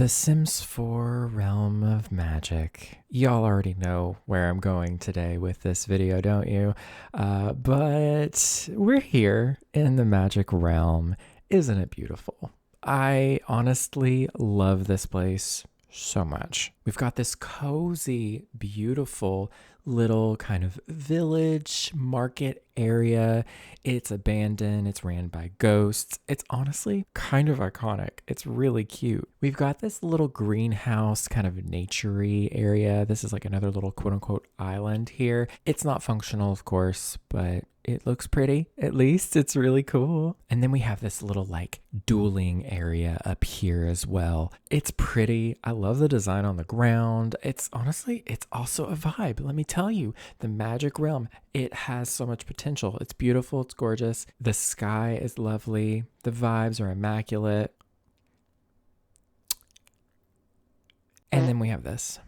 The Sims 4 Realm of Magic. Y'all already know where I'm going today with this video, don't you? But we're here in the Magic Realm. Isn't it beautiful? I honestly love this place so much. We've got this cozy, beautiful little kind of village market area. It's abandoned. It's ran by ghosts. It's honestly kind of iconic. It's really cute. We've got this little greenhouse kind of naturey area. This is like another little quote unquote island here. It's not functional, of course, but it looks pretty. At least it's really cool. And then we have this little like dueling area up here as well. It's pretty. I love the design on the ground. It's honestly, it's also a vibe. Let me tell you, the Magic Realm, it has so much potential. It's beautiful. It's gorgeous. The sky is lovely. The vibes are immaculate. And then we have this.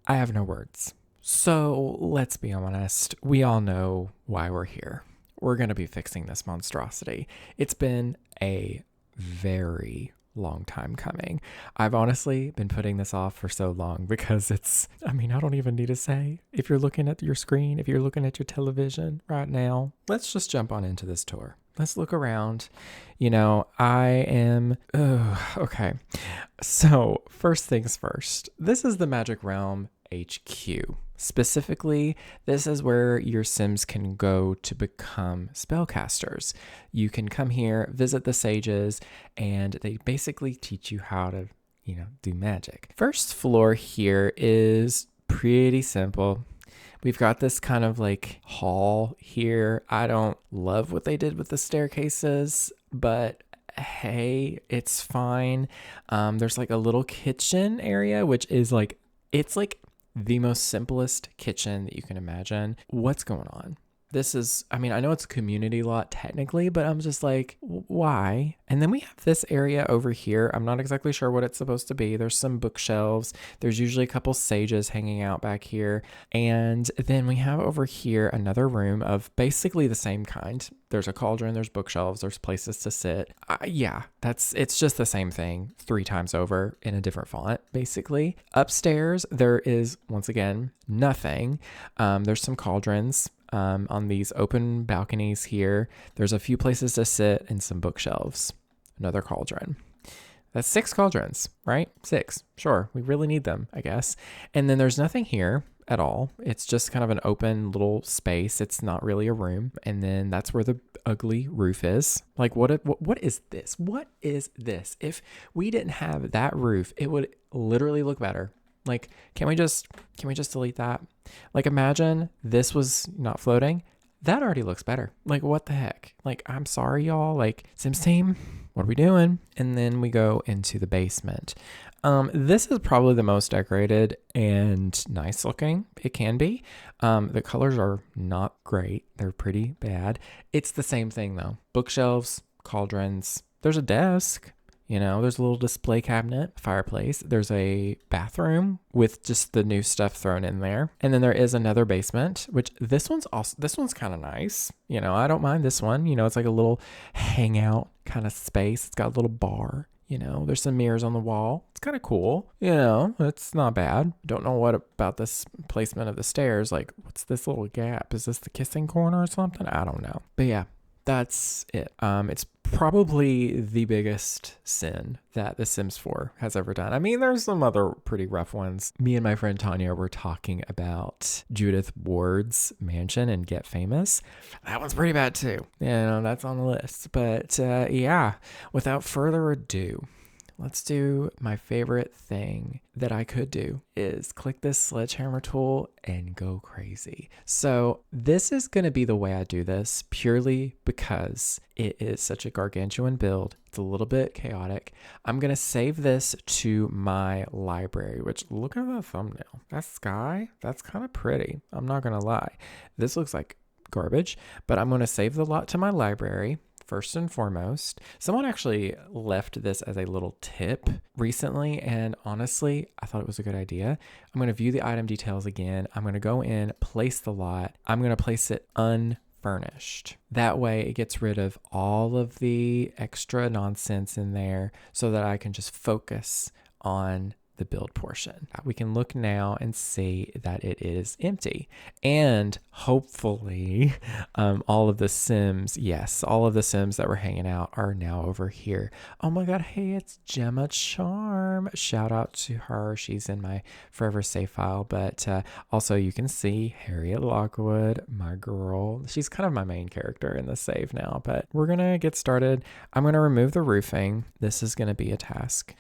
I have no words. So let's be honest. We all know why we're here. We're going to be fixing this monstrosity. It's been a very long time coming. I've honestly been putting this off for so long because I don't even need to say. If you're looking at your screen, if you're looking at your television right now, let's just jump on into this tour. Let's look around. Okay. So first things first, this is the Magic Realm HQ. Specifically, this is where your Sims can go to become spellcasters. You can come here, visit the sages, and they basically teach you how to, do magic. First floor here is pretty simple. We've got this kind of like hall here. I don't love what they did with the staircases, but hey, it's fine. There's like a little kitchen area, which is like, it's like the most simplest kitchen that you can imagine. What's going on? This is, I know it's a community lot technically, but I'm just like, why? And then we have this area over here. I'm not exactly sure what it's supposed to be. There's some bookshelves. There's usually a couple sages hanging out back here. And then we have over here another room of basically the same kind. There's a cauldron, there's bookshelves, there's places to sit. It's just the same thing 3 times over in a different font, basically. Upstairs, there is, once again, nothing. There's some cauldrons. On these open balconies here, there's a few places to sit and some bookshelves. Another cauldron. That's 6 cauldrons, right? 6. Sure. We really need them, I guess. And then there's nothing here at all. It's just kind of an open little space. It's not really a room. And then that's where the ugly roof is. Like, what is this? What is this? If we didn't have that roof, it would literally look better. Like, can we just delete that? Like, imagine this was not floating. That already looks better. Like, what the heck? Like, I'm sorry, y'all. Like, Sims team, what are we doing? And then we go into the basement. This is probably the most decorated and nice looking it can be. The colors are not great. They're pretty bad. It's the same thing, though. Bookshelves, cauldrons. There's a desk. There's a little display cabinet, fireplace. There's a bathroom with just the new stuff thrown in there. And then there is another basement, which this one's kind of nice. I don't mind this one. It's like a little hangout kind of space. It's got a little bar. There's some mirrors on the wall. It's kind of cool. It's not bad. Don't know what about this placement of the stairs. Like, what's this little gap? Is this the kissing corner or something? I don't know. But yeah. That's it. It's probably the biggest sin that The Sims 4 has ever done. There's some other pretty rough ones. Me and my friend Tanya were talking about Judith Ward's mansion in Get Famous. That one's pretty bad too. That's on the list. But without further ado, let's do my favorite thing that I could do is click this sledgehammer tool and go crazy. So this is going to be the way I do this purely because it is such a gargantuan build. It's a little bit chaotic. I'm going to save this to my library, which look at that thumbnail. That sky, that's kind of pretty. I'm not going to lie. This looks like garbage, but I'm going to save the lot to my library. First and foremost, someone actually left this as a little tip recently, and honestly, I thought it was a good idea. I'm going to view the item details again. I'm going to go in, place the lot. I'm going to place it unfurnished. That way it gets rid of all of the extra nonsense in there so that I can just focus on the build portion. We can look now and see that it is empty. And hopefully all of the Sims, yes, all of the Sims that were hanging out are now over here. Oh my God, hey, it's Gemma Charm. Shout out to her. She's in my forever save file. But also you can see Harriet Lockwood, my girl. She's kind of my main character in the save now, but we're going to get started. I'm going to remove the roofing. This is going to be a task.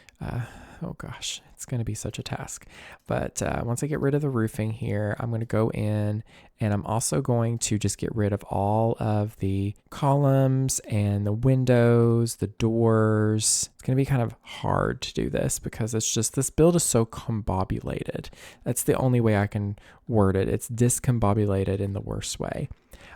Oh gosh, it's going to be such a task. But once I get rid of the roofing here, I'm going to go in and I'm also going to just get rid of all of the columns and the windows, the doors. It's going to be kind of hard to do this because it's just, this build is so combobulated. That's the only way I can word it. It's discombobulated in the worst way.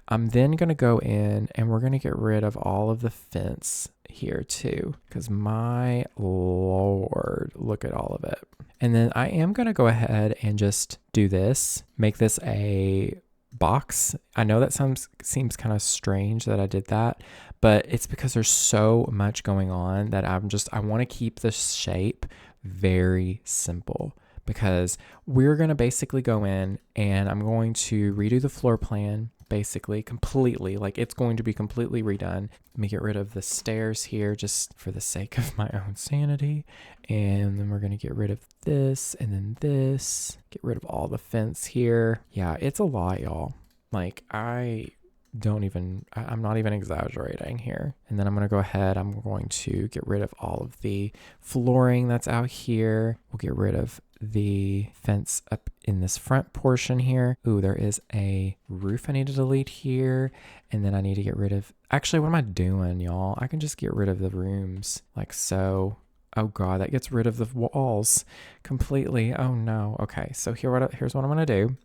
I'm then going to go in and we're going to get rid of all of the fence here too, because my Lord, look at all of it. And then I am going to go ahead and just do this, make this a box. I know that seems kind of strange that I did that, but it's because there's so much going on that I want to keep the shape very simple, because we're going to basically go in and I'm going to redo the floor plan basically completely, like it's going to be completely redone. Let me get rid of the stairs here just for the sake of my own sanity. And then we're going to get rid of this and then this, get rid of all the fence here. Yeah, it's a lot, y'all. Like I'm not even exaggerating here. And then I'm going to go ahead, I'm going to get rid of all of the flooring that's out here. We'll get rid of the fence up in this front portion here. Ooh, there is a roof I need to delete here. And then I need to get rid of, actually, what am I doing, y'all? I can just get rid of the rooms like so. Oh God, that gets rid of the walls completely. Oh no. Okay, so here's what I'm gonna do.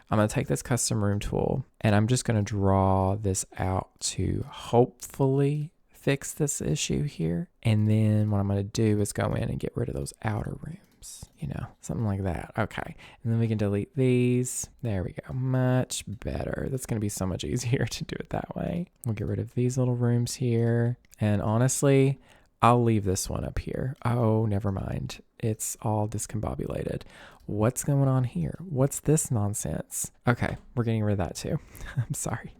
I'm gonna take this custom room tool and I'm just gonna draw this out to hopefully fix this issue here. And then what I'm gonna do is go in and get rid of those outer rooms, you know, something like that. Okay, and then we can delete these. There we go, much better. That's gonna be so much easier to do it that way. We'll get rid of these little rooms here. And honestly, I'll leave this one up here. Oh, never mind. It's all discombobulated. What's going on here? What's this nonsense? Okay, we're getting rid of that too. I'm sorry.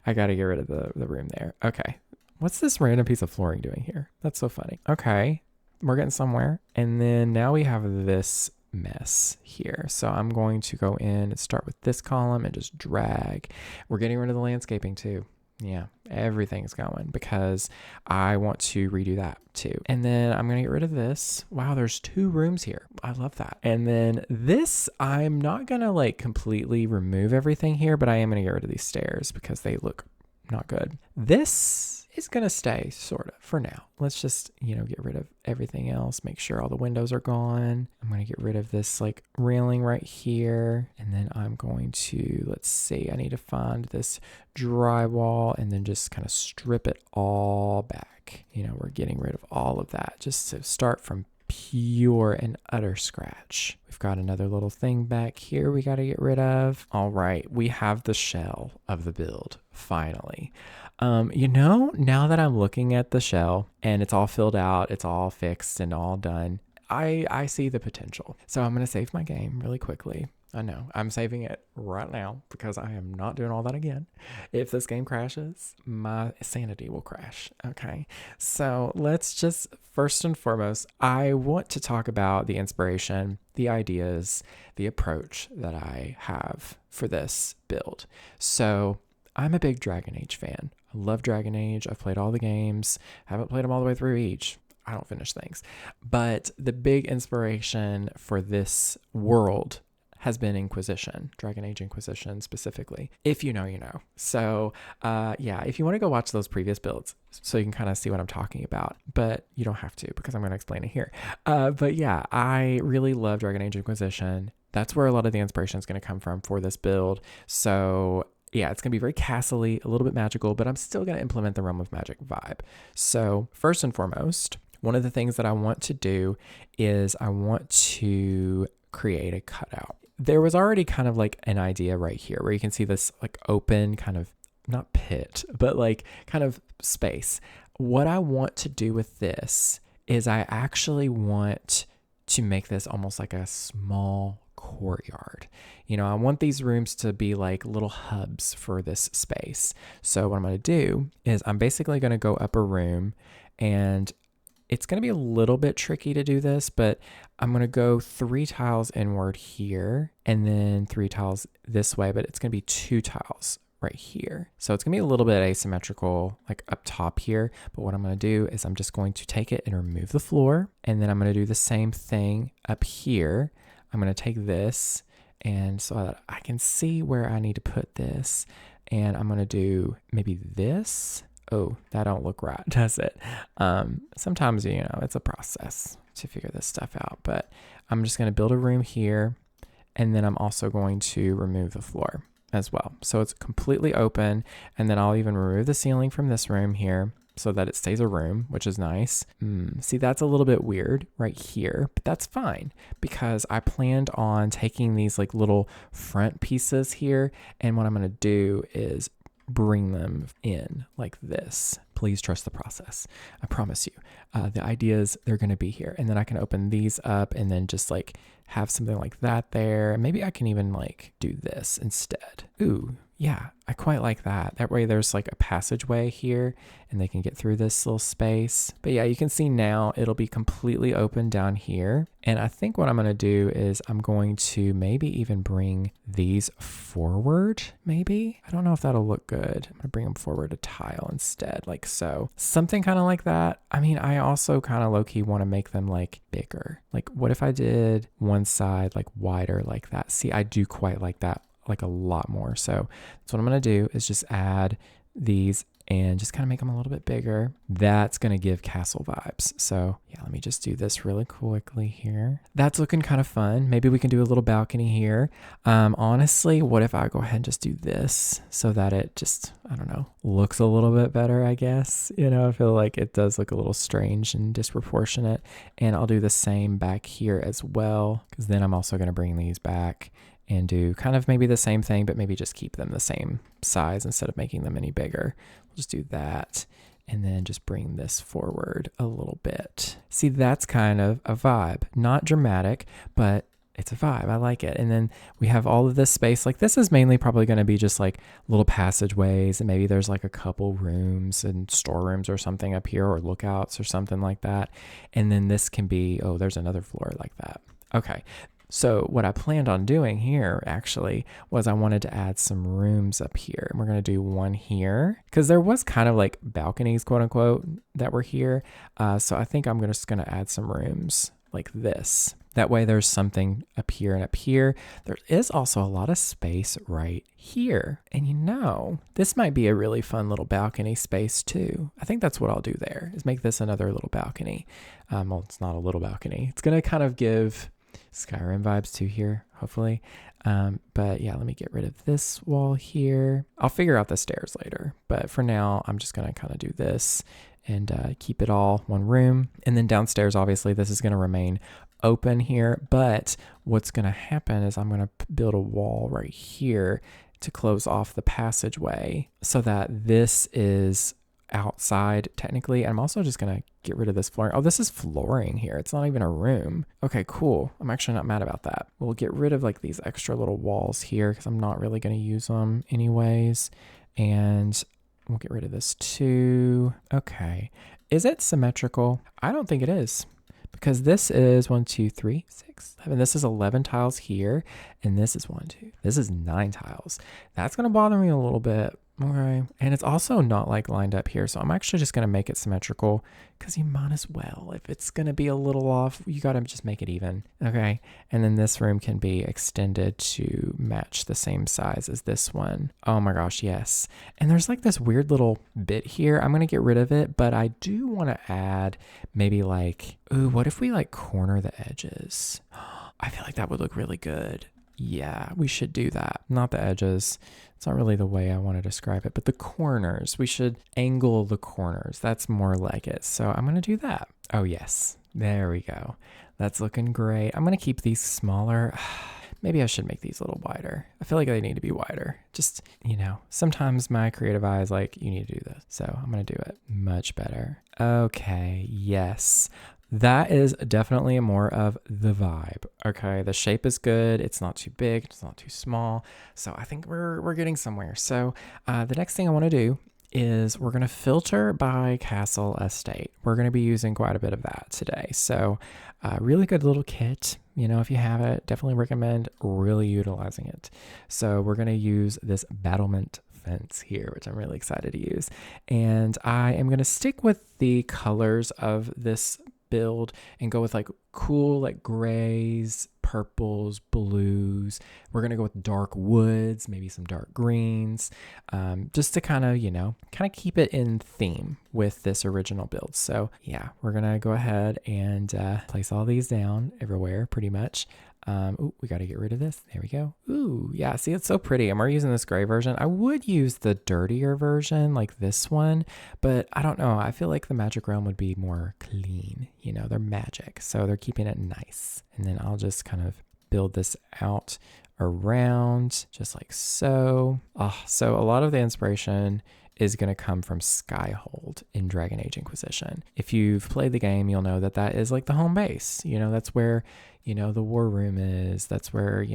I got to get rid of the room there. Okay. What's this random piece of flooring doing here? That's so funny. Okay, we're getting somewhere. And then now we have this mess here. So I'm going to go in and start with this column and just drag. We're getting rid of the landscaping too. Yeah, everything's going because I want to redo that too. And then I'm going to get rid of this. Wow, there's 2 rooms here. I love that. And then this, I'm not going to like completely remove everything here, but I am going to get rid of these stairs because they look not good. This is going to stay sort of for now. Let's just, get rid of everything else. Make sure all the windows are gone. I'm going to get rid of this like railing right here. And then I'm going to, let's see, I need to find this drywall and then just kind of strip it all back. We're getting rid of all of that just to start from pure and utter scratch. We've got another little thing back here we got to get rid of. All right, we have the shell of the build finally. Now that I'm looking at the shell and it's all filled out, it's all fixed and all done, I see the potential. So I'm going to save my game really quickly. I know I'm saving it right now because I am not doing all that again. If this game crashes, my sanity will crash. Okay. So let's just, first and foremost, I want to talk about the inspiration, the ideas, the approach that I have for this build. So I'm a big Dragon Age fan. I love Dragon Age. I've played all the games. Haven't played them all the way through each. I don't finish things. But the big inspiration for this world has been Inquisition, Dragon Age Inquisition specifically. If you know, you know. So if you want to go watch those previous builds so you can kind of see what I'm talking about, but you don't have to because I'm going to explain it here. But yeah, I really love Dragon Age Inquisition. That's where a lot of the inspiration is going to come from for this build. So yeah, it's going to be very castle-y, a little bit magical, but I'm still going to implement the Realm of Magic vibe. So first and foremost, one of the things that I want to do is I want to create a cutout. There was already kind of like an idea right here where you can see this like open kind of, not pit, but like kind of space. What I want to do with this is I actually want to make this almost like a small courtyard. You know, I want these rooms to be like little hubs for this space. So what I'm going to do is I'm basically going to go up a room, and it's going to be a little bit tricky to do this, but I'm going to go 3 tiles inward here and then 3 tiles this way, but it's going to be 2 tiles right here. So it's gonna be a little bit asymmetrical like up top here, but what I'm gonna do is I'm just going to take it and remove the floor, and then I'm gonna do the same thing up here. I'm gonna take this, and so that I can see where I need to put this, and I'm gonna do maybe this. Oh, that don't look right, does it? Sometimes, you know, it's a process to figure this stuff out, but I'm just gonna build a room here, and then I'm also going to remove the floor as well. So it's completely open, and then I'll even remove the ceiling from this room here so that it stays a room, which is nice. See, that's a little bit weird right here, but that's fine because I planned on taking these like little front pieces here, and what I'm going to do is bring them in like this. Please trust the process. I promise you. The ideas, they're going to be here, and then I can open these up and then just like have something like that there. Maybe I can even like do this instead. Ooh, yeah, I quite like that. That way there's like a passageway here and they can get through this little space. But yeah, you can see now it'll be completely open down here. And I think what I'm going to do is I'm going to maybe even bring these forward, maybe. I don't know if that'll look good. I'm going to bring them forward a tile instead, like so. Something kind of like that. I mean, I also kind of low-key want to make them like bigger. Like what if I did one side like wider like that? See, I do quite like that, like a lot more. So that's what I'm going to do is just add these and just kind of make them a little bit bigger. That's going to give castle vibes. So yeah, let me just do this really quickly here. That's looking kind of fun. Maybe we can do a little balcony here. Honestly, what if I go ahead and just do this so that it just, I don't know, looks a little bit better, I guess. You know, I feel like it does look a little strange and disproportionate. And I'll do the same back here as well, because then I'm also going to bring these back and do kind of maybe the same thing, but maybe just keep them the same size instead of making them any bigger. We'll just do that and then just bring this forward a little bit. See, that's kind of a vibe. Not dramatic, but it's a vibe. I like it. And then we have all of this space. Like this is mainly probably going to be just like little passageways, and maybe there's like a couple rooms and storerooms or something up here, or lookouts or something like that. And then this can be, oh, there's another floor like that. Okay. So what I planned on doing here actually was I wanted to add some rooms up here. And we're going to do one here because there was kind of like balconies, quote unquote, that were here. So I think I'm just going to add some rooms like this. That way there's something up here and up here. There is also a lot of space right here. And you know, this might be a really fun little balcony space too. I think that's what I'll do there, is make this another little balcony. Well, it's not a little balcony. It's going to kind of give Skyrim vibes too here, hopefully. But yeah, let me get rid of this wall here. I'll figure out the stairs later, but for now, I'm just going to kind of do this and keep it all one room. And then downstairs, obviously, this is going to remain open here, but what's going to happen is I'm going to build a wall right here to close off the passageway so that this is outside technically. And I'm also just going to get rid of this flooring. Oh, this is flooring here. It's not even a room. Okay, cool. I'm actually not mad about that. We'll get rid of like these extra little walls here because I'm not really going to use them anyways. And we'll get rid of this too. Okay. Is it symmetrical? I don't think it is, because this is 1, 2, 3, 6, 7. This is 11 tiles here. And this is 1, 2. This is 9 tiles. That's going to bother me a little bit. Okay. And it's also not like lined up here. So I'm actually just going to make it symmetrical because you might as well. If it's going to be a little off, you got to just make it even. Okay. And then this room can be extended to match the same size as this one. Oh my gosh. Yes. And there's like this weird little bit here. I'm going to get rid of it, but I do want to add maybe like, ooh, what if we like corner the edges? I feel like that would look really good. Yeah, we should do that. Not the edges. It's not really the way I want to describe it, but the corners. We should angle the corners. That's more like it. So I'm going to do that. Oh, yes. There we go. That's looking great. I'm going to keep these smaller. Maybe I should make these a little wider. I feel like they need to be wider. Just, you know, sometimes my creative eye is like, you need to do this. So I'm going to do it much better. Okay, yes. That is definitely more of the vibe. Okay, the shape is good. It's not too big. It's not too small. So I think we're getting somewhere. So the next thing I want to do is we're going to filter by castle estate. We're going to be using quite a bit of that today. So really good little kit. You know, if you have it, definitely recommend really utilizing it. So we're going to use this battlement fence here, which I'm really excited to use. And I am going to stick with the colors of this build and go with like cool like grays, purples, blues. We're gonna go with dark woods, maybe some dark greens, just to kind of keep it in theme with this original build. So yeah, we're gonna go ahead and place all these down everywhere pretty much. Ooh, we got to get rid of this. There we go. Ooh, yeah, see, it's so pretty. And we're using this gray version. I would use the dirtier version like this one, but I don't know. I feel like the Magic Realm would be more clean. You know, they're magic, so they're keeping it nice. And then I'll just kind of build this out around just like so. So a lot of the inspiration is going to come from Skyhold in Dragon Age Inquisition. If you've played the game, you'll know that that is like the home base. You know, that's where, the war room is. That's where,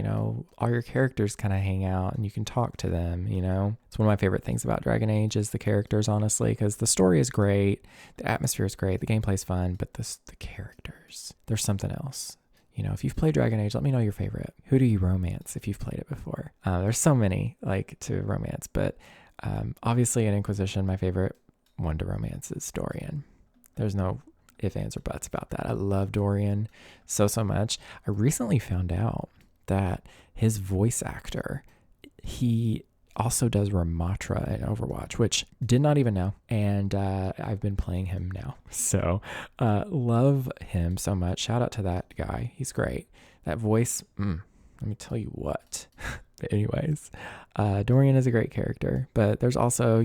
all your characters kind of hang out and you can talk to them, It's one of my favorite things about Dragon Age is the characters, honestly, because the story is great, the atmosphere is great, the gameplay is fun, but the characters, there's something else. If you've played Dragon Age, let me know your favorite. Who do you romance if you've played it before? There's so many to romance, but obviously in Inquisition, my favorite one to romance is Dorian. There's no ifs, ands, or buts about that. I love Dorian so much. I recently found out that his voice actor, he also does Ramatra in Overwatch, which did not even know. And I've been playing him now. So love him so much. Shout out to that guy. He's great. That voice, let me tell you what. But anyways, Dorian is a great character, but there's also,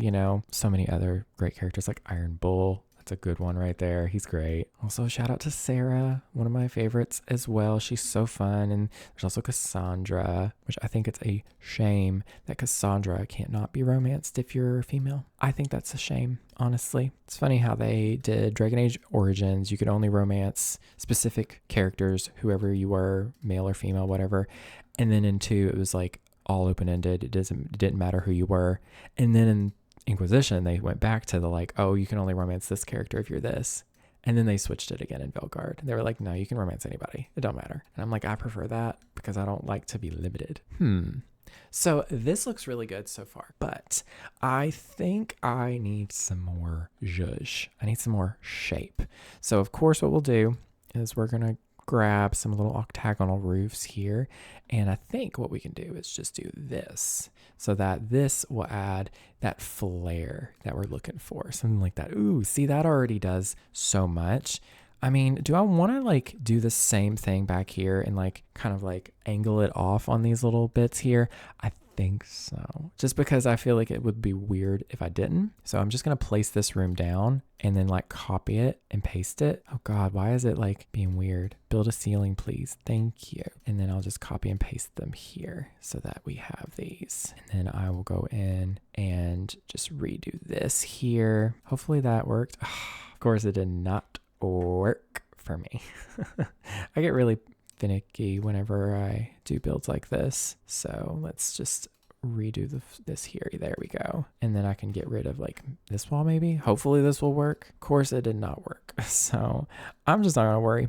so many other great characters like Iron Bull. That's a good one right there. He's great. Also, shout out to Sarah, one of my favorites as well. She's so fun. And there's also Cassandra, which I think it's a shame that Cassandra can't not be romanced if you're female. I think that's a shame, honestly. It's funny how they did Dragon Age Origins. You could only romance specific characters, whoever you were, male or female, whatever. And then in 2, it was like all open-ended. It didn't matter who you were. And then in Inquisition, they went back to the like, oh, you can only romance this character if you're this. And then they switched it again in Velgard. They were like, no, you can romance anybody. It don't matter. And I'm like, I prefer that because I don't like to be limited. So this looks really good so far, but I think I need some more zhuzh. I need some more shape. So of course what we'll do is we're going to grab some little octagonal roofs here. And I think what we can do is just do this so that this will add that flair that we're looking for. Something like that. Ooh, see, that already does so much. I mean, do I want to like do the same thing back here and like kind of like angle it off on these little bits here? I think so. Just because I feel like it would be weird if I didn't. So I'm just going to place this room down and then like copy it and paste it. Oh God, why is it like being weird? Build a ceiling, please. Thank you. And then I'll just copy and paste them here so that we have these. And then I will go in and just redo this here. Hopefully that worked. Of course it did not work for me. I get really finicky whenever I do builds like this. So let's just redo this here. There we go. And then I can get rid of like this wall maybe. Hopefully this will work. Of course it did not work. So I'm just not gonna worry.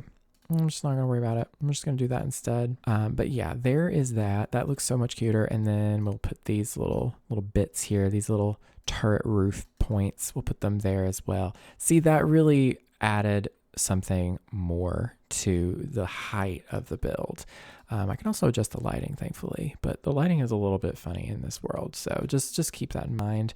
I'm just not gonna worry about it. I'm just gonna do that instead. But yeah, there is that. That looks so much cuter. And then we'll put these little bits here, these little turret roof points. We'll put them there as well. See, that really added something more to the height of the build. I can also adjust the lighting, thankfully, but the lighting is a little bit funny in this world, so just keep that in mind.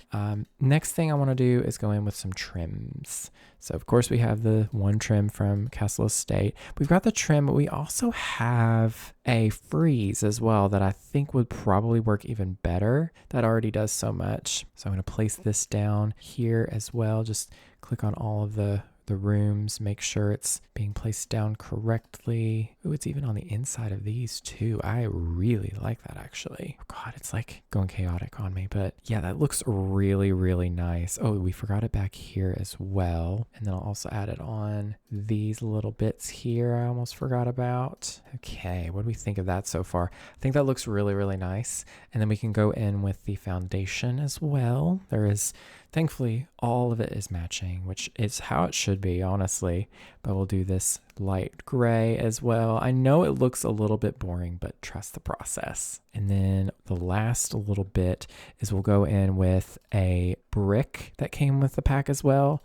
Next thing I want to do is go in with some trims. So of course we have the one trim from Castle Estate. We've got the trim, but we also have a freeze as well that I think would probably work even better. That already does so much. So I'm going to place this down here as well. Just click on all of the the rooms, make sure it's being placed down correctly. Ooh, it's even on the inside of these too. I really like that actually. God, it's like going chaotic on me, but yeah, that looks really, really nice. Oh, we forgot it back here as well. And then I'll also add it on these little bits here I almost forgot about. Okay, what do we think of that so far? I think that looks really, really nice. And then we can go in with the foundation as well. There is, thankfully, all of it is matching, which is how it should be, honestly. But we'll do this light gray as well. I know it looks a little bit boring, but trust the process. And then the last little bit is we'll go in with a brick that came with the pack as well.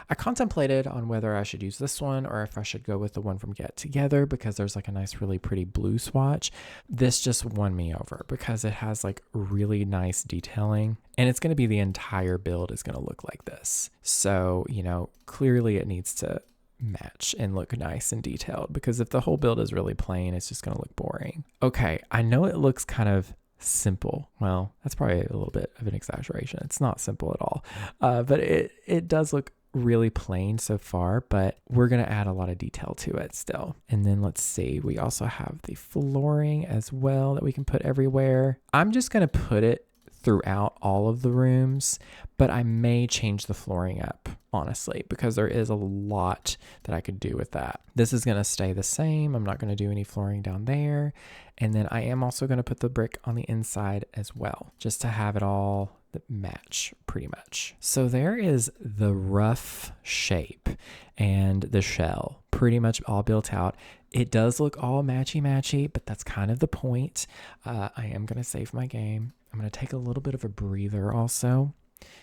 I contemplated on whether I should use this one or if I should go with the one from Get Together because there's like a nice, really pretty blue swatch. This just won me over because it has like really nice detailing and it's going to be the entire build is going to look like this. So, you know, clearly it needs to match and look nice and detailed because if the whole build is really plain, it's just going to look boring. Okay, I know it looks kind of simple. Well, that's probably a little bit of an exaggeration. It's not simple at all, but it does look really plain so far, but we're going to add a lot of detail to it still. And then let's see, we also have the flooring as well that we can put everywhere. I'm just going to put it throughout all of the rooms, but I may change the flooring up, honestly, because there is a lot that I could do with that. This is going to stay the same. I'm not going to do any flooring down there. And then I am also going to put the brick on the inside as well, just to have it all match pretty much. So there is the rough shape and the shell pretty much all built out. It does look all matchy, but that's kind of the point. I am going to save my game. I'm going to take a little bit of a breather also.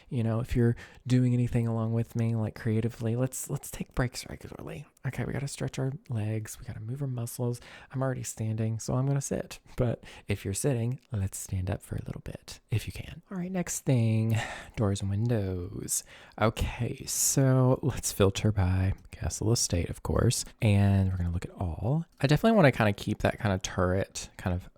You know, if you're doing anything along with me, like creatively, let's take breaks regularly. Okay, we got to stretch our legs. We got to move our muscles. I'm already standing, so I'm going to sit. But if you're sitting, let's stand up for a little bit, if you can. All right, next thing, doors and windows. Okay, so let's filter by Castle Estate, of course. And we're going to look at all. I definitely want to kind of keep that kind of turret kind of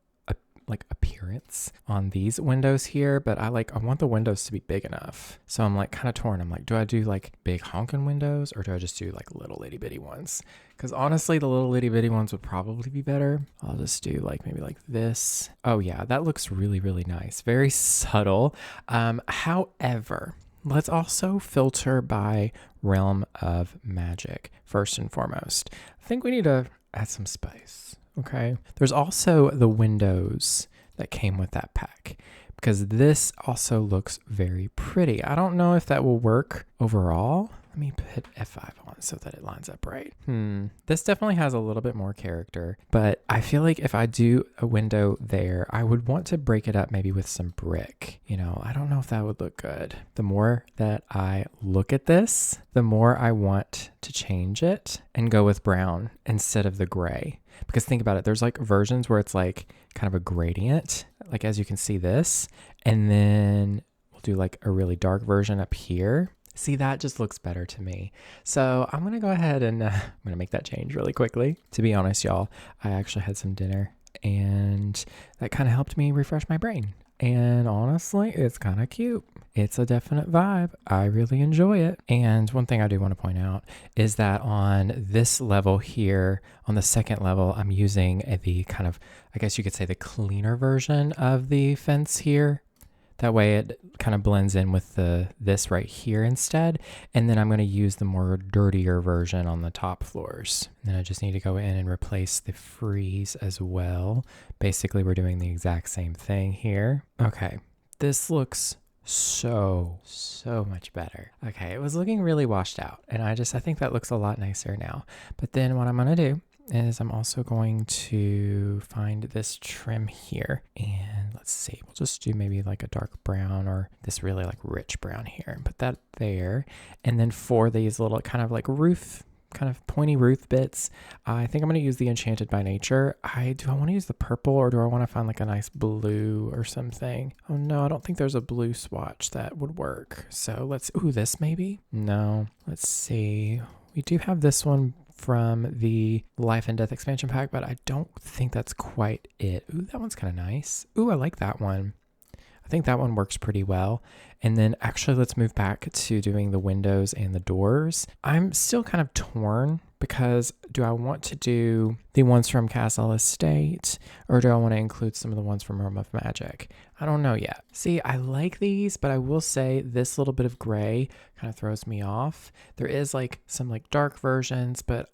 like appearance on these windows here, but I want the windows to be big enough. So I'm like kind of torn. I'm like, do I do like big honking windows or do I just do like little itty bitty ones? Because honestly, the little itty bitty ones would probably be better. I'll just do like maybe like this. Oh yeah, that looks really, really nice. Very subtle. However, let's also filter by Realm of Magic first and foremost. I think we need to add some spice. Okay. There's also the windows that came with that pack because this also looks very pretty. I don't know if that will work overall. Let me hit F5 on so that it lines up right. This definitely has a little bit more character, but I feel like if I do a window there, I would want to break it up maybe with some brick. You know, I don't know if that would look good. The more that I look at this, the more I want to change it and go with brown instead of the gray. Because think about it, there's like versions where it's like kind of a gradient, like as you can see this, and then we'll do like a really dark version up here. See, that just looks better to me. So I'm going to go ahead and I'm going to make that change really quickly. To be honest, y'all, I actually had some dinner and that kind of helped me refresh my brain. And honestly, it's kind of cute. It's a definite vibe. I really enjoy it. And one thing I do want to point out is that on this level here, on the second level, I'm using the kind of, I guess you could say the cleaner version of the fence here. That way it kind of blends in with this right here instead. And then I'm going to use the more dirtier version on the top floors. And then I just need to go in and replace the frieze as well. Basically, we're doing the exact same thing here. Okay, this looks so much better. Okay, it was looking really washed out. And I think that looks a lot nicer now. But then what I'm going to do is I'm also going to find this trim here and let's see, we'll just do maybe like a dark brown or this really like rich brown here and put that there. And then for these little kind of like roof, kind of pointy roof bits, I think I'm going to use the Enchanted by Nature. Do I want to use the purple or do I want to find like a nice blue or something? Oh no, I don't think there's a blue swatch that would work. So this maybe? No, let's see. We do have this one from the Life and Death expansion pack, but I don't think that's quite it. Ooh, that one's kind of nice. Ooh, I like that one. I think that one works pretty well. And then actually let's move back to doing the windows and the doors. I'm still kind of torn because do I want to do the ones from Castle Estate or do I want to include some of the ones from Realm of Magic? I don't know yet. See, I like these, but I will say this little bit of gray kind of throws me off. There is like some like dark versions, but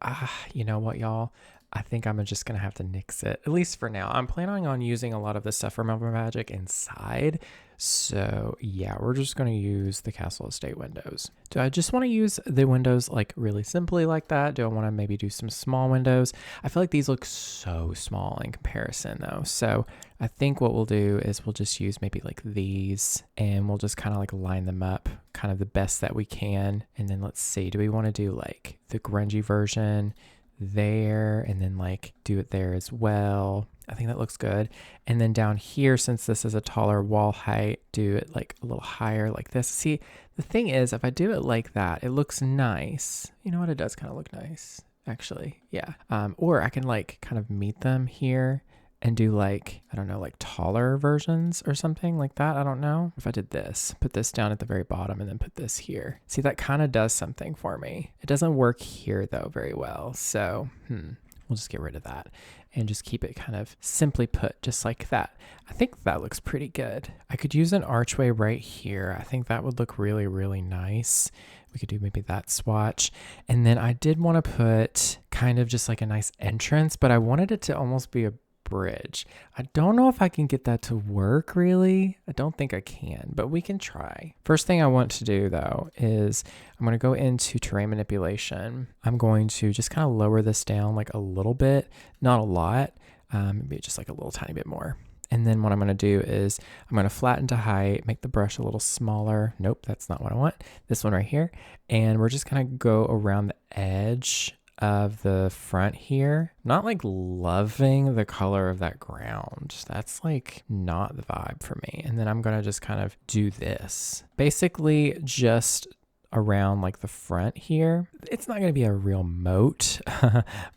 you know what, y'all? I think I'm just going to have to nix it, at least for now. I'm planning on using a lot of the stuff from Realm of Magic inside. So yeah, we're just going to use the Castle Estate windows. Do I just want to use the windows like really simply like that? Do I want to maybe do some small windows? I feel like these look so small in comparison though. So I think what we'll do is we'll just use maybe like these and we'll just kind of like line them up kind of the best that we can. And then let's see, do we want to do like the grungy version there and then like do it there as well? I think that looks good. And then down here, since this is a taller wall height, do it like a little higher like this. See, the thing is, if I do it like that, it looks nice. You know what? It does kind of look nice, actually. Yeah. Or I can like kind of meet them here and do like, I don't know, like taller versions or something like that. I don't know. If I did this, put this down at the very bottom and then put this here. See, that kind of does something for me. It doesn't work here though very well. So, we'll just get rid of that and just keep it kind of simply put, just like that. I think that looks pretty good. I could use an archway right here. I think that would look really, really nice. We could do maybe that swatch. And then I did want to put kind of just like a nice entrance, but I wanted it to almost be a bridge. I don't know if I can get that to work really. I don't think I can, but we can try. First thing I want to do though is I'm going to go into terrain manipulation. I'm going to just kind of lower this down like a little bit, not a lot, maybe just like a little tiny bit more. And then what I'm going to do is I'm going to flatten to height, make the brush a little smaller. Nope, that's not what I want. This one right here. And we're just going to go around the edge of the front here. Not like loving the color of that ground. That's like not the vibe for me. And then I'm going to just kind of do this. Basically just around like the front here. It's not going to be a real moat,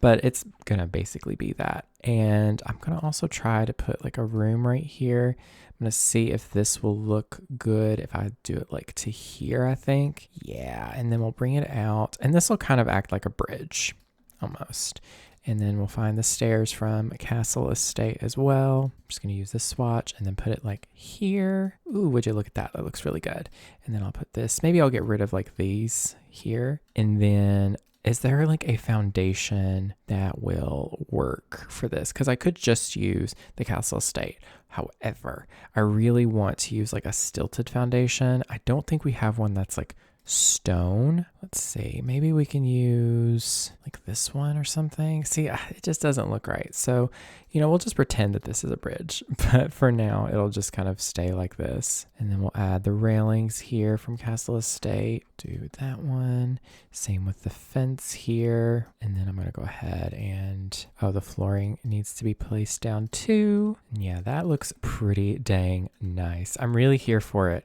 but it's going to basically be that. And I'm going to also try to put like a room right here. I'm going to see if this will look good if I do it like to here, I think. Yeah, and then we'll bring it out. And this will kind of act like a bridge almost. And then we'll find the stairs from Castle Estate as well. I'm just going to use this swatch and then put it like here. Ooh, would you look at that? That looks really good. And then I'll put this. Maybe I'll get rid of like these here. And then is there like a foundation that will work for this? Because I could just use the Castle Estate. However, I really want to use like a stilted foundation. I don't think we have one that's like stone. Let's see, maybe we can use like this one or something. See, it just doesn't look right. So, you know, we'll just pretend that this is a bridge, but for now it'll just kind of stay like this. And then we'll add the railings here from Castle Estate. Do that one. Same with the fence here. And then I'm going to go ahead and, the flooring needs to be placed down too. Yeah, that looks pretty dang nice. I'm really here for it.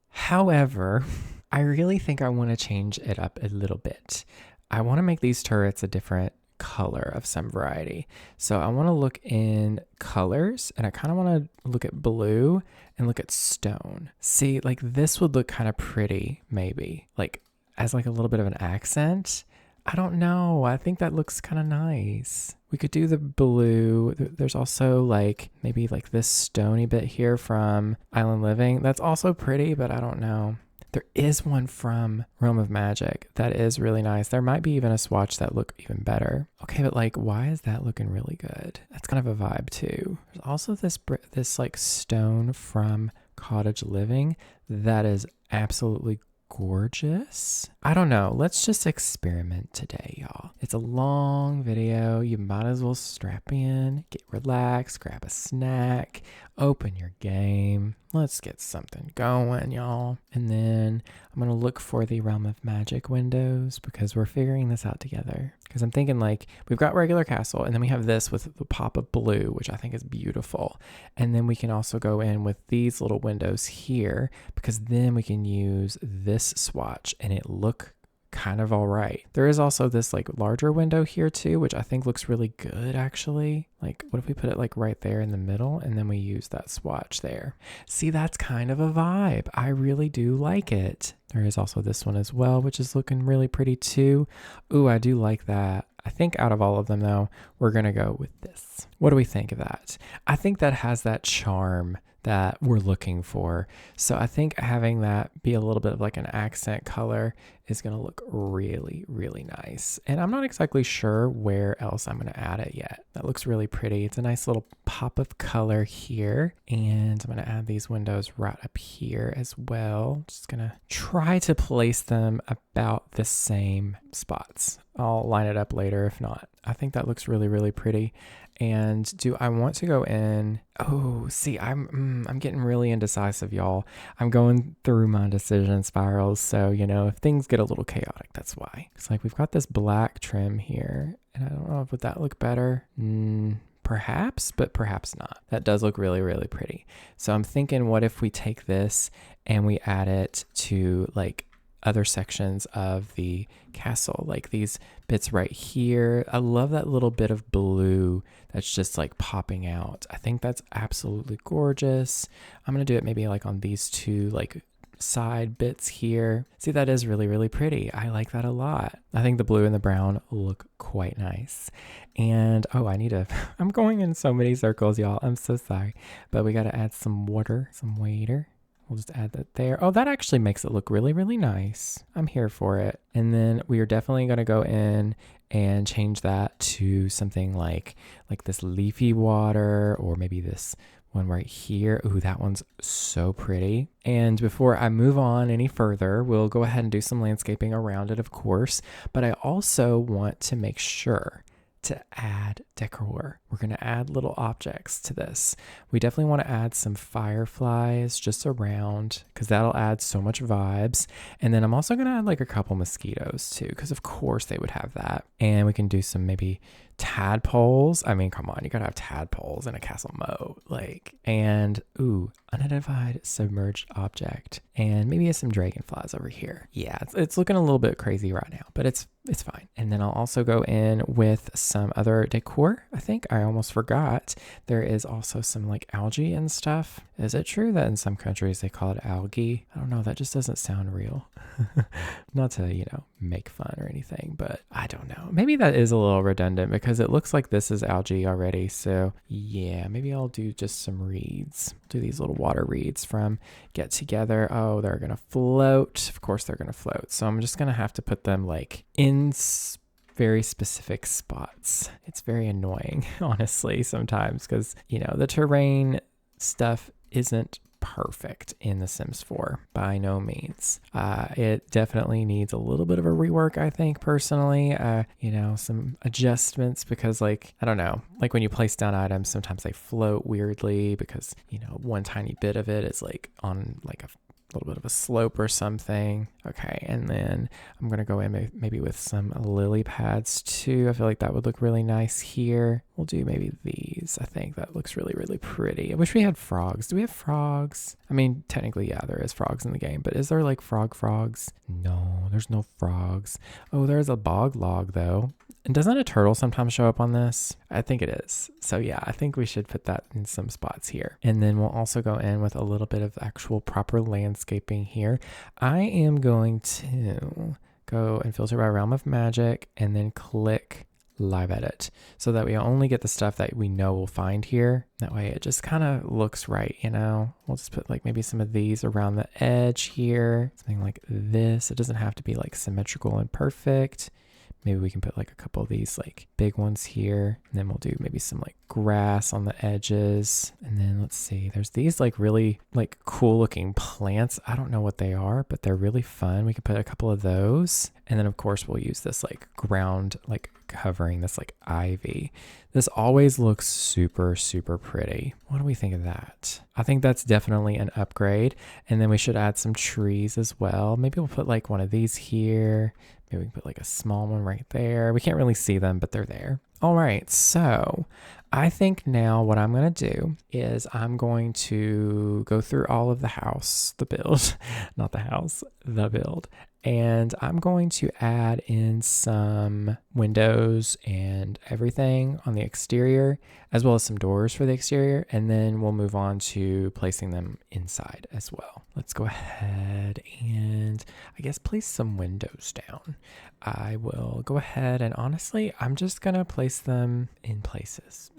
However, I really think I want to change it up a little bit. I want to make these turrets a different color of some variety. So I want to look in colors and I kind of want to look at blue and look at stone. See, like this would look kind of pretty maybe, like as like a little bit of an accent. I don't know. I think that looks kind of nice. We could do the blue. There's also like maybe like this stony bit here from Island Living. That's also pretty, but I don't know. There is one from Realm of Magic that is really nice. There might be even a swatch that look even better. Okay, but like, why is that looking really good? That's kind of a vibe too. There's also this like stone from Cottage Living that is absolutely gorgeous. I don't know. Let's just experiment today, y'all. It's a long video. You might as well strap in, get relaxed, grab a snack, open your game. Let's get something going, y'all. And then I'm going to look for the Realm of Magic windows because we're figuring this out together. Because I'm thinking like we've got regular castle and then we have this with the pop of blue, which I think is beautiful. And then we can also go in with these little windows here because then we can use this swatch and it look kind of all right. There is also this like larger window here too, which I think looks really good actually. Like what if we put it like right there in the middle and then we use that swatch there? See, that's kind of a vibe. I really do like it. There is also this one as well, which is looking really pretty too. Ooh, I do like that. I think out of all of them though, we're going to go with this. What do we think of that? I think that has that charm that we're looking for. So I think having that be a little bit of like an accent color is going to look really, really nice. And I'm not exactly sure where else I'm going to add it yet. That looks really pretty. It's a nice little pop of color here. And I'm going to add these windows right up here as well. Just going to try to place them about the same spots. I'll line it up later if not. I think that looks really, really pretty. And do I want to go in? Oh, see, I'm getting really indecisive, y'all. I'm going through my decision spirals. So, you know, if things get a little chaotic, that's why. It's like we've got this black trim here, and I don't know if would that look better. Perhaps, but perhaps not. That does look really, really pretty. So I'm thinking, what if we take this and we add it to like other sections of the castle, like these bits right here. I love that little bit of blue that's just like popping out. I think that's absolutely gorgeous. I'm going to do it maybe like on these two like side bits here. See, that is really, really pretty. I like that a lot. I think the blue and the brown look quite nice. And I'm going in so many circles, y'all. I'm so sorry. But we got to add some water. We'll just add that there. Oh, that actually makes it look really, really nice. I'm here for it. And then we are definitely going to go in and change that to something like this leafy water, or maybe this one right here. Ooh, that one's so pretty. And before I move on any further, we'll go ahead and do some landscaping around it, of course. But I also want to make sure to add decor. We're going to add little objects to this. We definitely want to add some fireflies just around, because that'll add so much vibes. And then I'm also going to add like a couple mosquitoes too, because of course they would have that. And we can do some maybe tadpoles. I mean, come on, you gotta have tadpoles in a castle moat. And unidentified submerged object, and maybe some dragonflies over here. Yeah, it's looking a little bit crazy right now, but it's fine. And then I'll also go in with some other decor. I think I almost forgot. There is also some like algae and stuff. Is it true that in some countries they call it algae? I don't know. That just doesn't sound real. Not to, make fun or anything, but I don't know. Maybe that is a little redundant because it looks like this is algae already. So yeah, maybe I'll do just some reeds. Do these little water reeds from Get Together. Oh, they're going to float. Of course they're going to float. So I'm just going to have to put them like in very specific spots. It's very annoying, honestly, sometimes because, the terrain stuff isn't perfect in The Sims 4 by no means. It definitely needs a little bit of a rework, I think, personally. Some adjustments because I don't know, like when you place down items, sometimes they float weirdly because, one tiny bit of it is like on like a little bit of a slope or something. Okay, and then I'm going to go in maybe with some lily pads too. I feel like that would look really nice here. We'll do maybe these. I think that looks really, really pretty. I wish we had frogs. Do we have frogs? I mean, technically, yeah, there is frogs in the game, but is there like frogs? No, there's no frogs. Oh, there's a bog log though. And doesn't a turtle sometimes show up on this? I think it is. So yeah, I think we should put that in some spots here. And then we'll also go in with a little bit of actual proper landscaping here. I am going to go and filter by Realm of Magic and then click Live Edit so that we only get the stuff that we know we'll find here. That way it just kind of looks right, We'll just put like maybe some of these around the edge here. Something like this. It doesn't have to be like symmetrical and perfect. Maybe we can put like a couple of these like big ones here. And then we'll do maybe some like grass on the edges. And then let's see, there's these like really like cool looking plants. I don't know what they are, but they're really fun. We could put a couple of those. And then of course we'll use this like ground, like covering this like ivy. This always looks super, super pretty. What do we think of that? I think that's definitely an upgrade. And then we should add some trees as well. Maybe we'll put like one of these here. Maybe we can put like a small one right there. We can't really see them, but they're there. All right, so I think now what I'm going to do is I'm going to go through all of the build, not the house, the build. And I'm going to add in some windows and everything on the exterior, as well as some doors for the exterior. And then we'll move on to placing them inside as well. Let's go ahead and I guess place some windows down. I will go ahead and honestly, I'm just going to place them in places.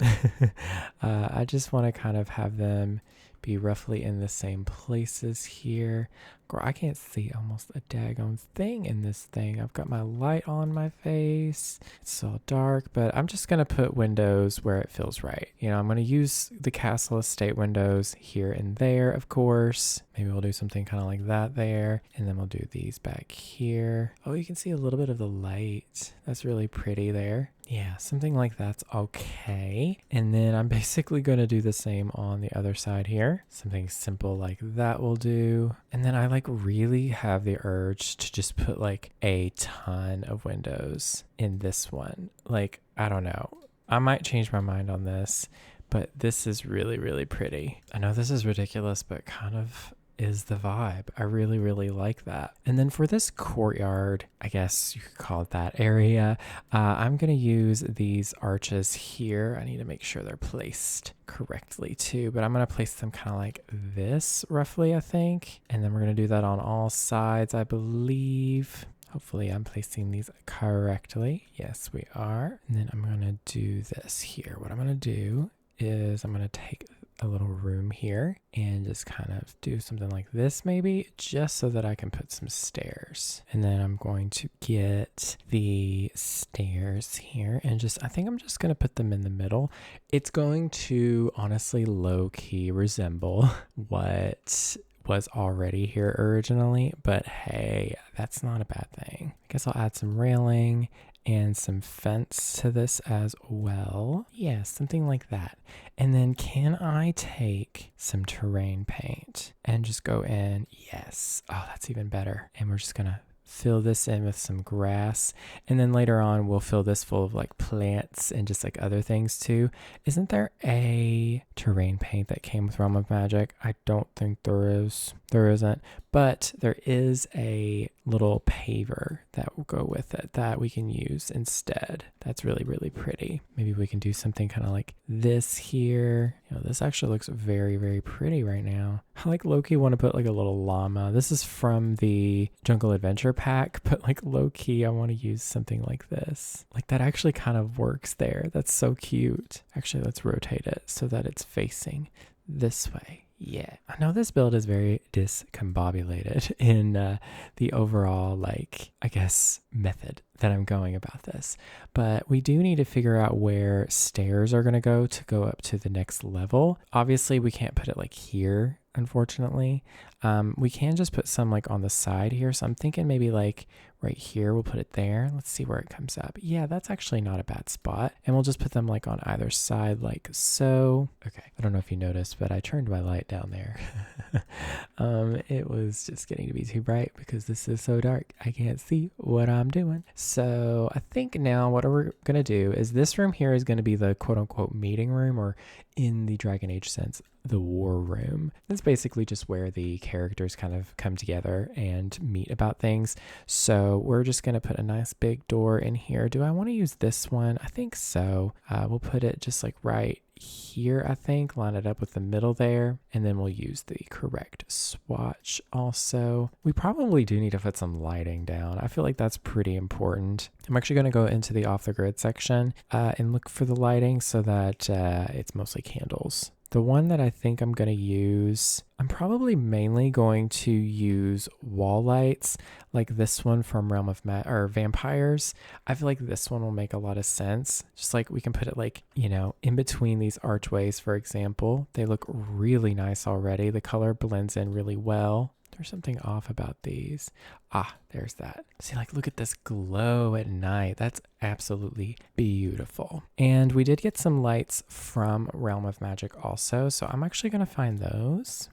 I just want to kind of have them be roughly in the same places here. Girl, I can't see almost a daggone thing in this thing. I've got my light on my face. It's all dark, but I'm just going to put windows where it feels right. You know, I'm going to use the castle estate windows here and there, of course. Maybe we'll do something kind of like that there. And then we'll do these back here. Oh, you can see a little bit of the light. That's really pretty there. Yeah, something like that's okay. And then I'm basically going to do the same on the other side here. Something simple like that will do. And then I really have the urge to just put like a ton of windows in this one. Like, I don't know. I might change my mind on this, but this is really, really pretty. I know this is ridiculous, but kind of is the vibe. I really, really like that. And then for this courtyard, I guess you could call it that area, I'm going to use these arches here. I need to make sure they're placed correctly too, but I'm going to place them kind of like this roughly, I think. And then we're going to do that on all sides, I believe. Hopefully I'm placing these correctly. Yes, we are. And then I'm going to do this here. What I'm going to do is I'm going to take a little room here and just kind of do something like this maybe, just so that I can put some stairs. And then I'm going to get the stairs here and I think I'm just going to put them in the middle. It's going to honestly low-key resemble what was already here originally, but hey, that's not a bad thing. I guess I'll add some railing and some fence to this as well. Yeah, something like that. And then can I take some terrain paint and just go in? Yes. Oh, that's even better. And we're just gonna fill this in with some grass, and then later on we'll fill this full of like plants and just like other things too. Isn't there a terrain paint that came with Realm of Magic? I don't think there is. There isn't, but there is a little paver that will go with it that we can use instead. That's really, really pretty. Maybe we can do something kind of like this here. You know, this actually looks very, very pretty right now. I like low-key want to put like a little llama. This is from the Jungle Adventure pack, but like low-key I want to use something like this. Like that actually kind of works there. That's so cute. Actually, let's rotate it so that it's facing this way. Yeah, I know this build is very discombobulated in the overall, like, I guess, method that I'm going about this. But we do need to figure out where stairs are going to go up to the next level. Obviously, we can't put it like here, unfortunately. We can just put some like on the side here. So I'm thinking maybe like right here, we'll put it there. Let's see where it comes up. Yeah, that's actually not a bad spot. And we'll just put them like on either side like so. Okay, I don't know if you noticed, but I turned my light down there. It was just getting to be too bright because this is so dark. I can't see what I'm doing. So I think now what we're going to do is this room here is going to be the quote unquote meeting room, or in the Dragon Age sense, the war room. That's basically just where the characters kind of come together and meet about things. So we're just going to put a nice big door in here. Do I want to use this one? I think so. We'll put it just like right here, I think, line it up with the middle there, and then we'll use the correct swatch also. We probably do need to put some lighting down. I feel like that's pretty important. I'm actually going to go into the off the grid section and look for the lighting so that it's mostly candles. The one that I think I'm going to use, I'm probably mainly going to use wall lights like this one from Realm of Vampires. I feel like this one will make a lot of sense. Just like we can put it like, you know, in between these archways, for example. They look really nice already. The color blends in really well. There's something off about these. Ah, there's that. See, like, look at this glow at night. That's absolutely beautiful. And we did get some lights from Realm of Magic also, so I'm actually going to find those.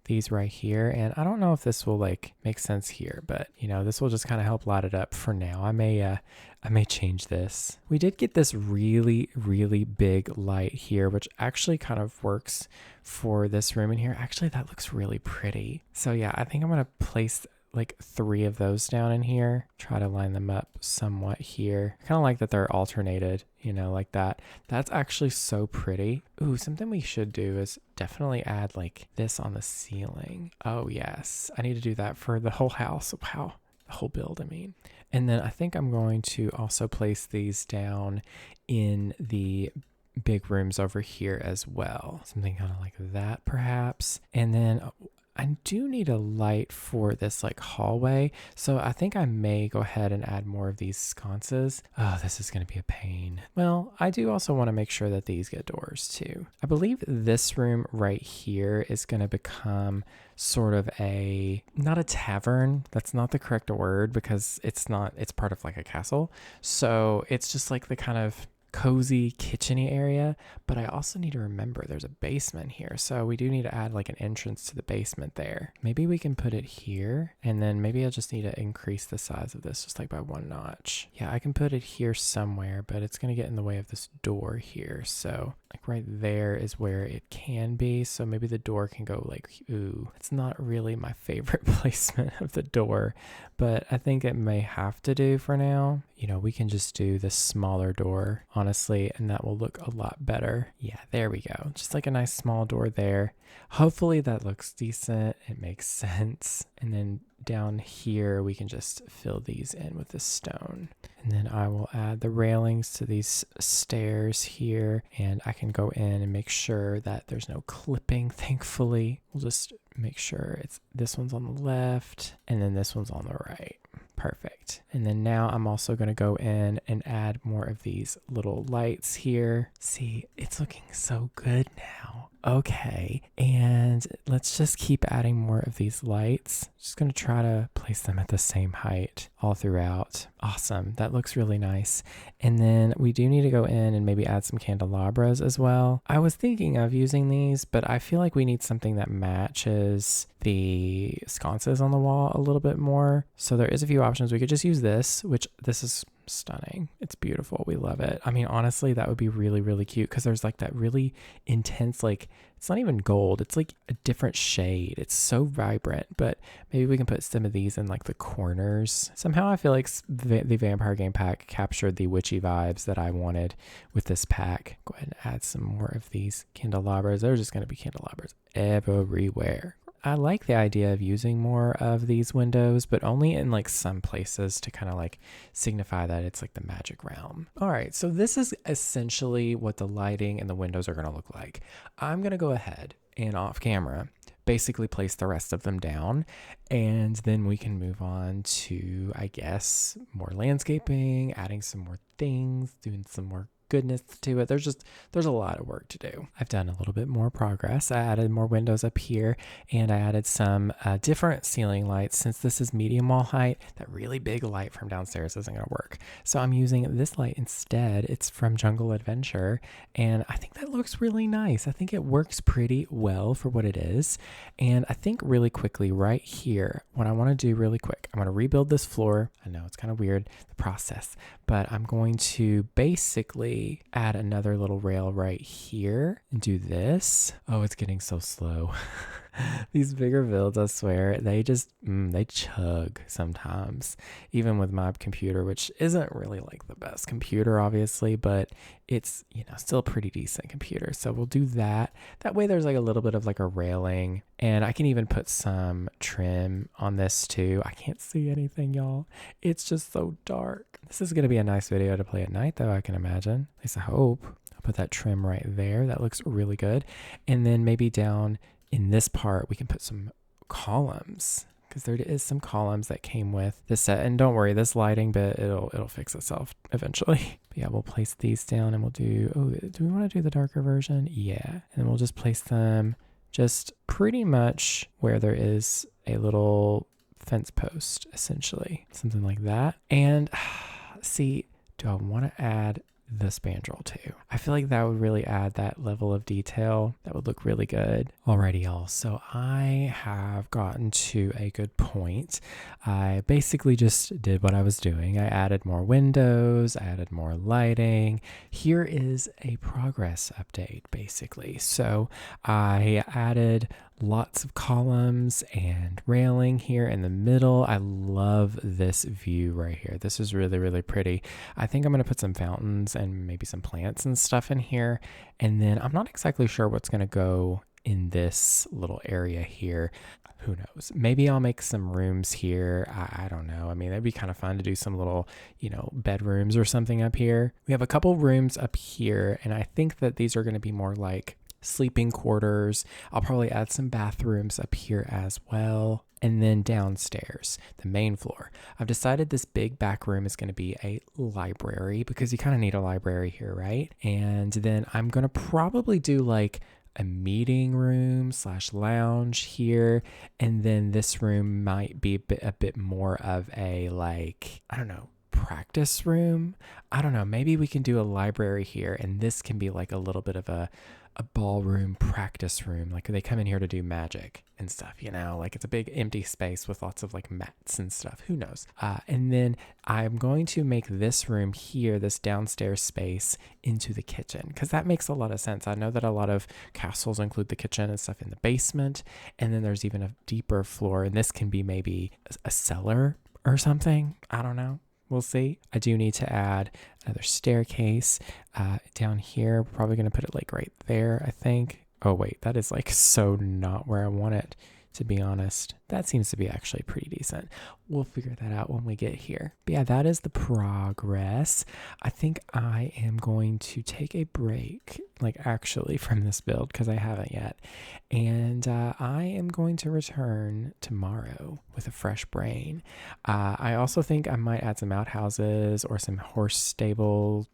These right here, and I don't know if this will like make sense here, but you know, this will just kind of help light it up for now. I may change this. We did get this really, really big light here, which actually kind of works for this room in here. Actually, that looks really pretty. So yeah, I think I'm gonna place like 3 of those down in here. Try to line them up somewhat here. I kind of like that they're alternated, you know, like that. That's actually so pretty. Ooh, something we should do is definitely add like this on the ceiling. Oh yes, I need to do that for the whole house. Wow, the whole build, I mean. And then I think I'm going to also place these down in the big rooms over here as well. Something kind of like that perhaps. And then I do need a light for this like hallway. So I think I may go ahead and add more of these sconces. Oh, this is going to be a pain. Well, I do also want to make sure that these get doors too. I believe this room right here is going to become sort of not a tavern. That's not the correct word because it's part of like a castle. So it's just like the kind of cozy kitcheny area, but I also need to remember there's a basement here, so we do need to add like an entrance to the basement there. Maybe we can put it here, and then maybe I'll just need to increase the size of this just like by 1 notch. Yeah, I can put it here somewhere, but it's going to get in the way of this door here, so like right there is where it can be, so maybe the door can go like, ooh, it's not really my favorite placement of the door, but I think it may have to do for now. You know, we can just do this smaller door, honestly, and that will look a lot better. Yeah, there we go. Just like a nice small door there. Hopefully that looks decent. It makes sense. And then down here, we can just fill these in with this stone. And then I will add the railings to these stairs here, and I can go in and make sure that there's no clipping, thankfully. We'll just make sure this one's on the left, and then this one's on the right. Perfect. And then now I'm also going to go in and add more of these little lights here. See, it's looking so good now. Okay, and let's just keep adding more of these lights. Just going to try to place them at the same height all throughout. Awesome, that looks really nice. And then we do need to go in and maybe add some candelabras as well. I was thinking of using these, but I feel like we need something that matches the sconces on the wall a little bit more. So there is a few options. We could just use this, which this is stunning. It's beautiful. We love it. I mean, honestly, that would be really, really cute because there's like that really intense, like, it's not even gold. It's like a different shade. It's so vibrant, but maybe we can put some of these in like the corners. Somehow I feel like the Vampire Game Pack captured the witchy vibes that I wanted with this pack. Go ahead and add some more of these candelabras. There's just going to be candelabras everywhere. I like the idea of using more of these windows, but only in like some places to kind of like signify that it's like the magic realm. All right, so this is essentially what the lighting and the windows are going to look like. I'm going to go ahead and off camera basically place the rest of them down, and then we can move on to, I guess, more landscaping, adding some more things, doing some more goodness to it. There's a lot of work to do. I've done a little bit more progress. I added more windows up here, and I added some different ceiling lights. Since this is medium wall height, that really big light from downstairs isn't going to work. So I'm using this light instead. It's from Jungle Adventure, and I think that looks really nice. I think it works pretty well for what it is. And I think really quickly right here, what I want to do really quick, I'm going to rebuild this floor. I know it's kind of weird, the process, but I'm going to basically add another little rail right here and do this. Oh, it's getting so slow. These bigger builds, I swear, they just, they chug sometimes, even with my computer, which isn't really like the best computer, obviously, but it's, you know, still a pretty decent computer. So we'll do that. That way there's like a little bit of like a railing, and I can even put some trim on this too. I can't see anything, y'all. It's just so dark. This is going to be a nice video to play at night, though, I can imagine. At least I hope. I'll put that trim right there. That looks really good. And then maybe down in this part, we can put some columns, because there is some columns that came with this set. And don't worry, this lighting bit, it'll fix itself eventually. But yeah, we'll place these down, and we'll do, do we want to do the darker version? Yeah. And then we'll just place them just pretty much where there is a little fence post, essentially. Something like that. And see, do I want to add the spandrel too? I feel like that would really add that level of detail. That would look really good. Alrighty, y'all. So I have gotten to a good point. I basically just did what I was doing. I added more windows, I added more lighting. Here is a progress update, basically. So I added lots of columns and railing here in the middle. I love this view right here. This is really, really pretty. I think I'm going to put some fountains and maybe some plants and stuff in here. And then I'm not exactly sure what's going to go in this little area here. Who knows? Maybe I'll make some rooms here. I don't know. I mean, that'd be kind of fun to do some little, bedrooms or something up here. We have a couple rooms up here, and I think that these are going to be more like sleeping quarters. I'll probably add some bathrooms up here as well. And then downstairs, the main floor, I've decided this big back room is going to be a library because you kind of need a library here, right? And then I'm going to probably do like a meeting room / lounge here. And then this room might be a bit more of a practice room. I don't know. Maybe we can do a library here, and this can be like a little bit of a ballroom practice room. Like they come in here to do magic and stuff, like it's a big empty space with lots of like mats and stuff. Who knows? And then I'm going to make this room here, this downstairs space, into the kitchen because that makes a lot of sense. I know that a lot of castles include the kitchen and stuff in the basement. And then there's even a deeper floor, and this can be maybe a cellar or something. I don't know. We'll see. I do need to add another staircase down here. We're probably going to put it like right there, I think. Oh, wait, that is like so not where I want it, to be honest. That seems to be actually pretty decent. We'll figure that out when we get here. But yeah, that is the progress. I think I am going to take a break, actually from this build because I haven't yet. And I am going to return tomorrow with a fresh brain. I also think I might add some outhouses or some horse stable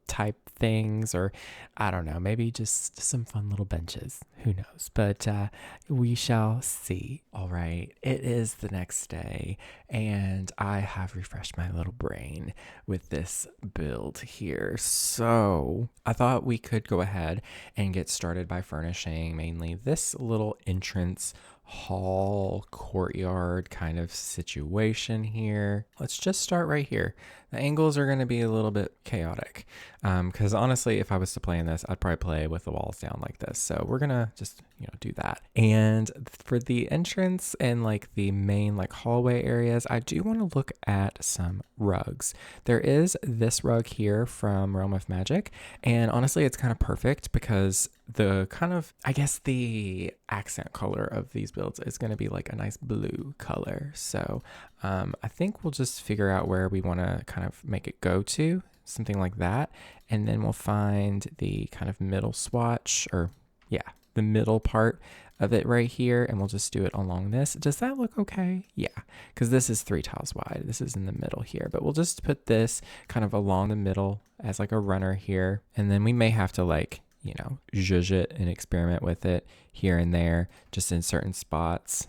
type things, or I don't know, maybe just some fun little benches. Who knows? But we shall see. All right, it is the next day, and I have refreshed my little brain with this build here. So I thought we could go ahead and get started by furnishing mainly this little entrance hall courtyard kind of situation here. Let's just start right here. The angles are going to be a little bit chaotic because honestly, if I was to play in this, I'd probably play with the walls down like this. So we're going to just, do that. And for the entrance and the main hallway areas, I do want to look at some rugs. There is this rug here from Realm of Magic. And honestly, it's kind of perfect because the the accent color of these builds is going to be a nice blue color. So I think we'll just figure out where we want to kind of make it go to, something like that. And then we'll find the kind of middle swatch, the middle part of it right here, and we'll just do it along this. Does that look okay? Yeah, because this is 3 tiles wide. This is in the middle here, but we'll just put this kind of along the middle as a runner here. And then we may have to zhuzh it and experiment with it here and there, just in certain spots.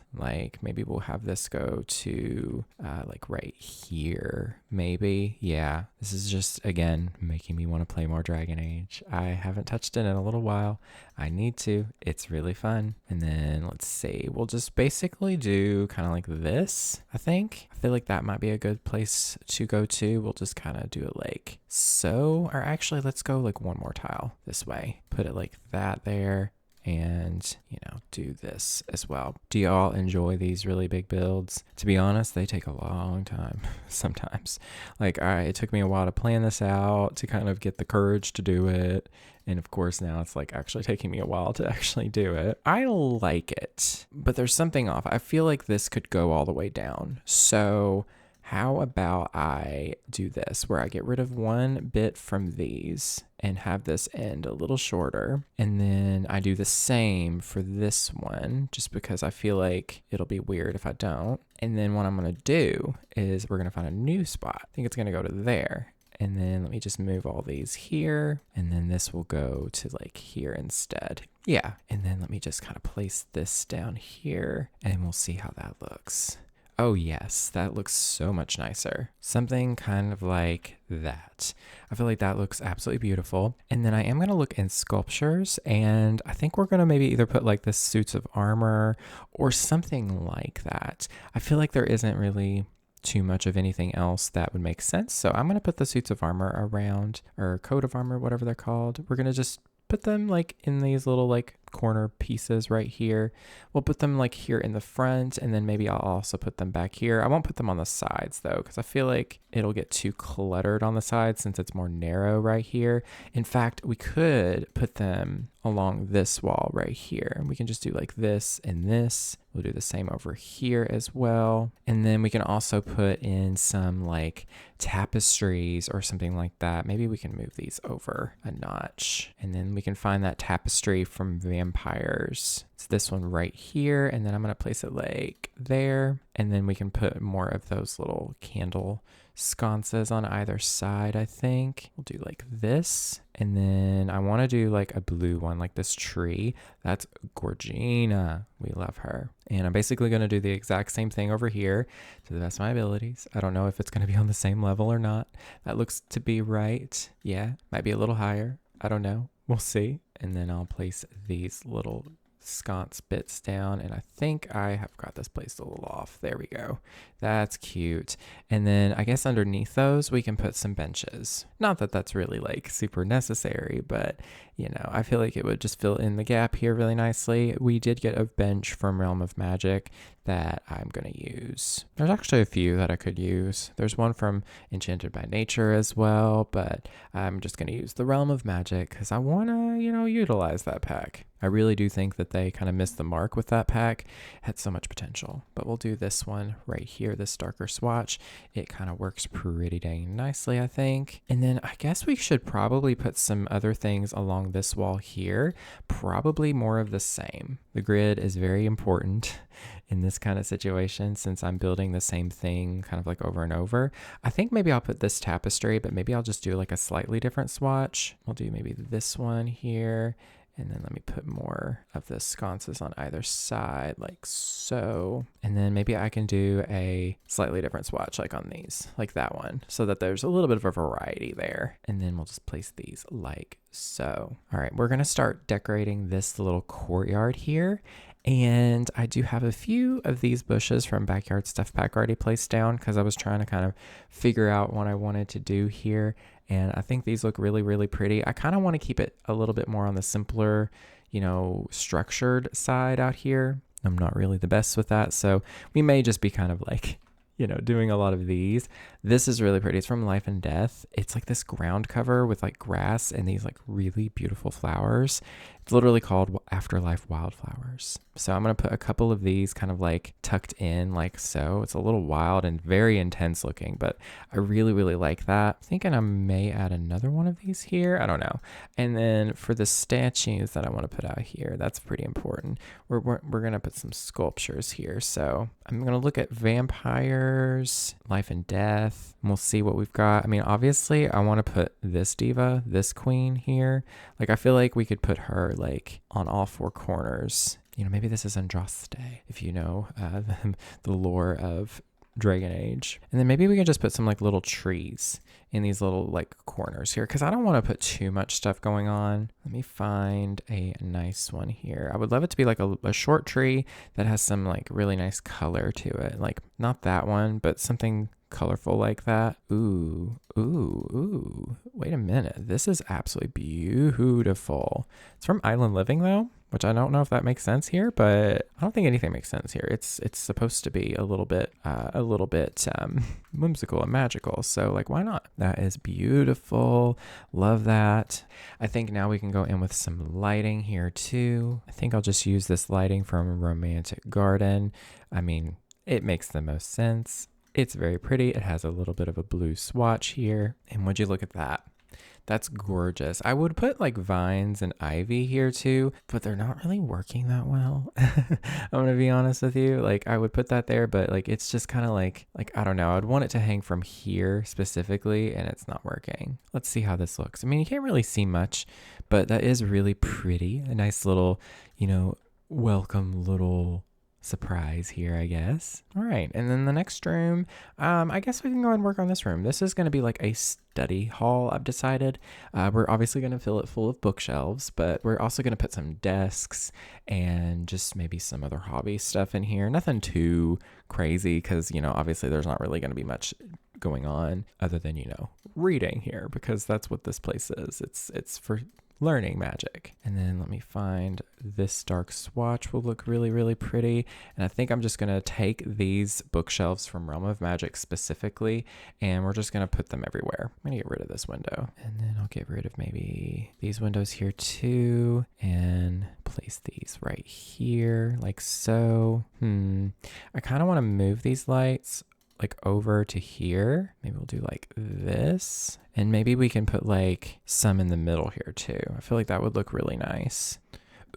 Maybe we'll have this go to right here, maybe. Yeah, this is just, again, making me want to play more Dragon Age. I haven't touched it in a little while. I need to. It's really fun. And then let's see, we'll just basically do kind of like this, I think. I feel like that might be a good place to go to. We'll just kind of do it like so, or actually let's go one more tile this way. Put it like that there. And, do this as well. Do y'all enjoy these really big builds? To be honest, they take a long time sometimes. It took me a while to plan this out, to kind of get the courage to do it. And of course, now it's actually taking me a while to actually do it. I like it, but there's something off. I feel like this could go all the way down. So how about I do this where I get rid of one bit from these and have this end a little shorter. And then I do the same for this one, just because I feel like it'll be weird if I don't. And then what I'm going to do is we're going to find a new spot. I think it's going to go to there. And then let me just move all these here. And then this will go to here instead. Yeah. And then let me just kind of place this down here and we'll see how that looks. Oh yes, that looks so much nicer. Something kind of like that. I feel like that looks absolutely beautiful. And then I am going to look in sculptures, and I think we're going to maybe either put the suits of armor or something like that. I feel like there isn't really too much of anything else that would make sense. So I'm going to put the suits of armor around, or coat of armor, whatever they're called. We're going to just put them in these little corner pieces right here. We'll put them like here in the front, and then maybe I'll also put them back here. I won't put them on the sides though, because I feel like it'll get too cluttered on the sides since it's more narrow right here. In fact, we could put them along this wall right here, and we can just do like this and this. We'll do the same over here as well. And then we can also put in some like tapestries or something like that. Maybe we can move these over a notch, and then we can find that tapestry from Vampires. It's this one right here, and then I'm going to place it like there, and then we can put more of those little candle sconces on either side. I think we'll do like this, and then I want to do like a blue one, like this tree. That's Gorgina. We love her. And I'm basically going to do the exact same thing over here to the best of my abilities. I don't know if it's going to be on the same level or not. That looks to be right. Yeah, might be a little higher. I don't know. We'll see. And then I'll place these little sconce bits down, and I think I have got this placed a little off. There we go. That's cute. And then I guess underneath those we can put some benches. Not that that's really like super necessary, but you know, I feel like it would just fill in the gap here really nicely. We did get a bench from Realm of Magic that I'm going to use. There's actually a few that I could use. There's one from Enchanted by Nature as well, but I'm just going to use the Realm of Magic because I want to, you know, utilize that pack. I really do think that they kind of missed the mark with that pack. It had so much potential. But we'll do this one right here, this darker swatch. It kind of works pretty dang nicely, I think. And then I guess we should probably put some other things along this wall here. Probably more of the same. The grid is very important in this kind of situation since I'm building the same thing kind of like over and over. I think maybe I'll put this tapestry, but maybe I'll just do like a slightly different swatch. We'll do maybe this one here. And then let me put more of the sconces on either side like so. And then maybe I can do a slightly different swatch like on these, like that one, so that there's a little bit of a variety there. And then we'll just place these like so. All right, we're gonna start decorating this little courtyard here. And I do have a few of these bushes from Backyard Stuff Pack already placed down because I was trying to kind of figure out what I wanted to do here. And I think these look really, really pretty. I kind of want to keep it a little bit more on the simpler, you know, structured side out here. I'm not really the best with that. So we may just be kind of like, you know, doing a lot of these. This is really pretty. It's from Life and Death. It's like this ground cover with like grass and these like really beautiful flowers. It's literally called Afterlife Wildflowers. So I'm going to put a couple of these kind of like tucked in like so. It's a little wild and very intense looking, but I really, really like that. I'm thinking I may add another one of these here. I don't know. And then for the statues that I want to put out here, that's pretty important. We're going to put some sculptures here. So I'm going to look at vampires, life and death, and we'll see what we've got. I mean, obviously I want to put this diva, this queen here. Like I feel like we could put her like on all four corners. You know, maybe this is Andraste, if you know the lore of Dragon Age. And then maybe we can just put some like little trees in these little like corners here because I don't want to put too much stuff going on. Let me find a nice one here. I would love it to be like a short tree that has some like really nice color to it. Like not that one, but something colorful like that. Ooh, ooh, ooh. Wait a minute. This is absolutely beautiful. It's from Island Living though, which I don't know if that makes sense here, but I don't think anything makes sense here. It's supposed to be a little bit whimsical and magical. So like, why not? That is beautiful. Love that. I think now we can go in with some lighting here too. I think I'll just use this lighting from Romantic Garden. I mean, it makes the most sense. It's very pretty. It has a little bit of a blue swatch here. And would you look at that? That's gorgeous. I would put like vines and ivy here too, but they're not really working that well. I'm gonna be honest with you. Like I would put that there, but like it's just kind of like I don't know. I'd want it to hang from here specifically, and it's not working. Let's see how this looks. I mean, you can't really see much, but that is really pretty. A nice little, you know, welcome little surprise here, I guess. All right, and then the next room, I guess we can go and work on this room. This is going to be like a study hall, I've decided. We're obviously going to fill it full of bookshelves, but we're also going to put some desks and just maybe some other hobby stuff in here. Nothing too crazy because, you know, obviously there's not really going to be much going on other than, you know, reading here because that's what this place is. It's for learning magic. And then let me find this dark swatch will look really, really pretty. And I think I'm just going to take these bookshelves from Realm of Magic specifically, and we're just going to put them everywhere. I'm going to get rid of this window, and then I'll get rid of maybe these windows here too, and place these right here like so. I kind of want to move these lights like over to here. Maybe we'll do like this, and maybe we can put like some in the middle here too. I feel like that would look really nice.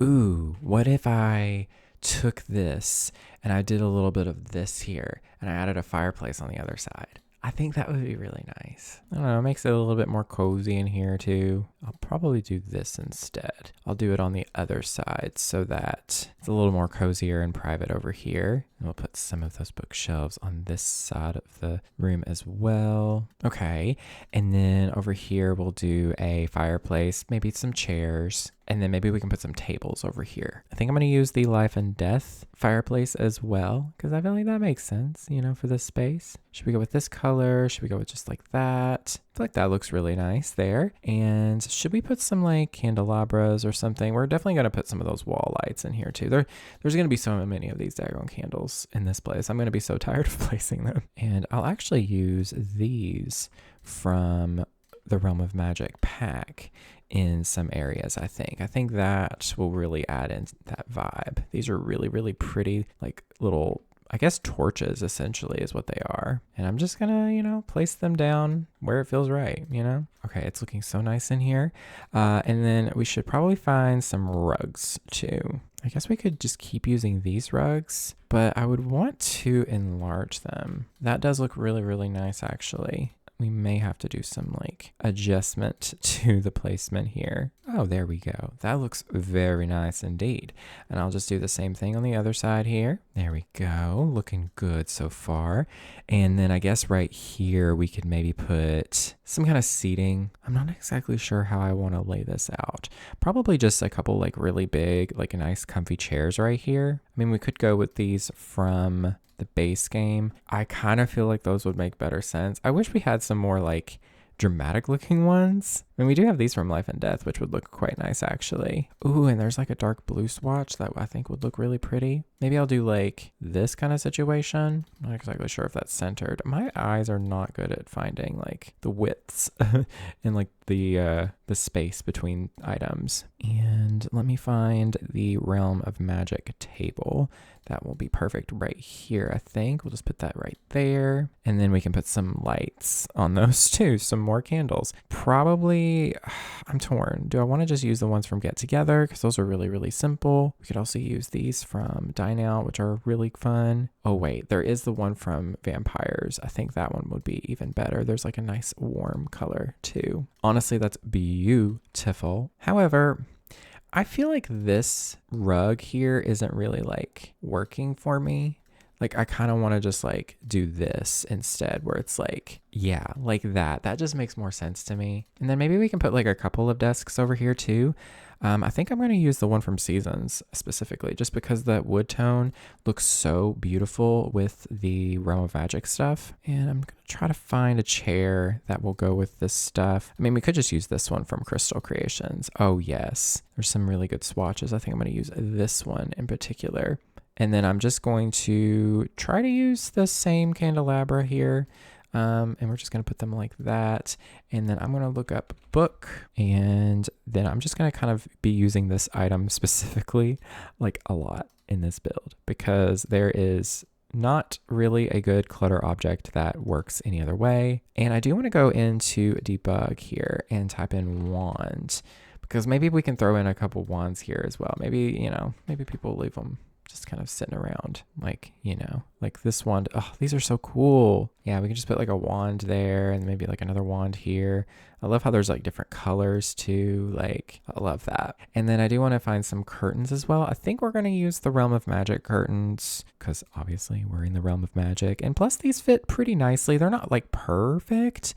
Ooh, what if I took this and I did a little bit of this here and I added a fireplace on the other side? I think that would be really nice. I don't know, it makes it a little bit more cozy in here too. I'll probably do this instead. I'll do it on the other side so that it's a little more cozier and private over here. And we'll put some of those bookshelves on this side of the room as well. Okay, and then over here we'll do a fireplace, maybe some chairs, and then maybe we can put some tables over here. I think I'm going to use the life and death fireplace as well, because I feel like that makes sense, you know, for this space. Should we go with this color? Should we go with just like that? I feel like that looks really nice there. And should we put some like candelabras or something? We're definitely going to put some of those wall lights in here too. There's going to be so many of these daggone candles in this place. I'm going to be so tired of placing them. And I'll actually use these from the Realm of Magic pack in some areas. I think that will really add in that vibe. These are really, really pretty, like little, I guess, torches essentially is what they are. And I'm just gonna, you know, place them down where it feels right, you know? Okay, it's looking so nice in here. And then we should probably find some rugs too. I guess we could just keep using these rugs, but I would want to enlarge them. That does look really, really nice actually. We may have to do some like adjustment to the placement here. Oh, there we go. That looks very nice indeed. And I'll just do the same thing on the other side here. There we go. Looking good so far. And then I guess right here we could maybe put some kind of seating. I'm not exactly sure how I want to lay this out. Probably just a couple like really big, like nice comfy chairs right here. I mean, we could go with these from the base game. I kind of feel like those would make better sense. I wish we had some more like dramatic looking ones. I mean, we do have these from Life and Death, which would look quite nice actually. Ooh, and there's like a dark blue swatch that I think would look really pretty. Maybe I'll do like this kind of situation. I'm not exactly sure if that's centered. My eyes are not good at finding like the widths and like the space between items. And let me find the Realm of Magic table. That will be perfect right here, I think. We'll just put that right there. And then we can put some lights on those too, some more candles. Probably, I'm torn. Do I want to just use the ones from Get Together? Because those are really, really simple. We could also use these from Dine Out, which are really fun. Oh wait, there is the one from Vampires. I think that one would be even better. There's like a nice warm color too. Honestly, that's beautiful. However, I feel like this rug here isn't really like working for me. Like I kind of want to just like do this instead, where it's like, yeah, like that. That just makes more sense to me. And then maybe we can put like a couple of desks over here too. I think I'm going to use the one from Seasons specifically, just because that wood tone looks so beautiful with the Realm of Magic stuff. And I'm going to try to find a chair that will go with this stuff. I mean, we could just use this one from Crystal Creations. Oh yes, there's some really good swatches. I think I'm going to use this one in particular. And then I'm just going to try to use the same candelabra here. And we're just going to put them like that. And then I'm going to look up book. And then I'm just going to kind of be using this item specifically like a lot in this build, because there is not really a good clutter object that works any other way. And I do want to go into debug here and type in wand, because maybe we can throw in a couple wands here as well. Maybe, you know, maybe people leave them just kind of sitting around, like, you know, like this wand. Oh, these are so cool. Yeah, we can just put like a wand there and maybe like another wand here. I love how there's like different colors too. Like, I love that. And then I do want to find some curtains as well. I think we're going to use the Realm of Magic curtains, because obviously we're in the Realm of Magic. And plus these fit pretty nicely. They're not like perfect,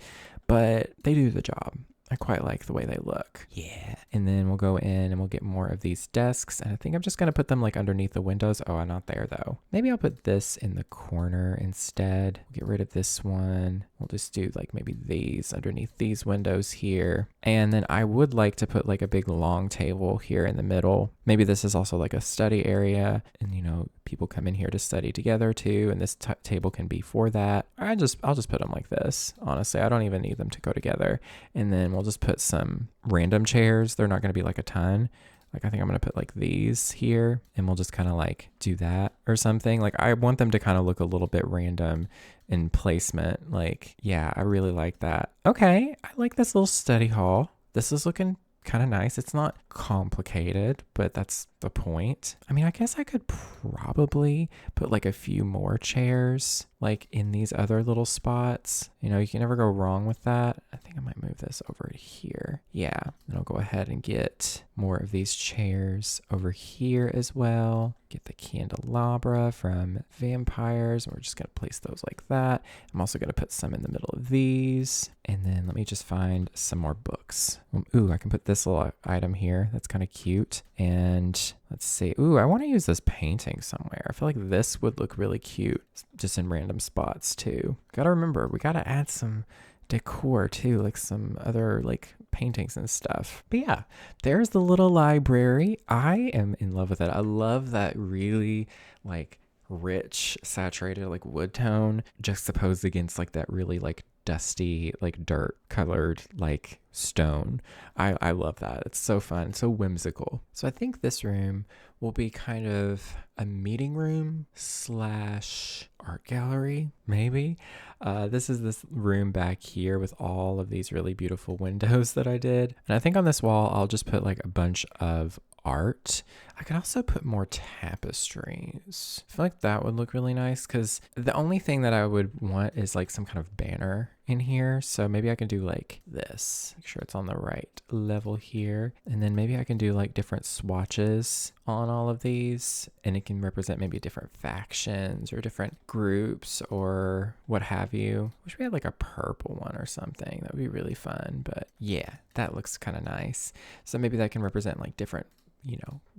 but they do the job. I quite like the way they look. Yeah. And then we'll go in and we'll get more of these desks. And I think I'm just going to put them like underneath the windows. Oh, I'm not there though. Maybe I'll put this in the corner instead. We'll get rid of this one. We'll just do like maybe these underneath these windows here. And then I would like to put like a big long table here in the middle. Maybe this is also like a study area, and people come in here to study together too, and this table can be for that. I'll just put them like this. Honestly, I don't even need them to go together. And then we'll just put some random chairs. They're not going to be like a ton. Like I think I'm going to put like these here, and we'll just kind of like do that or something. Like I want them to kind of look a little bit random in placement. Like, yeah, I really like that. Okay, I like this little study hall. This is looking kind of nice. It's not complicated, but that's the point. I mean, I guess I could probably put like a few more chairs like in these other little spots. You can never go wrong with that. I think I might move this over here. Yeah, then I'll go ahead and get more of these chairs over here as well. Get the candelabra from vampires, and we're just going to place those like that. I'm also going to put some in the middle of these, and then let me just find some more books. Ooh, I can put this little item here. That's kind of cute. And let's see. Ooh, I want to use this painting somewhere. I feel like this would look really cute just in random spots too. Gotta remember, we gotta add some decor too, like some other like paintings and stuff. But yeah, there's the little library. I am in love with it. I love that really like rich, saturated like wood tone juxtaposed against like that really like dusty, like dirt colored like stone. I love that. It's so fun, so whimsical. So I think this room will be kind of a meeting room slash art gallery, maybe. This is this room back here with all of these really beautiful windows that I did. And I think on this wall, I'll just put like a bunch of art. I could also put more tapestries. I feel like that would look really nice, because the only thing that I would want is like some kind of banner in here. So maybe I can do like this. Make sure it's on the right level here. And then maybe I can do like different swatches on all of these, and it can represent maybe different factions or different groups or what have you. Wish we had like a purple one or something. That would be really fun. But yeah, that looks kind of nice. So maybe that can represent like different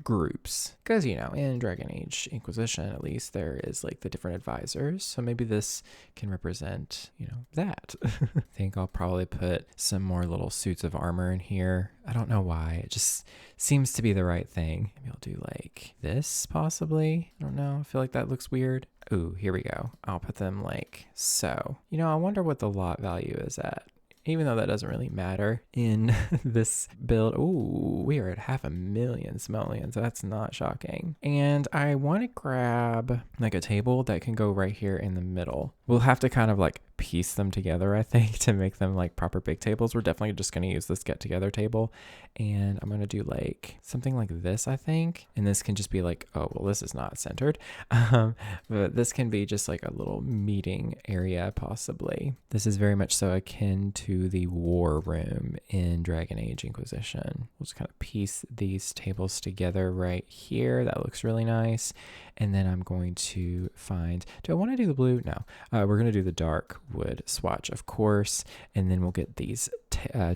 groups, because in Dragon Age Inquisition, at least, there is like the different advisors. So maybe this can represent that. I think I'll probably put some more little suits of armor in here. I don't know why, it just seems to be the right thing. Maybe I'll do like this possibly. I don't know, I feel like that looks weird. Ooh, here we go. I'll put them like so. I wonder what the lot value is at, even though that doesn't really matter in this build. Ooh, we are at 500,000 simoleons. That's not shocking. And I want to grab like a table that can go right here in the middle. We'll have to kind of like piece them together, I think, to make them like proper big tables. We're definitely just going to use this get together table, and I'm going to do like something like this, I think. And this can just be like, oh, well, this is not centered. But this can be just like a little meeting area, possibly. This is very much so akin to the war room in Dragon Age Inquisition. We'll just kind of piece these tables together right here. That looks really nice. And then I'm going to find, do I want to do the blue? No, we're going to do the dark wood swatch, of course. And then we'll get these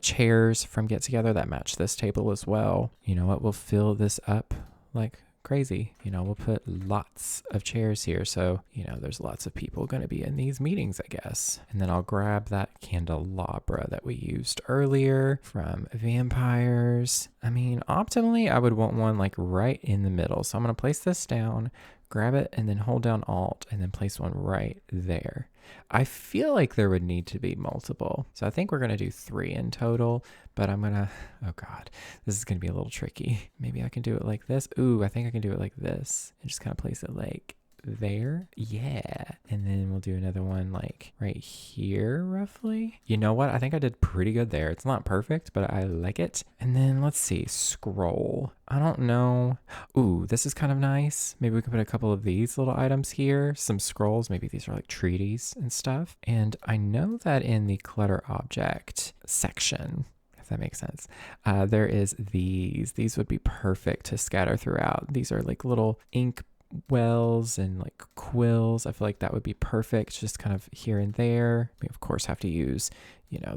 chairs from Get Together that match this table as well. You know what? We'll fill this up like crazy. We'll put lots of chairs here. So, there's lots of people going to be in these meetings, I guess. And then I'll grab that candelabra that we used earlier from vampires. I mean, optimally, I would want one like right in the middle. So I'm going to place this down, grab it, and then hold down Alt, and then place one right there. I feel like there would need to be multiple. So I think we're going to do 3 in total, but I'm going to, oh God, this is going to be a little tricky. Maybe I can do it like this. Ooh, I think I can do it like this and just kind of place it like there. Yeah. And then we'll do another one like right here roughly. You know what? I think I did pretty good there. It's not perfect, but I like it. And then let's see, scroll. I don't know. Ooh, this is kind of nice. Maybe we can put a couple of these little items here. Some scrolls. Maybe these are like treaties and stuff. And I know that in the clutter object section, if that makes sense, there is these would be perfect to scatter throughout. These are like little ink wells and like quills. I feel like that would be perfect, just kind of here and there. We of course have to use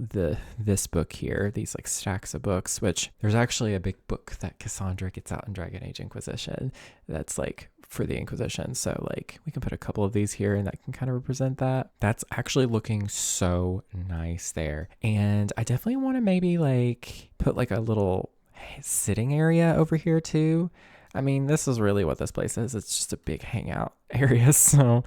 this book here, these like stacks of books, which there's actually a big book that Cassandra gets out in Dragon Age Inquisition that's like for the Inquisition. So like we can put a couple of these here and that can kind of represent that. That's actually looking so nice there. And I definitely want to maybe like put like a little sitting area over here too. I mean, this is really what this place is. It's just a big hangout area. So,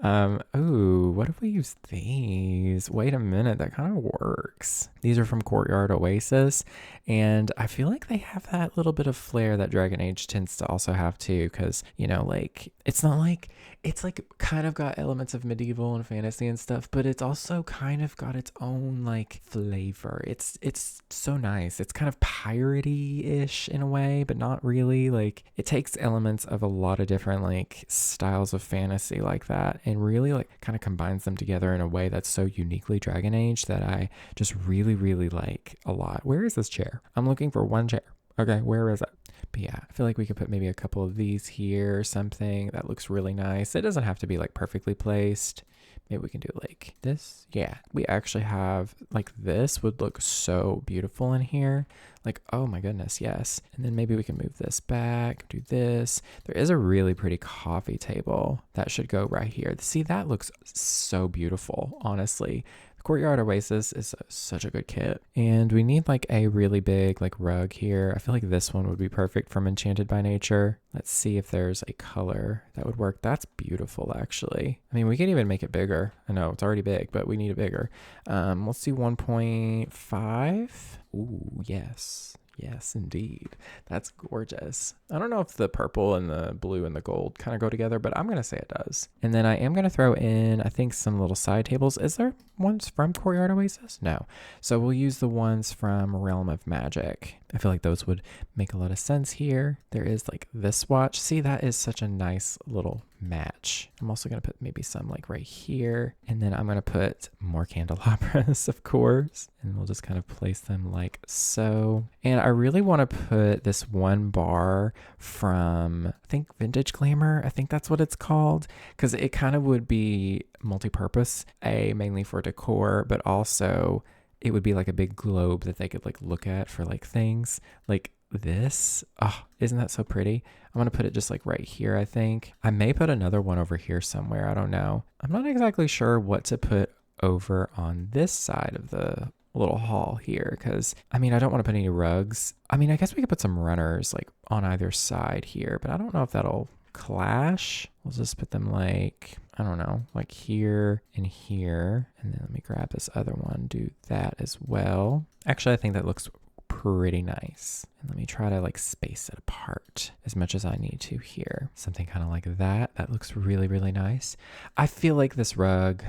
ooh, what if we use these? Wait a minute, that kind of works. These are from Courtyard Oasis, and I feel like they have that little bit of flair that Dragon Age tends to also have too, because, you know, like, it's not like, it's like kind of got elements of medieval and fantasy and stuff, but it's also kind of got its own like flavor. It's so nice. It's kind of piratey-ish in a way, but not really. Like, it takes elements of a lot of different like styles of fantasy like that and really like kind of combines them together in a way that's so uniquely Dragon Age that I just really, really like a lot. Where is this chair? I'm looking for one chair. Okay, where is it? But yeah, I feel like we could put maybe a couple of these here or something. That looks really nice. It doesn't have to be like perfectly placed. Maybe we can do like this. Yeah, we actually have like this would look so beautiful in here. Like, oh my goodness, yes. And then maybe we can move this back, do this. There is a really pretty coffee table that should go right here. See, that looks so beautiful, honestly. Courtyard Oasis is such a good kit. And we need like a really big like rug here. I feel like this one would be perfect from Enchanted by Nature. Let's see if there's a color that would work. That's beautiful, actually. I mean, we can even make it bigger. I know it's already big, but we need it bigger. Let's do 1.5. Ooh, yes. Yes, indeed. That's gorgeous. I don't know if the purple and the blue and the gold kind of go together, but I'm going to say it does. And then I am going to throw in, I think, some little side tables. Is there ones from Courtyard Oasis? No. So we'll use the ones from Realm of Magic. I feel like those would make a lot of sense here. There is like this watch. See, that is such a nice little match. I'm also going to put maybe some like right here. And then I'm going to put more candelabras, of course. And we'll just kind of place them like so. And I really want to put this one bar from, I think, Vintage Glamour. I think that's what it's called. Because it kind of would be multi-purpose, mainly for decor, but also it would be like a big globe that they could like look at for like things like this. Oh, isn't that so pretty? I'm going to put it just like right here, I think. I may put another one over here somewhere. I don't know. I'm not exactly sure what to put over on this side of the little hall here because, I mean, I don't want to put any rugs. I mean, I guess we could put some runners like on either side here, but I don't know if that'll clash. We'll just put them like, I don't know, like here and here. And then let me grab this other one, do that as well. Actually, I think that looks pretty nice. And let me try to like space it apart as much as I need to here. Something kind of like that. That looks really, really nice. I feel like this rug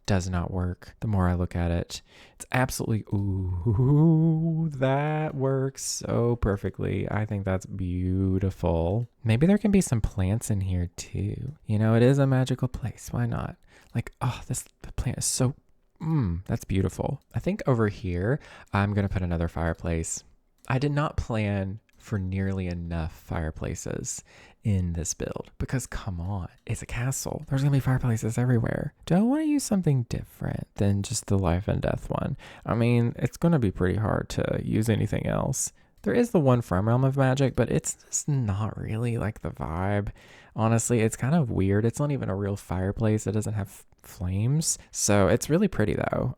does not work. The more I look at it, it's absolutely, ooh, that works so perfectly. I think that's beautiful. Maybe there can be some plants in here too. You know, it is a magical place. Why not? Like, oh, the plant is so, that's beautiful. I think over here, I'm going to put another fireplace. I did not plan for nearly enough fireplaces in this build because come on, it's a castle. There's gonna be fireplaces everywhere. Do I want to use something different than just the life and death one? I mean, it's gonna be pretty hard to use anything else. There is the one from Realm of Magic, but it's just not really like the vibe. Honestly, it's kind of weird. It's not even a real fireplace. It doesn't have flames. So it's really pretty though.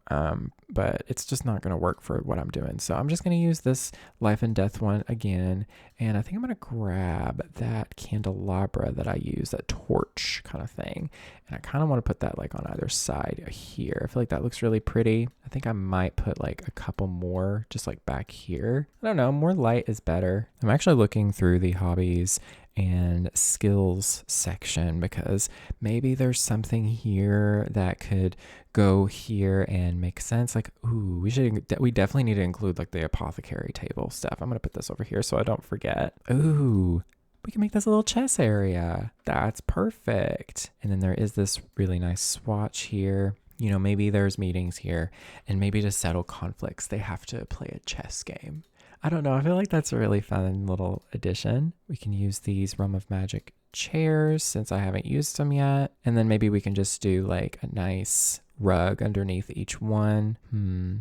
But it's just not going to work for what I'm doing. So I'm just going to use this life and death one again. And I think I'm going to grab that candelabra that I use, that torch kind of thing. And I kind of want to put that like on either side here. I feel like that looks really pretty. I think I might put like a couple more just like back here. I don't know, more light is better. I'm actually looking through the hobbies and skills section because maybe there's something here that could go here and make sense. Like, ooh, we definitely need to include like the apothecary table stuff. I'm gonna put this over here so I don't forget. Ooh, we can make this a little chess area. That's perfect. And then there is this really nice swatch here. You know, maybe there's meetings here and maybe to settle conflicts, they have to play a chess game. I don't know. I feel like that's a really fun little addition. We can use these Realm of Magic chairs since I haven't used them yet. And then maybe we can just do like a nice rug underneath each one.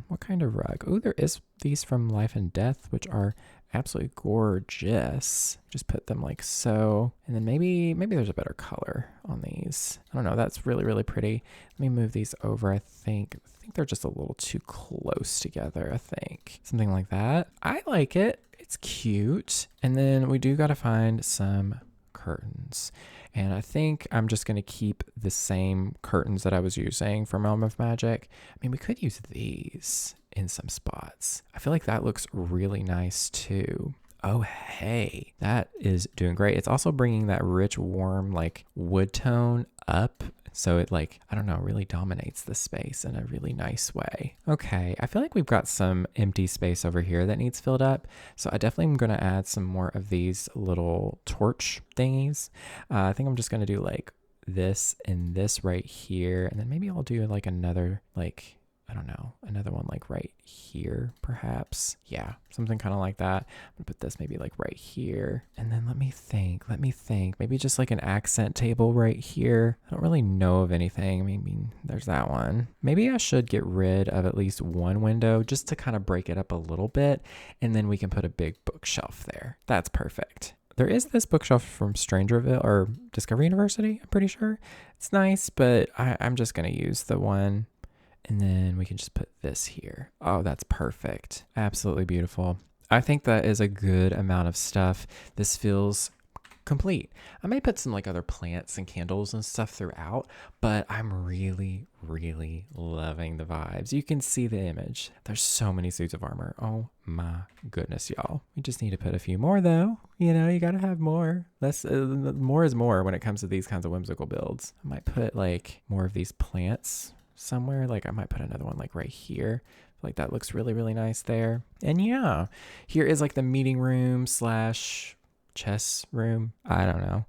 What kind of rug? Oh, there is these from Life and Death, which are absolutely gorgeous. Just put them like so. And then maybe maybe there's a better color on these. I don't know. That's really, really pretty. Let me move these over. I think they're just a little too close together, I think. Something like that. I like it. It's cute. And then we do got to find some curtains. And I think I'm just going to keep the same curtains that I was using from Realm of Magic. I mean, we could use these in some spots. I feel like that looks really nice too. Oh, hey, that is doing great. It's also bringing that rich, warm, like wood tone up. So it like, I don't know, really dominates the space in a really nice way. Okay, I feel like we've got some empty space over here that needs filled up. So I definitely am gonna add some more of these little torch thingies. I think I'm just gonna do like this and this right here. And then maybe I'll do like another, like, I don't know, another one like right here, perhaps. Yeah, something kind of like that. I'm gonna put this maybe like right here. And then let me think. Maybe just like an accent table right here. I don't really know of anything. I mean, there's that one. Maybe I should get rid of at least one window just to kind of break it up a little bit. And then we can put a big bookshelf there. That's perfect. There is this bookshelf from Strangerville or Discovery University, I'm pretty sure. It's nice, but I'm just gonna use the one. And then we can just put this here. Oh, that's perfect. Absolutely beautiful. I think that is a good amount of stuff. This feels complete. I may put some like other plants and candles and stuff throughout, but I'm really, really loving the vibes. You can see the image. There's so many suits of armor. Oh my goodness, y'all. We just need to put a few more though. You know, you gotta have more. More is more when it comes to these kinds of whimsical builds. I might put like more of these plants somewhere. Like I might put another one like right here. Like that looks really, really nice there. And yeah, here is like the meeting room slash chess room. I don't know.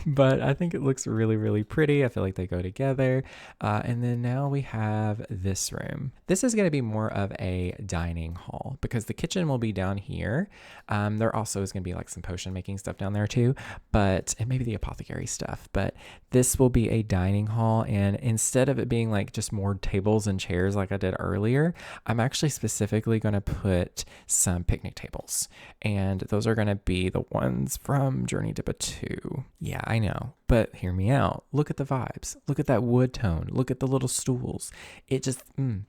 But I think it looks really, really pretty. I feel like they go together. And then now we have this room. This is going to be more of a dining hall because the kitchen will be down here. There also is going to be like some potion making stuff down there too, and maybe the apothecary stuff, but this will be a dining hall. And instead of it being like just more tables and chairs like I did earlier, I'm actually specifically going to put some picnic tables, and those are going to be the ones from Journey to Batu. Yeah, I know, but hear me out. Look at the vibes. Look at that wood tone. Look at the little stools. It just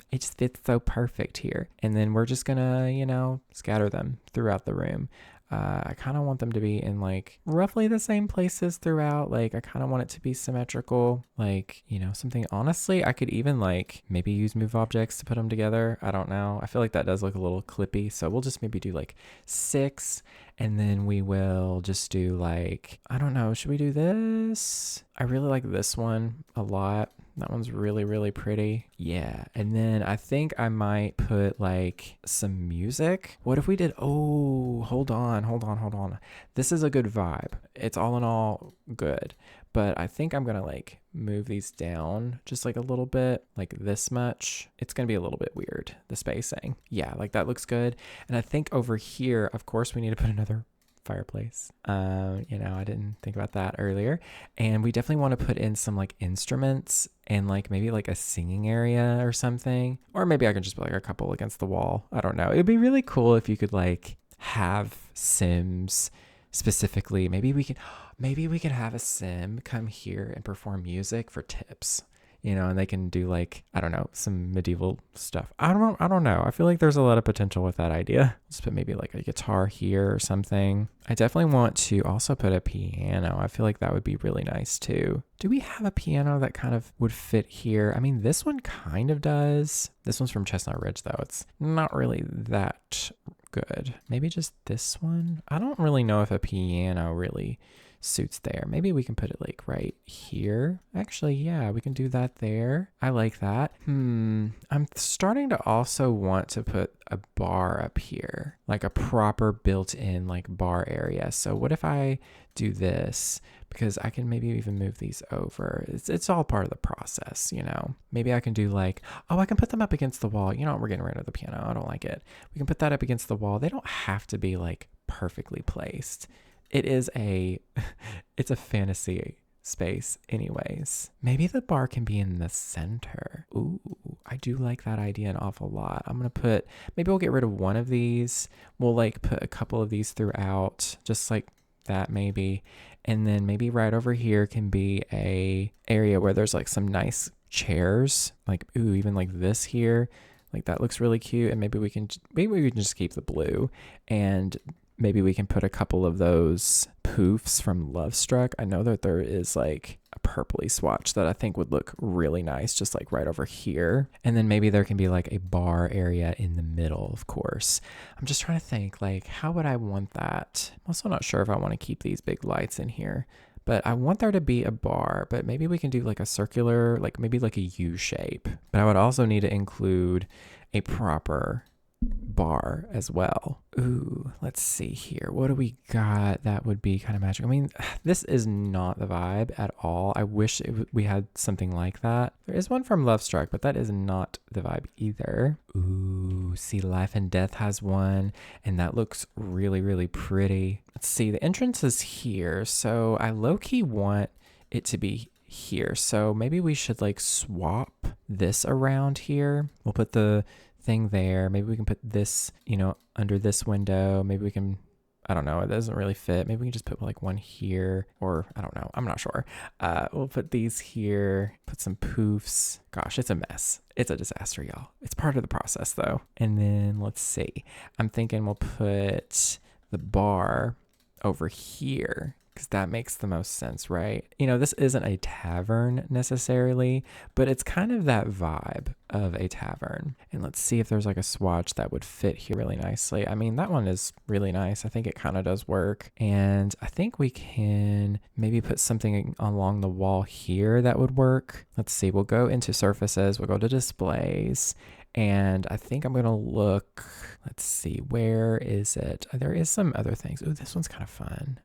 fits so perfect here. And then we're just gonna, scatter them throughout the room. I kind of want them to be in like roughly the same places throughout. Like I kind of want it to be symmetrical, like, something. Honestly, I could even like maybe use move objects to put them together. I don't know. I feel like that does look a little clippy. So we'll just maybe do like 6, and then we will just do like, I don't know. Should we do this? I really like this one a lot. That one's really, really pretty. Yeah. And then I think I might put like some music. What if we did, hold on. This is a good vibe. It's all in all good. But I think I'm going to like move these down just like a little bit, like this much. It's going to be a little bit weird, the spacing. Yeah, like that looks good. And I think over here, of course, we need to put another fireplace. I didn't think about that earlier. And we definitely want to put in some like instruments and like maybe like a singing area or something. Or maybe I can just put like a couple against the wall. I don't know. It'd be really cool if you could like have Sims specifically. Maybe we can have a Sim come here and perform music for tips. And they can do like, I don't know, some medieval stuff. I don't know. I feel like there's a lot of potential with that idea. Let's put maybe like a guitar here or something. I definitely want to also put a piano. I feel like that would be really nice too. Do we have a piano that kind of would fit here? I mean, this one kind of does. This one's from Chestnut Ridge though. It's not really that good. Maybe just this one. I don't really know if a piano really suits there. Maybe we can put it like right here. Actually, yeah, we can do that there. I like that. I'm starting to also want to put a bar up here, like a proper built-in like bar area. So what if I do this? Because I can maybe even move these over. It's all part of the process, Maybe I can do like, I can put them up against the wall. We're getting rid of the piano. I don't like it. We can put that up against the wall. They don't have to be like perfectly placed. It's a fantasy space anyways. Maybe the bar can be in the center. Ooh, I do like that idea an awful lot. Maybe we'll get rid of one of these. We'll like put a couple of these throughout, just like that maybe. And then maybe right over here can be a area where there's like some nice chairs, like, ooh, even like this here. Like that looks really cute. And maybe we can just keep the blue, and maybe we can put a couple of those poofs from Love Struck. I know that there is like a purpley swatch that I think would look really nice, just like right over here. And then maybe there can be like a bar area in the middle, of course. I'm just trying to think, like, how would I want that? I'm also not sure if I want to keep these big lights in here, but I want there to be a bar, but maybe we can do like a circular, like maybe like a U shape. But I would also need to include a proper bar as well. Ooh, let's see here. What do we got that would be kind of magic? I mean, this is not the vibe at all. I wish we had something like that. There is one from Love Struck, but that is not the vibe either. Ooh, see, Life and Death has one, and that looks really, really pretty. Let's see, the entrance is here, so I low-key want it to be here. So maybe we should like swap this around here. We'll put the thing there. Maybe we can put this, under this window. Maybe we can, I don't know, it doesn't really fit. Maybe we can just put like one here, or I don't know, I'm not sure. We'll put these here, put some poofs. Gosh, it's a mess. It's a disaster, y'all. It's part of the process though. And then let's see, I'm thinking we'll put the bar over here, because that makes the most sense, right? This isn't a tavern necessarily, but it's kind of that vibe of a tavern. And let's see if there's like a swatch that would fit here really nicely. I mean, that one is really nice. I think it kind of does work. And I think we can maybe put something along the wall here that would work. Let's see, we'll go into surfaces, we'll go to displays, and I think I'm going to look, let's see, where is it? There is some other things. Ooh, this one's kind of fun.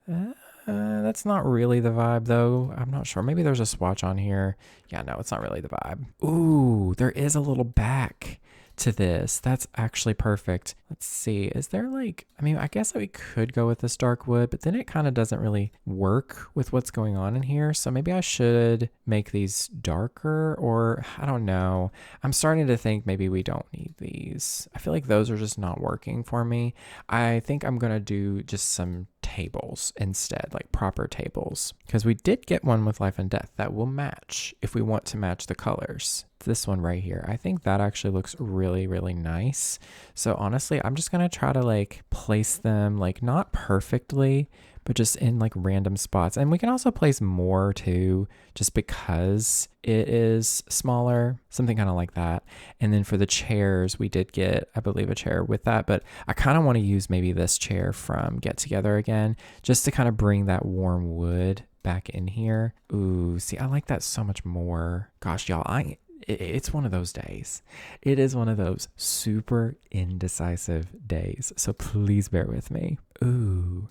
That's not really the vibe though. I'm not sure. Maybe there's a swatch on here. Yeah, no, it's not really the vibe. Ooh, there is a little back to this. That's actually perfect. Let's see. Is there like, I mean, I guess we could go with this dark wood, but then it kind of doesn't really work with what's going on in here. So maybe I should make these darker, or I don't know. I'm starting to think maybe we don't need these. I feel like those are just not working for me. I think I'm going to do just some tables instead, like proper tables, because we did get one with Life and Death that will match if we want to match the colors. This one right here, I think that actually looks really, really nice. So honestly, I'm just gonna try to like place them like not perfectly, but just in like random spots. And we can also place more too, just because it is smaller, something kind of like that. And then for the chairs, we did get, I believe, a chair with that, but I kind of want to use maybe this chair from Get Together again, just to kind of bring that warm wood back in here. Ooh, see, I like that so much more. Gosh, y'all, it's one of those days. It is one of those super indecisive days. So please bear with me. Ooh,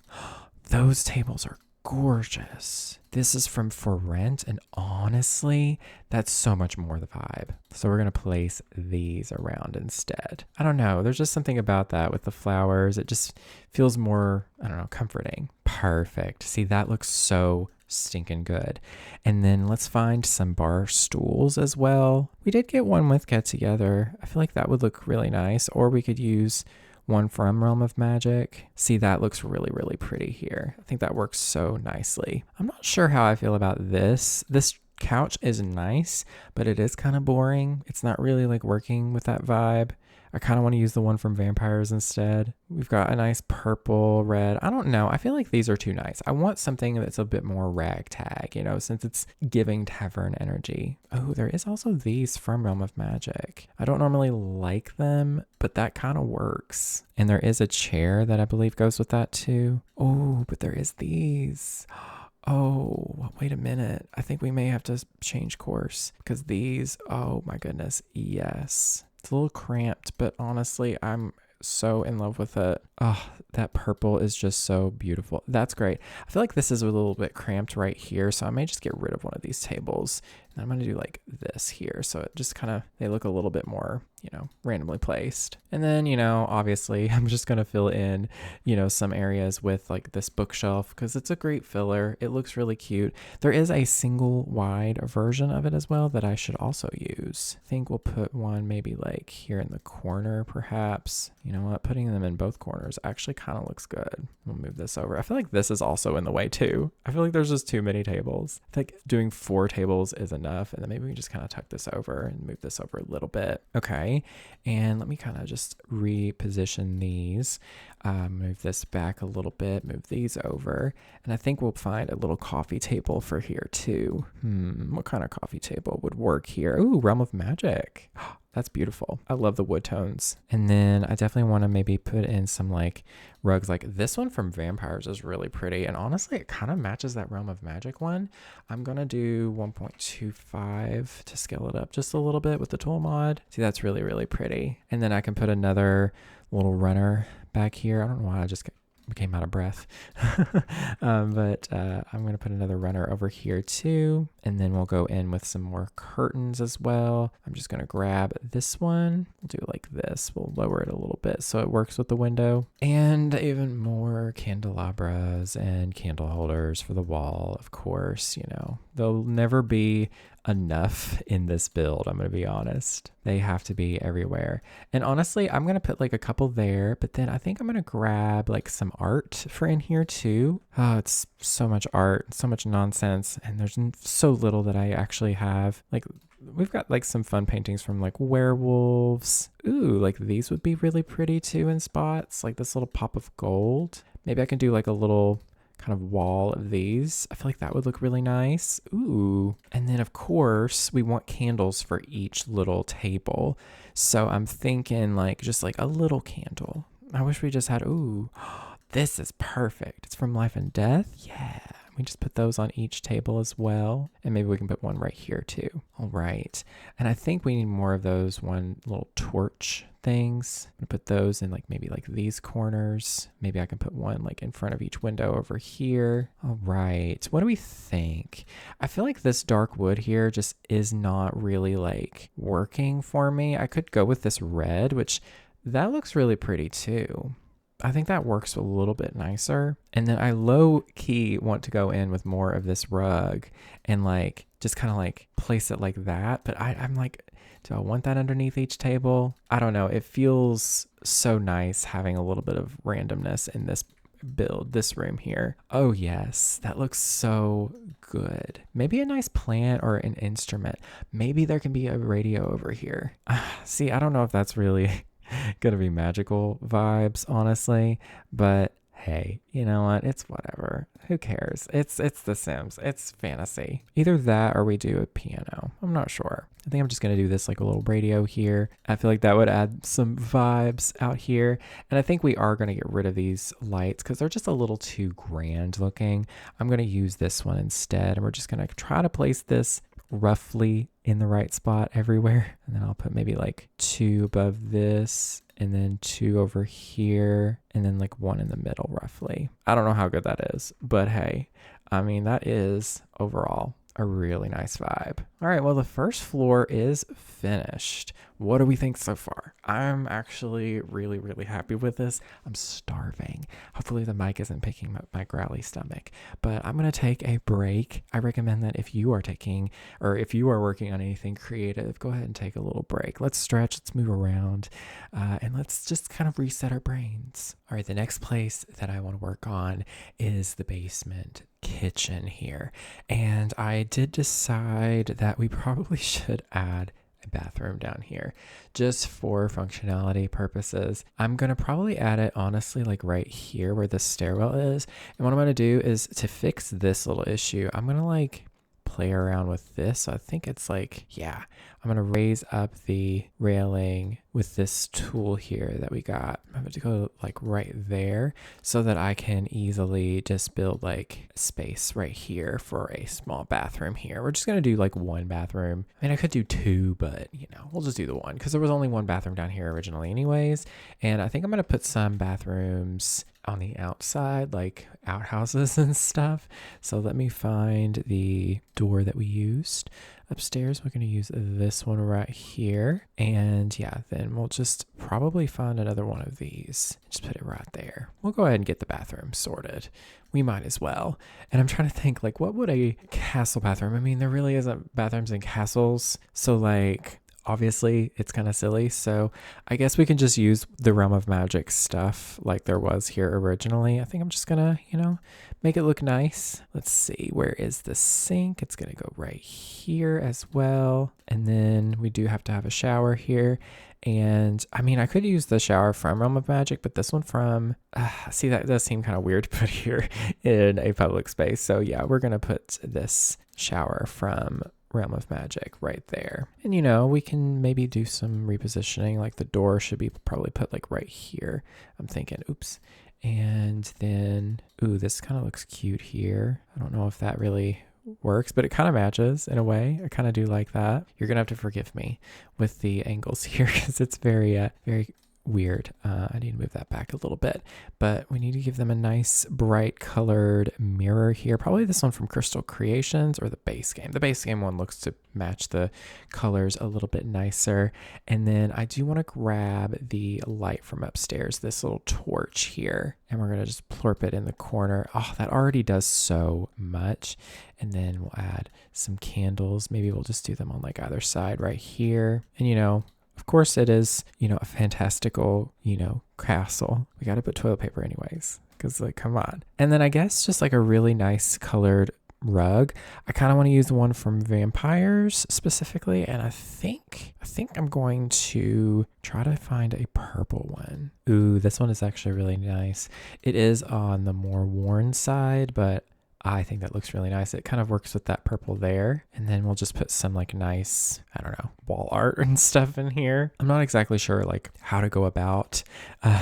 those tables are gorgeous. This is from For Rent, and honestly, that's so much more the vibe. So we're going to place these around instead. I don't know. There's just something about that with the flowers. It just feels more, I don't know, comforting. Perfect. See, that looks so stinking good. And then let's find some bar stools as well. We did get one with Get Together. I feel like that would look really nice, or we could use one from Realm of Magic. See, that looks really, really pretty here. I think that works so nicely. I'm not sure how I feel about this. This couch is nice, but it is kind of boring. It's not really like working with that vibe. I kind of want to use the one from Vampires instead. We've got a nice purple, red. I don't know. I feel like these are too nice. I want something that's a bit more ragtag, since it's giving tavern energy. Oh, there is also these from Realm of Magic. I don't normally like them, but that kind of works. And there is a chair that I believe goes with that too. Oh, but there is these. Oh, wait a minute. I think we may have to change course, because these, oh my goodness, yes. It's a little cramped, but honestly, I'm so in love with it. Oh, that purple is just so beautiful. That's great. I feel like this is a little bit cramped right here, so I may just get rid of one of these tables I'm going to do like this here. So it just kind of, they look a little bit more, randomly placed. And then, obviously I'm just going to fill in, some areas with like this bookshelf because it's a great filler. It looks really cute. There is a single wide version of it as well that I should also use. I think we'll put one maybe like here in the corner, perhaps. You know what? Putting them in both corners actually kind of looks good. We'll move this over. I feel like this is also in the way too. I feel like there's just too many tables. I think doing 4 tables is enough. And then maybe we can just kind of tuck this over and move this over a little bit. Okay. And let me kind of just reposition these. Move this back a little bit, move these over. And I think we'll find a little coffee table for here too. What kind of coffee table would work here? Ooh, Realm of Magic. That's beautiful. I love the wood tones. And then I definitely want to maybe put in some like rugs. Like this one from Vampires is really pretty. And honestly, it kind of matches that Realm of Magic one. I'm going to do 1.25 to scale it up just a little bit with the tool mod. See, that's really, really pretty. And then I can put another little runner back here. I don't know why I just became out of breath. but I'm going to put another runner over here too. And then we'll go in with some more curtains as well. I'm just going to grab this one. We'll do like this. We'll lower it a little bit so it works with the window. And even more candelabras and candle holders for the wall, of course. They'll never be enough in this build. I'm going to be honest. They have to be everywhere. And honestly, I'm going to put like a couple there, but then I think I'm going to grab like some art for in here too. Oh, it's so much art, so much nonsense. And there's so little that I actually have. Like we've got like some fun paintings from like werewolves. Ooh, like these would be really pretty too in spots. Like this little pop of gold. Maybe I can do like a little kind of wall of these. I feel like that would look really nice. Ooh. And then of course we want candles for each little table. So I'm thinking like just like a little candle. I wish we just had, ooh, this is perfect. It's from Life and Death. Yeah. We just put those on each table as well. And maybe we can put one right here too. All right. And I think we need more of those one little torch things. I'm gonna put those in like maybe like these corners. Maybe I can put one like in front of each window over here. All right. What do we think? I feel like this dark wood here just is not really like working for me. I could go with this red, which that looks really pretty too. I think that works a little bit nicer. And then I low key want to go in with more of this rug and like just kind of like place it like that. But I'm like, do I want that underneath each table? I don't know. It feels so nice having a little bit of randomness in this build, this room here. Oh yes, that looks so good. Maybe a nice plant or an instrument. Maybe there can be a radio over here. See, I don't know if that's really gonna be magical vibes, honestly, but hey, you know what? It's whatever. Who cares? It's The Sims. It's fantasy. Either that or we do a piano. I'm not sure. I think I'm just going to do this like a little radio here. I feel like that would add some vibes out here. And I think we are going to get rid of these lights because they're just a little too grand looking. I'm going to use this one instead. And we're just going to try to place this roughly in the right spot everywhere. And then I'll put maybe like 2 above this and then 2 over here and then like 1 in the middle roughly. I don't know how good that is, but hey, I mean, that is overall a really nice vibe. All right, well, the first floor is finished. What do we think so far? I'm actually really, really happy with this. I'm starving. Hopefully the mic isn't picking up my growly stomach, but I'm going to take a break. I recommend that if you are working on anything creative, go ahead and take a little break. Let's stretch, let's move around, and let's just kind of reset our brains. All right, the next place that I want to work on is the basement kitchen here. And I did decide that we probably should add a bathroom down here just for functionality purposes. I'm going to probably add it honestly like right here where the stairwell is. And what I'm going to do is to fix this little issue, I'm going to like play around with this. So I think it's like, yeah, I'm going to raise up the railing with this tool here that we got. I'm going to go like right there so that I can easily just build like space right here for a small bathroom here. We're just going to do like 1 bathroom. I mean, I could do 2, but you know, we'll just do the 1 because there was only 1 bathroom down here originally anyways. And I think I'm going to put some bathrooms on the outside, like outhouses and stuff. So let me find the door that we used. Upstairs, we're going to use this one right here. And yeah, then we'll just probably find another one of these. Just put it right there. We'll go ahead and get the bathroom sorted. We might as well. And I'm trying to think, like, what would a castle bathroom? I mean, there really isn't bathrooms in castles. So, like, obviously it's kind of silly. So I guess we can just use the Realm of Magic stuff like there was here originally. I think I'm just gonna, make it look nice. Let's see, where is the sink? It's gonna go right here as well. And then we do have to have a shower here. And I mean, I could use the shower from Realm of Magic, but this one from, see, that does seem kind of weird to put here in a public space. So yeah, we're gonna put this shower from Realm of Magic right there. And we can maybe do some repositioning, like the door should be probably put like right here. I'm thinking, oops. And then, ooh, this kind of looks cute here. I don't know if that really works, but it kind of matches in a way. I kind of do like that. You're gonna have to forgive me with the angles here because it's very weird. I need to move that back a little bit, but we need to give them a nice bright colored mirror here. Probably this one from Crystal Creations or the base game. The base game one looks to match the colors a little bit nicer. And then I do want to grab the light from upstairs, this little torch here, and we're going to just plorp it in the corner. Oh, that already does so much. And then we'll add some candles. Maybe we'll just do them on like either side right here. And of course it is, a fantastical, castle. We got to put toilet paper anyways, because like, come on. And then I guess just like a really nice colored rug. I kind of want to use the one from Vampires specifically. And I think I'm going to try to find a purple one. Ooh, this one is actually really nice. It is on the more worn side, but I think that looks really nice. It kind of works with that purple there. And then we'll just put some like nice, I don't know, wall art and stuff in here. I'm not exactly sure like how to go about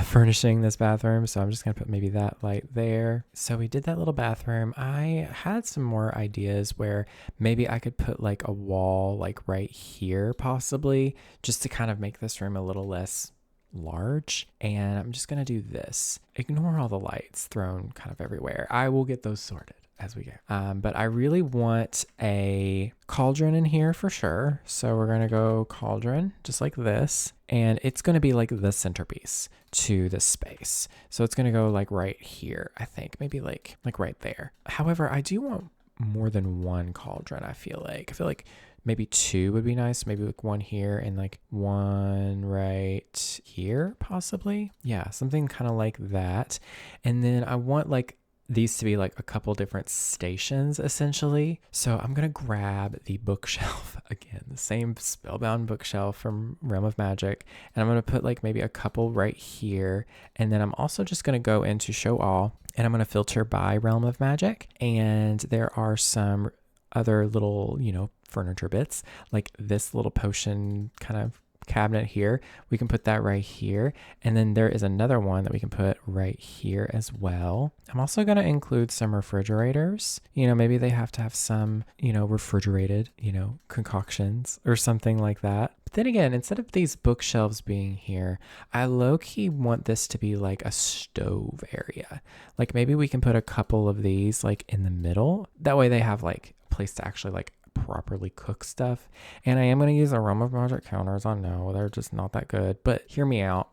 furnishing this bathroom. So I'm just going to put maybe that light there. So we did that little bathroom. I had some more ideas where maybe I could put like a wall like right here possibly, just to kind of make this room a little less large. And I'm just going to do this. Ignore all the lights thrown kind of everywhere. I will get those sorted as we go. But I really want a cauldron in here for sure. So we're going to go cauldron just like this. And it's going to be like the centerpiece to this space. So it's going to go like right here, I think. Maybe like right there. However, I do want more than one cauldron, I feel like. Maybe two would be nice. Maybe like one here and like one right here, possibly. Yeah, something kind of like that. And then I want like these to be like a couple different stations essentially. So I'm going to grab the bookshelf again, the same spellbound bookshelf from Realm of Magic. And I'm going to put like maybe a couple right here. And then I'm also just going to go into show all and I'm going to filter by Realm of Magic. And there are some other little, furniture bits like this little potion kind of cabinet here. We can put that right here. And then there is another one that we can put right here as well. I'm also going to include some refrigerators. Maybe they have to have some, refrigerated, concoctions or something like that. But then again, instead of these bookshelves being here, I low-key want this to be like a stove area. Like maybe we can put a couple of these like in the middle. That way they have like a place to actually like properly cook stuff. And I am going to use the Realm of Magic counters. I know they're just not that good, but hear me out.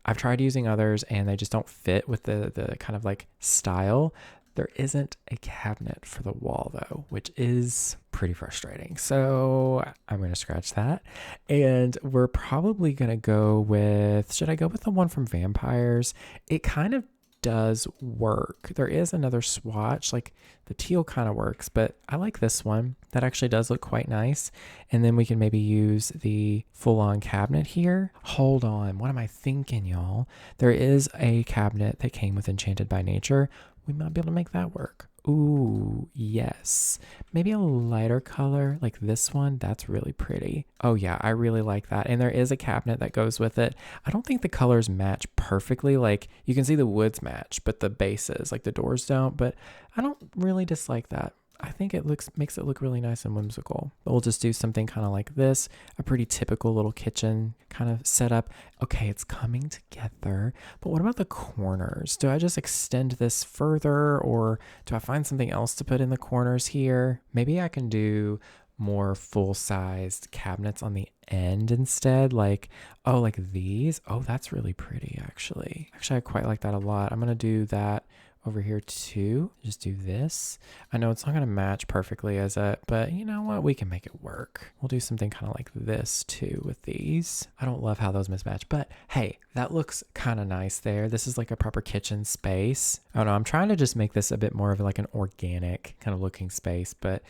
I've tried using others and they just don't fit with the kind of like style. There isn't a cabinet for the wall though, which is pretty frustrating. So I'm going to scratch that. And we're probably going to go with, should I go with the one from Vampires? It kind of does work. There is another swatch, like the teal kind of works, but I like this one. That actually does look quite nice. And then we can maybe use the full-on cabinet here. Hold on, what am I thinking, y'all? There is a cabinet that came with Enchanted by Nature. We might be able to make that work. Ooh, yes. Maybe a lighter color like this one. That's really pretty. Oh yeah, I really like that. And there is a cabinet that goes with it. I don't think the colors match perfectly. Like you can see the woods match, but the bases, like the doors don't. But I don't really dislike that. I think it makes it look really nice and whimsical. But we'll just do something kind of like this, a pretty typical little kitchen kind of setup. Okay, it's coming together. But what about the corners? Do I just extend this further or do I find something else to put in the corners here? Maybe I can do more full-sized cabinets on the end instead, like, oh, like these. Oh, that's really pretty, actually. Actually, I quite like that a lot. I'm gonna do that over here too. Just do this. I know it's not gonna match perfectly as a, but you know what? We can make it work. We'll do something kind of like this too with these. I don't love how those mismatch, but hey, that looks kind of nice there. This is like a proper kitchen space. I don't know. I'm trying to just make this a bit more of like an organic kind of looking space, but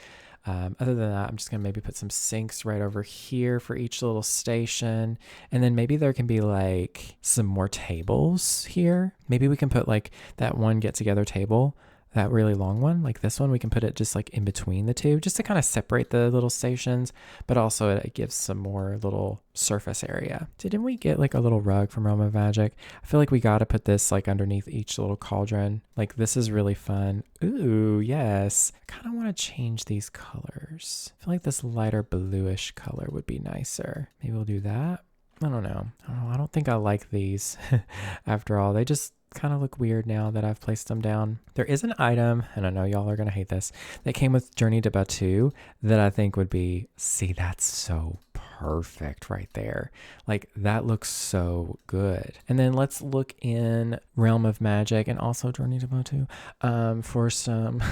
other than that, I'm just going to maybe put some sinks right over here for each little station. And then maybe there can be like some more tables here. Maybe we can put like that one get together table, that really long one, like this one, we can put it just like in between the two, just to kind of separate the little stations, but also it gives some more little surface area. Didn't we get like a little rug from Realm of Magic? I feel like we got to put this like underneath each little cauldron. Like this is really fun. Ooh, yes. I kind of want to change these colors. I feel like this lighter bluish color would be nicer. Maybe we'll do that. I don't know. I don't think I like these after all. They just kind of look weird now that I've placed them down. There is an item, and I know y'all are going to hate this, that came with Journey to Batu that I think would be, see, that's so perfect right there. Like that looks so good. And then let's look in Realm of Magic and also Journey to Batu for some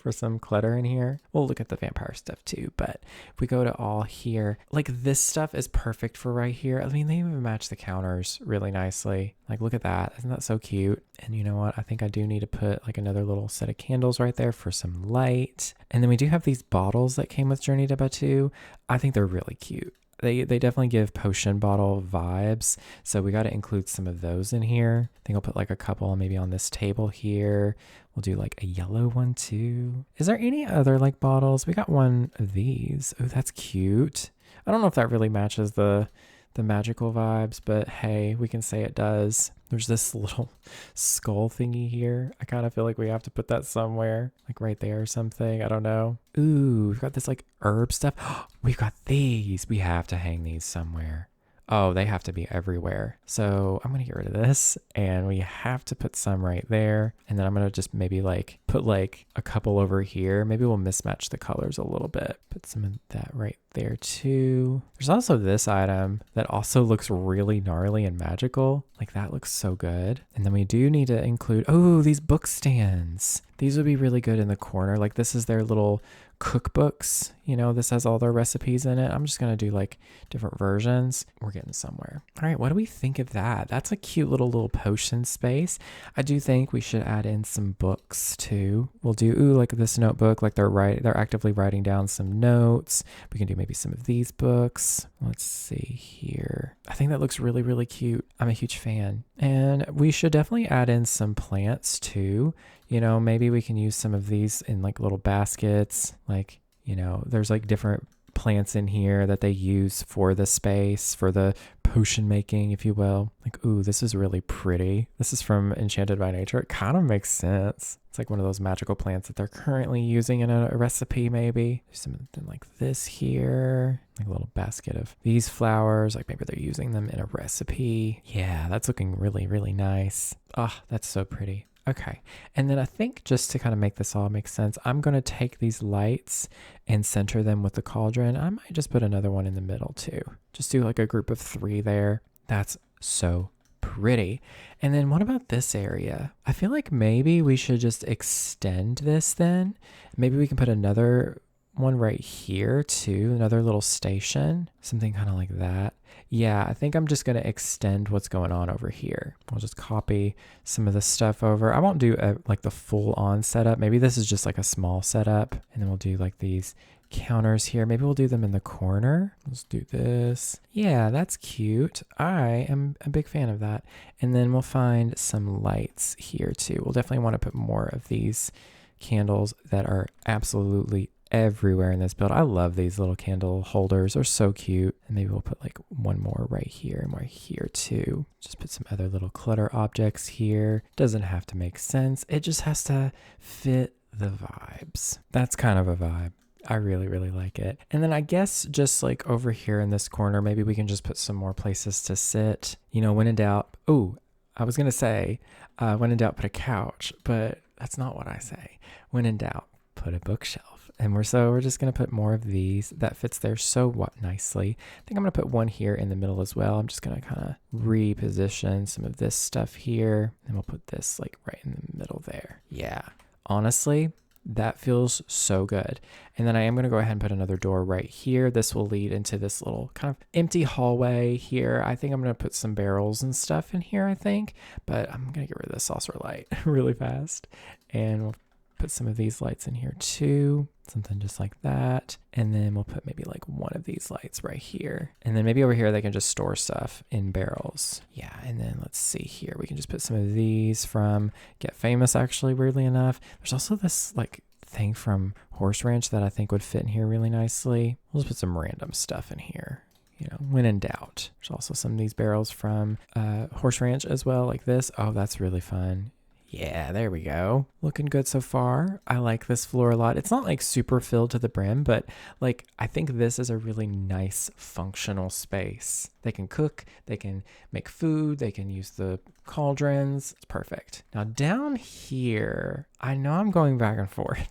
for some clutter in here. We'll look at the vampire stuff too, but if we go to all here, like this stuff is perfect for right here. I mean, they even match the counters really nicely. Like, look at that. Isn't that so cute? And you know what? I think I do need to put like another little set of candles right there for some light. And then we do have these bottles that came with Journey to Batu. I think they're really cute. They definitely give potion bottle vibes. So we got to include some of those in here. I think I'll put like a couple maybe on this table here. We'll do like a yellow one too. Is there any other like bottles? We got one of these. Oh, that's cute. I don't know if that really matches the magical vibes, but hey, we can say it does. There's this little skull thingy here. I kind of feel like we have to put that somewhere, like right there or something. I don't know. Ooh, we've got this like herb stuff. We've got these. We have to hang these somewhere. Oh, they have to be everywhere. So I'm going to get rid of this and we have to put some right there. And then I'm going to just maybe like put like a couple over here. Maybe we'll mismatch the colors a little bit. Put some of that right there too. There's also this item that also looks really gnarly and magical. Like that looks so good. And then we do need to include, oh, these book stands. These would be really good in the corner. Like this is their little cookbooks, you know, this has all their recipes in it. I'm just going to do like different versions. We're getting somewhere. All right, what do we think of that? That's a cute little potion space. I do think we should add in some books too. We'll do, ooh, like this notebook, like they're actively writing down some notes. We can do maybe some of these books. Let's see here. I think that looks really, really cute. I'm a huge fan. And we should definitely add in some plants too. You know, maybe we can use some of these in like little baskets. Like, you know, there's like different plants in here that they use for the space, for the potion making, if you will. Like, ooh, this is really pretty. This is from Enchanted by Nature. It kind of makes sense. It's like one of those magical plants that they're currently using in a recipe, maybe. There's something like this here, like a little basket of these flowers. Like maybe they're using them in a recipe. Yeah, that's looking really, really nice. Ah, that's so pretty. Okay, and then I think just to kind of make this all make sense, I'm going to take these lights and center them with the cauldron. I might just put another one in the middle too. Just do like a group of 3 there. That's so pretty. And then what about this area? I feel like maybe we should just extend this then. Maybe we can put another one right here too, another little station, something kind of like that. Yeah, I think I'm just going to extend what's going on over here. I'll just copy some of the stuff over. I won't do like the full on setup. Maybe this is just like a small setup. And then we'll do like these counters here. Maybe we'll do them in the corner. Let's do this. Yeah, that's cute. I am a big fan of that. And then we'll find some lights here too. We'll definitely want to put more of these candles that are absolutely everywhere in this build. I love these little candle holders. They're so cute. And maybe we'll put like one more right here and right here too. Just put some other little clutter objects here. Doesn't have to make sense. It just has to fit the vibes. That's kind of a vibe. I really, really like it. And then I guess just like over here in this corner, maybe we can just put some more places to sit. You know, when in doubt. Oh, I was going to say, when in doubt, put a couch, but that's not what I say. When in doubt, put a bookshelf. And we're just going to put more of these. That fits there so nicely. I think I'm going to put one here in the middle as well. I'm just going to kind of reposition some of this stuff here. And we'll put this like right in the middle there. Yeah, honestly, that feels so good. And then I am going to go ahead and put another door right here. This will lead into this little kind of empty hallway here. I think I'm going to put some barrels and stuff in here, I think. But I'm going to get rid of the saucer light really fast. And we'll put some of these lights in here too. Something just like that. And then we'll put maybe like one of these lights right here. And then maybe over here they can just store stuff in barrels. Yeah, and then let's see here. We can just put some of these from Get Famous, actually, weirdly enough. There's also this like thing from Horse Ranch that I think would fit in here really nicely. We'll just put some random stuff in here. You know, when in doubt. There's also some of these barrels from Horse Ranch as well, like this. Oh, that's really fun. Yeah, there we go. Looking good so far. I like this floor a lot. It's not like super filled to the brim, but like I think this is a really nice functional space. They can cook, they can make food, they can use the cauldrons. It's perfect. Now down here, I know I'm going back and forth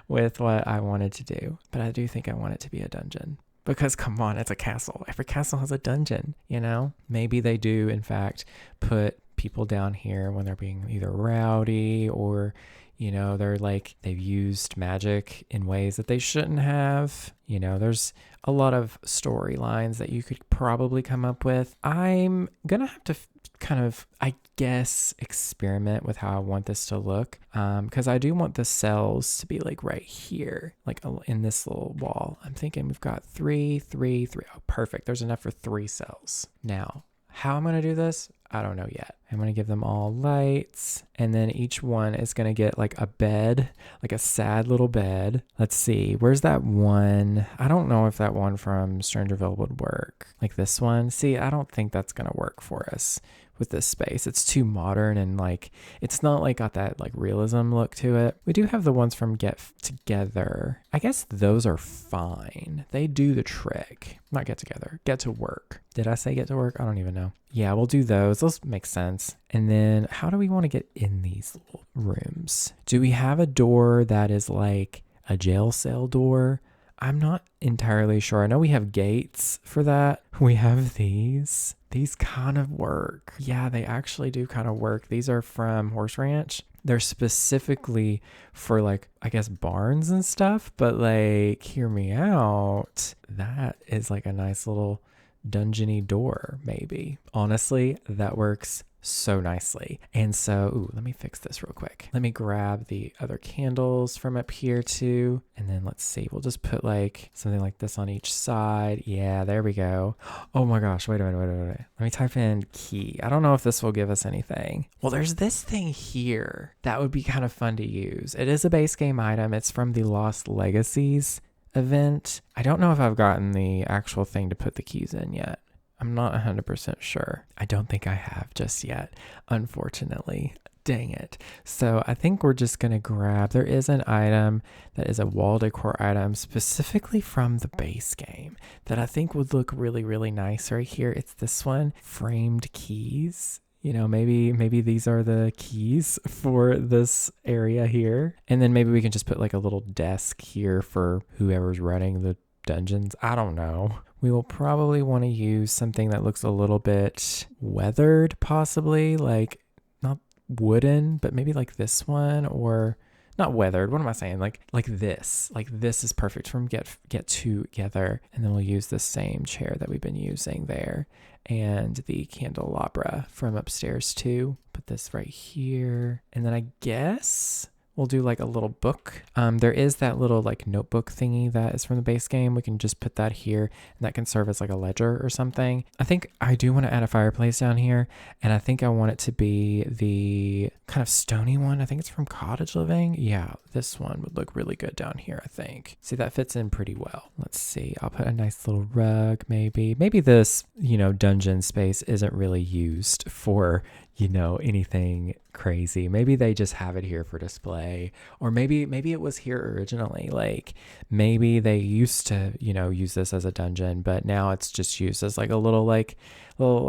with what I wanted to do, but I do think I want it to be a dungeon. Because come on, it's a castle. Every castle has a dungeon, you know? Maybe they do, in fact, put people down here when they're being either rowdy or, you know, they've used magic in ways that they shouldn't have. You know, there's a lot of storylines that you could probably come up with. I'm gonna have to kind of, I guess, experiment with how I want this to look, because I do want the cells to be like right here, like in this little wall. I'm thinking we've got 3, 3, 3. Oh, perfect. There's enough for 3 cells. Now, how I'm going to do this, I don't know yet. I'm going to give them all lights, and then each one is going to get like a bed, like a sad little bed. Let's see, where's that one? I don't know if that one from Strangerville would work. Like this one. See, I don't think that's going to work for us with this space. It's too modern and like, it's not like got that like realism look to it. We do have the ones from Get Together. I guess those are fine. They do the trick. Not Get Together, Get to Work. Did I say Get to Work? I don't even know. Yeah, we'll do those. Those make sense. And then how do we want to get in these little rooms? Do we have a door that is like a jail cell door? I'm not entirely sure. I know we have gates for that. We have these. These kind of work. Yeah, they actually do kind of work. These are from Horse Ranch. They're specifically for like, I guess, barns and stuff, but like, hear me out. That is like a nice little dungeony door, maybe. Honestly, that works so nicely. And so, ooh, let me fix this real quick. Let me grab the other candles from up here too. And then let's see, we'll just put like something like this on each side. Yeah, there we go. Oh my gosh, wait a minute. Let me type in key. I don't know if this will give us anything. Well, there's this thing here that would be kind of fun to use. It is a base game item. It's from the Lost Legacies event. I don't know if I've gotten the actual thing to put the keys in yet. I'm not 100% sure. I don't think I have just yet, unfortunately. Dang it. So I think we're just going to grab, there is an item that is a wall decor item specifically from the base game that I think would look really, really nice right here. It's this one, framed keys. You know, maybe these are the keys for this area here. And then maybe we can just put like a little desk here for whoever's running the dungeons. I don't know. We will probably want to use something that looks a little bit weathered, possibly like not wooden, but maybe like this one, or not weathered. What am I saying? Like this. Like this is perfect from Get Together. And then we'll use the same chair that we've been using there, and the candelabra from upstairs too. Put this right here. And then I guess we'll do like a little book. There is that little like notebook thingy that is from the base game. We can just put that here, and that can serve as like a ledger or something. I think I do want to add a fireplace down here, and I think I want it to be the kind of stony one. I think it's from Cottage Living. Yeah, this one would look really good down here, I think. See, that fits in pretty well. Let's see. I'll put a nice little rug maybe. Maybe this, you know, dungeon space isn't really used for, you know, anything crazy. Maybe they just have it here for display, or maybe it was here originally. Like maybe they used to, you know, use this as a dungeon, but now it's just used as like a little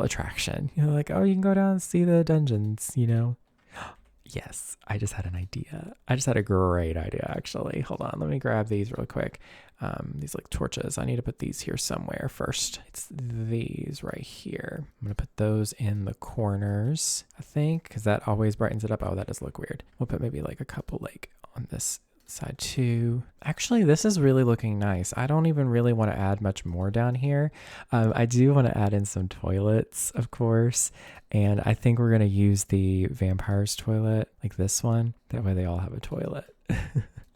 attraction. You know, like, oh, you can go down and see the dungeons, you know. Yes, I just had an idea. I just had a great idea, actually. Hold on, let me grab these really quick. These like torches. I need to put these here somewhere first. It's these right here. I'm going to put those in the corners, I think, because that always brightens it up. Oh, that does look weird. We'll put maybe like a couple like on this side too. Actually, this is really looking nice. I don't even really want to add much more down here. I do want to add in some toilets, of course, and I think we're going to use the vampire's toilet, like this one. That way they all have a toilet.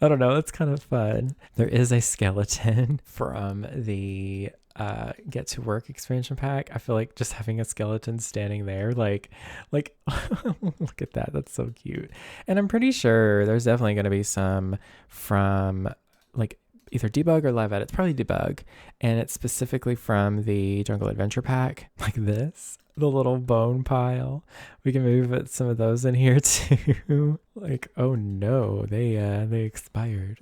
I don't know, it's kind of fun. There is a skeleton from the Get to Work expansion pack. I feel like just having a skeleton standing there, like look at that. That's so cute. And I'm pretty sure there's definitely going to be some from like either Debug or Live Edit. It's probably Debug, and it's specifically from the Jungle Adventure pack, like this. The little bone pile. We can maybe put some of those in here too. Like, oh no, they expired.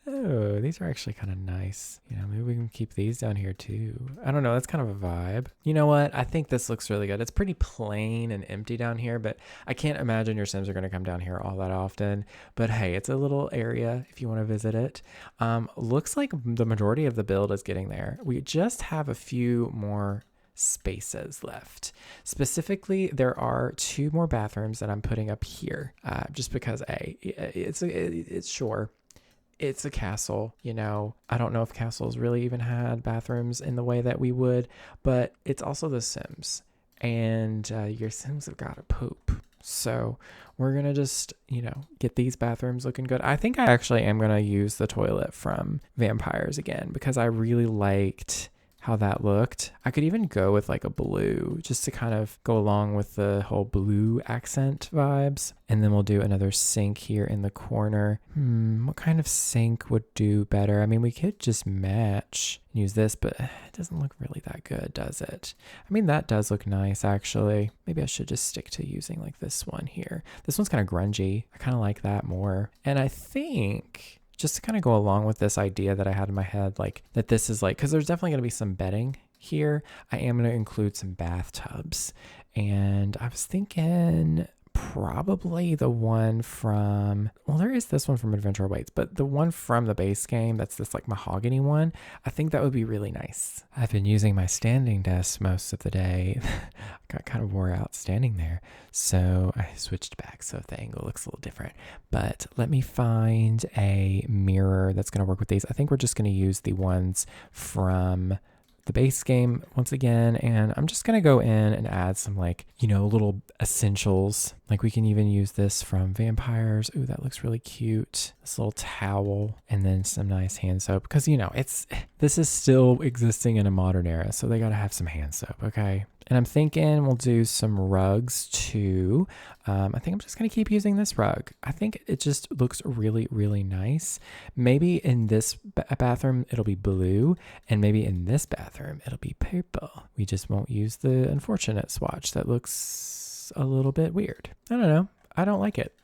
Oh, these are actually kind of nice. You know, maybe we can keep these down here too. I don't know, that's kind of a vibe. You know what? I think this looks really good. It's pretty plain and empty down here, but I can't imagine your Sims are going to come down here all that often. But hey, it's a little area if you want to visit it. Looks like the majority of the build is getting there. We just have a few more spaces left. Specifically, there are 2 more bathrooms that I'm putting up here, just because it's sure it's a castle. You know, I don't know if castles really even had bathrooms in the way that we would, but it's also the Sims, and your Sims have got to poop. So we're gonna just, you know, get these bathrooms looking good. I think I actually am gonna use the toilet from Vampires again because I really liked how that looked. I could even go with like a blue just to kind of go along with the whole blue accent vibes. And then we'll do another sink here in the corner. What kind of sink would do better? I mean, we could just match and use this, but it doesn't look really that good, does it? I mean, that does look nice, actually. Maybe I should just stick to using like this one here. This one's kind of grungy. I kind of like that more. And I think just to kind of go along with this idea that I had in my head, like that this is like, because there's definitely going to be some bedding here. I am going to include some bathtubs. And I was thinking probably the one from, well, there is this one from Adventure Awaits, but the one from the base game, that's this like mahogany one, I think that would be really nice. I've been using my standing desk most of the day. Got kind of wore out standing there, so I switched back so the angle looks a little different. But let me find a mirror that's going to work with these. I think we're just going to use the ones from the base game once again, and I'm just gonna go in and add some like, you know, little essentials. Like we can even use this from Vampires. Ooh, that looks really cute. This little towel, and then some nice hand soap, because you know this is still existing in a modern era, so they gotta have some hand soap, okay? And I'm thinking we'll do some rugs too. I think I'm just going to keep using this rug. I think it just looks really, really nice. Maybe in this bathroom, it'll be blue. And maybe in this bathroom, it'll be purple. We just won't use the unfortunate swatch. That looks a little bit weird. I don't know. I don't like it.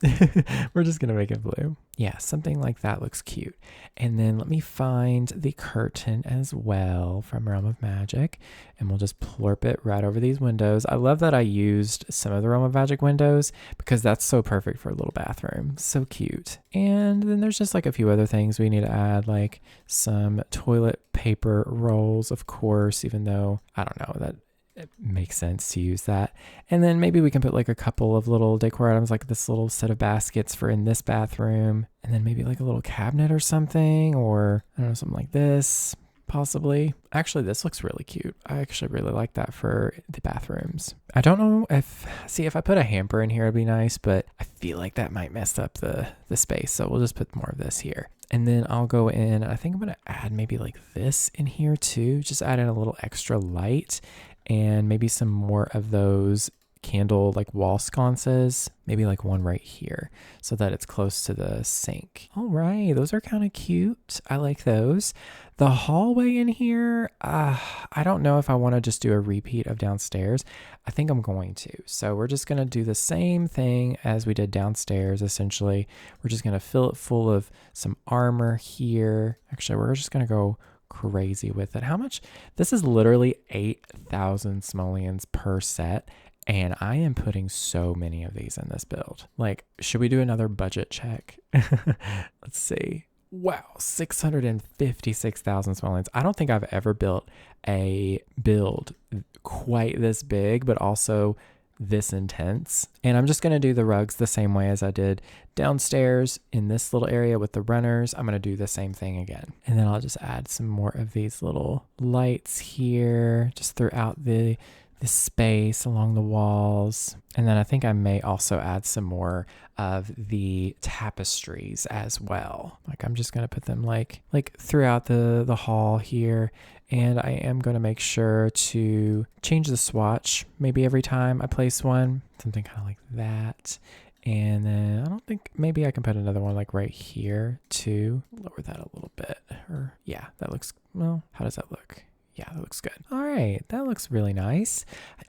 We're just going to make it blue. Yeah, something like that looks cute. And then let me find the curtain as well from Realm of Magic. And we'll just plorp it right over these windows. I love that I used some of the Realm of Magic windows because that's so perfect for a little bathroom. So cute. And then there's just like a few other things we need to add, like some toilet paper rolls, of course, even though I don't know that it makes sense to use that. And then maybe we can put like a couple of little decor items, like this little set of baskets for in this bathroom, and then maybe like a little cabinet or something, or I don't know, something like this possibly. Actually, this looks really cute. I actually really like that for the bathrooms. I don't know if I put a hamper in here, it'd be nice, but I feel like that might mess up the space. So we'll just put more of this here. And then I'll go in, I think I'm going to add maybe like this in here too. Just add in a little extra light and maybe some more of those candle like wall sconces, maybe like one right here so that it's close to the sink. All right, those are kind of cute. I like those. The hallway in here, I don't know if I want to just do a repeat of downstairs. I think I'm going to. So we're just going to do the same thing as we did downstairs, essentially. We're just going to fill it full of some armor here. Actually, we're just going to go crazy with it. How much? This is literally 8,000 simoleons per set. And I am putting so many of these in this build. Like, should we do another budget check? Let's see. Wow, 656,000 small lanes. I don't think I've ever built a build quite this big, but also this intense. And I'm just going to do the rugs the same way as I did downstairs in this little area with the runners. I'm going to do the same thing again. And then I'll just add some more of these little lights here just throughout the space along the walls. And then I think I may also add some more of the tapestries as well. Like I'm just going to put them like throughout the hall here. And I am going to make sure to change the swatch maybe every time I place one, something kind of like that. And then I don't think, maybe I can put another one like right here too. Lower that a little bit. Or yeah, that looks, well, how does that look? Yeah, that looks good. All right, that looks really nice.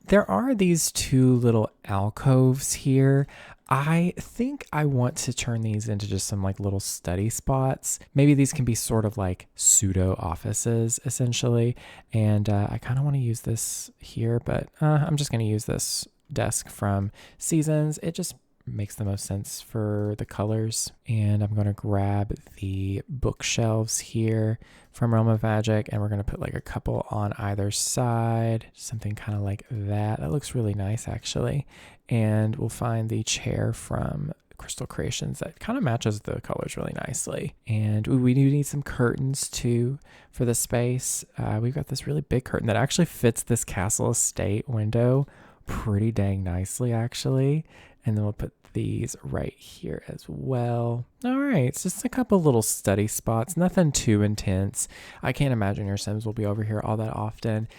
There are these two little alcoves here. I think I want to turn these into just some like little study spots. Maybe these can be sort of like pseudo offices essentially. And I kind of want to use this here, but I'm just going to use this desk from Seasons. It just makes the most sense for the colors. And I'm going to grab the bookshelves here from Realm of Magic, and we're going to put like a couple on either side, something kind of like that. That looks really nice actually. And we'll find the chair from Crystal Creations that kind of matches the colors really nicely. And we do need some curtains too for the space. We've got this really big curtain that actually fits this Castle Estate window pretty dang nicely actually. And then we'll put these right here as well. All right, it's just a couple little study spots, nothing too intense. I can't imagine your Sims will be over here all that often.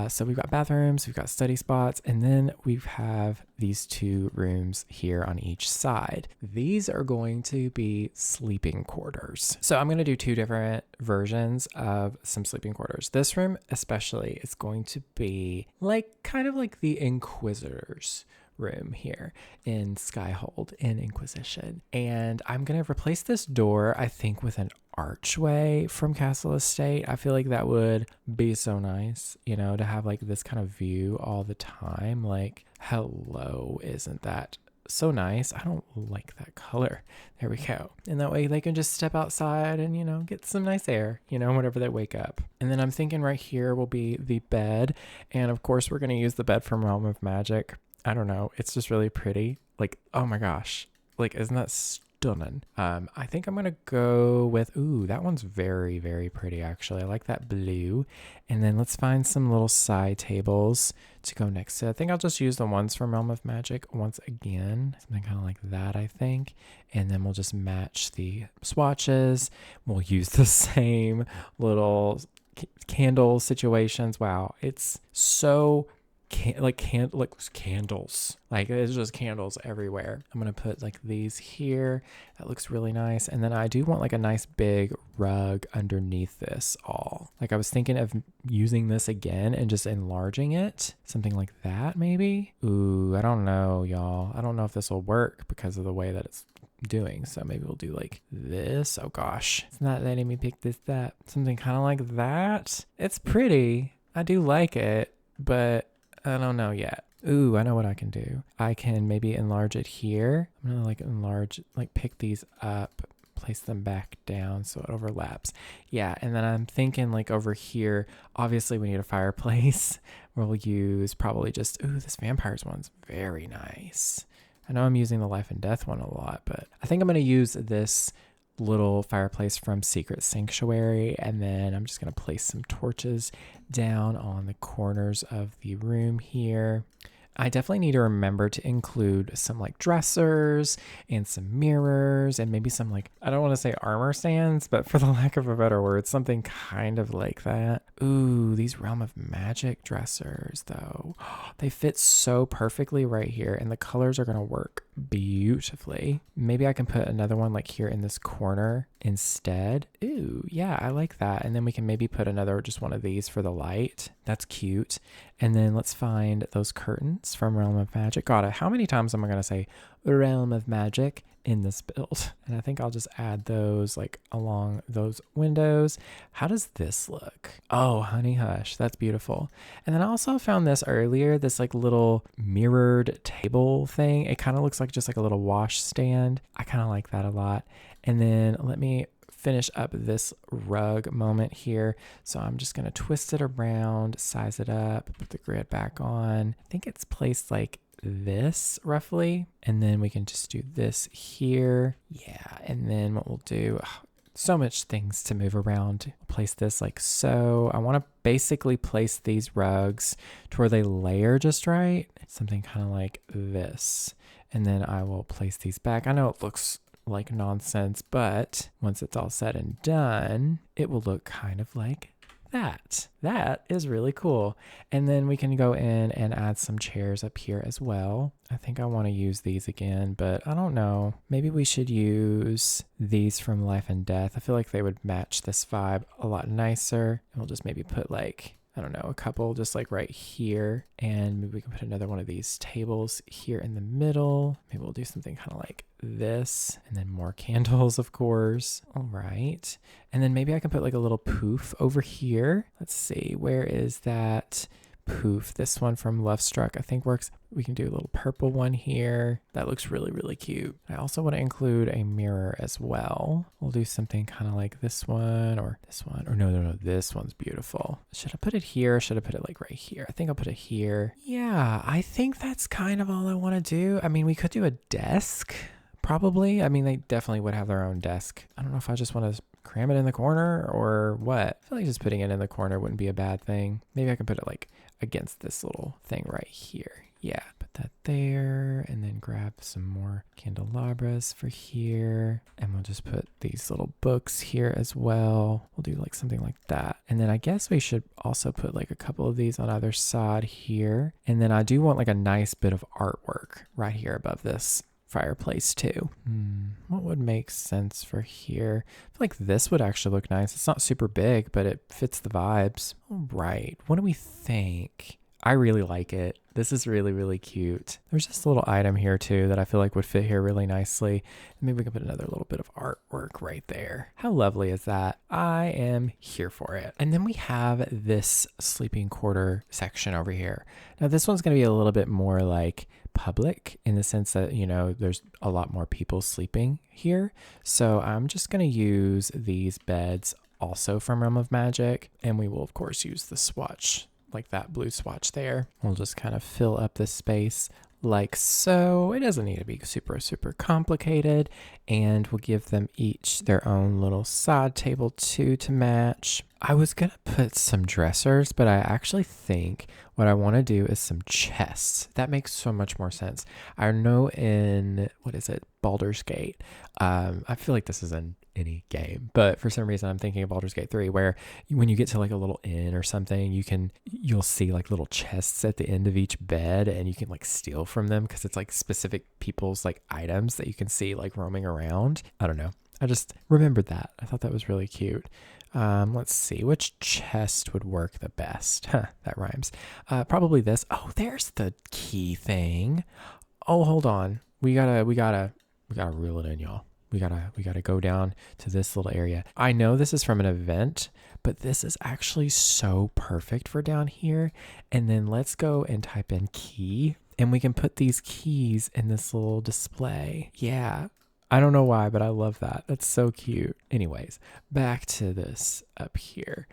So we've got bathrooms, we've got study spots, and then we have these two rooms here on each side. These are going to be sleeping quarters. So I'm going to do two different versions of some sleeping quarters. This room especially is going to be like kind of like the Inquisitors room here in Skyhold in Inquisition. And I'm going to replace this door, I think, with an archway from Castle Estate. I feel like that would be so nice, you know, to have like this kind of view all the time. Like, hello, isn't that so nice? I don't like that color. There we go. And that way they can just step outside and, you know, get some nice air, you know, whenever they wake up. And then I'm thinking right here will be the bed. And of course, we're going to use the bed from Realm of Magic. I don't know. It's just really pretty. Like, oh my gosh. Like, isn't that stunning? I think I'm going to go with, ooh, that one's very, very pretty, actually. I like that blue. And then let's find some little side tables to go next to it. I think I'll just use the ones from Realm of Magic once again. Something kind of like that, I think. And then we'll just match the swatches. We'll use the same little candle situations. Wow. It's so candles, like it's just candles everywhere. I'm gonna put like these here. That looks really nice. And then I do want like a nice big rug underneath this all. Like I was thinking of using this again and just enlarging it, something like that maybe. Ooh, I don't know, y'all. I don't know if this will work because of the way that it's doing. So maybe we'll do like this. Oh gosh, it's not letting me pick that. Something kind of like that. It's pretty. I do like it, but I don't know yet. Ooh, I know what I can do. I can maybe enlarge it here. I'm gonna like enlarge, like pick these up, place them back down so it overlaps. Yeah, and then I'm thinking like over here, obviously we need a fireplace. We'll use probably just, ooh, this vampires one's very nice. I know I'm using the life and death one a lot, but I think I'm gonna use this little fireplace from Secret Sanctuary, and then I'm just going to place some torches down on the corners of the room here. I definitely need to remember to include some like dressers and some mirrors and maybe some like, I don't want to say armor stands, but for the lack of a better word, something kind of like that. Ooh, these Realm of Magic dressers though, they fit so perfectly right here and the colors are going to work beautifully. Maybe I can put another one like here in this corner instead. Ooh, yeah, I like that. And then we can maybe put another, just one of these for the light. That's cute. And then let's find those curtains from Realm of Magic. God, how many times am I going to say Realm of Magic? in this build. And I think I'll just add those like along those windows. How does this look? Oh, honey hush. That's beautiful. And then I also found this earlier, this like little mirrored table thing. It kind of looks like just like a little wash stand. I kind of like that a lot. And then let me finish up this rug moment here. So I'm just going to twist it around, size it up, put the grid back on. I think it's placed like this roughly. And then we can just do this here. Yeah. And then what we'll do, so much things to move around. Place this like so. I want to basically place these rugs to where they layer just right. Something kind of like this. And then I will place these back. I know it looks like nonsense, but once it's all said and done, it will look kind of like that. That is really cool. And then we can go in and add some chairs up here as well. I think I want to use these again, but I don't know. Maybe we should use these from Life and Death. I feel like they would match this vibe a lot nicer. And we'll just maybe put like, I don't know, a couple just like right here. And maybe we can put another one of these tables here in the middle. Maybe we'll do something kind of like this, and then more candles, of course. All right. And then maybe I can put like a little poof over here. Let's see, where is that poof? This one from Love Struck, I think works. We can do a little purple one here. That looks really, really cute. I also want to include a mirror as well. We'll do something kind of like this one or this one. Or no, this one's beautiful. Should I put it here? Or should I put it like right here? I think I'll put it here. Yeah, I think that's kind of all I want to do. I mean, we could do a desk. Probably. I mean, they definitely would have their own desk. I don't know if I just want to cram it in the corner or what. I feel like just putting it in the corner wouldn't be a bad thing. Maybe I can put it like against this little thing right here. Yeah, put that there and then grab some more candelabras for here. And we'll just put these little books here as well. We'll do like something like that. And then I guess we should also put like a couple of these on either side here. And then I do want like a nice bit of artwork right here above this fireplace too. What would make sense for here? I feel like this would actually look nice. It's not super big, but it fits the vibes. All right, what do we think? I really like it. This is really, really cute. There's this little item here too that I feel like would fit here really nicely. Maybe we can put another little bit of artwork right there. How lovely is that? I am here for it. And then we have this sleeping quarter section over here. Now this one's going to be a little bit more like public in the sense that, you know, there's a lot more people sleeping here. So I'm just going to use these beds also from Realm of Magic. And we will of course use the swatch, like that blue swatch there. We'll just kind of fill up this space like so. It doesn't need to be super, super complicated. And we'll give them each their own little side table too to match. I was going to put some dressers, but I actually think what I want to do is some chests. That makes so much more sense. I know in, what is it, Baldur's Gate. I feel like this is in any game, but for some reason I'm thinking of Baldur's Gate 3, where when you get to like a little inn or something, you'll see like little chests at the end of each bed, and you can like steal from them because it's like specific people's like items that you can see like roaming around. I don't know. I just remembered that. I thought that was really cute. Let's see, which chest would work the best? That rhymes. Probably this. Oh, there's the key thing. Oh, hold on. We gotta reel it in, y'all. We gotta go down to this little area. I know this is from an event, but this is actually so perfect for down here. And then let's go and type in key, and we can put these keys in this little display. Yeah. I don't know why, but I love that. That's so cute. Anyways, back to this up here.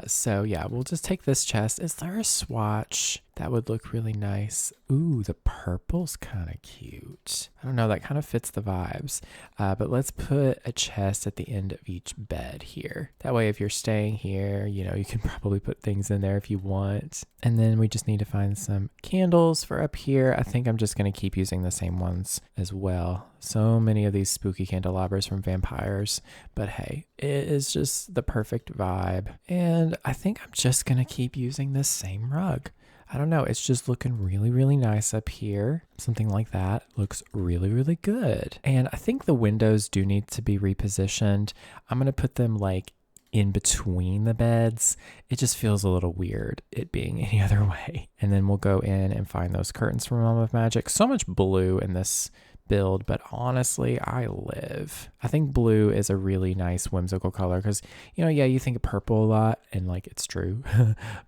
So yeah, we'll just take this chest. Is there a swatch that would look really nice? Ooh, the purple's kind of cute. I don't know, that kind of fits the vibes. But let's put a chest at the end of each bed here. That way, if you're staying here, you know, you can probably put things in there if you want. And then we just need to find some candles for up here. I think I'm just going to keep using the same ones as well. So many of these spooky candelabras from vampires, but hey, it is just the perfect vibe. And I think I'm just going to keep using this same rug. I don't know. It's just looking really, really nice up here. Something like that looks really, really good. And I think the windows do need to be repositioned. I'm going to put them like in between the beds. It just feels a little weird, it being any other way. And then we'll go in and find those curtains from Realm of Magic. So much blue in this build, but honestly, I live. I think blue is a really nice whimsical color because, you know, yeah, you think of purple a lot and like it's true,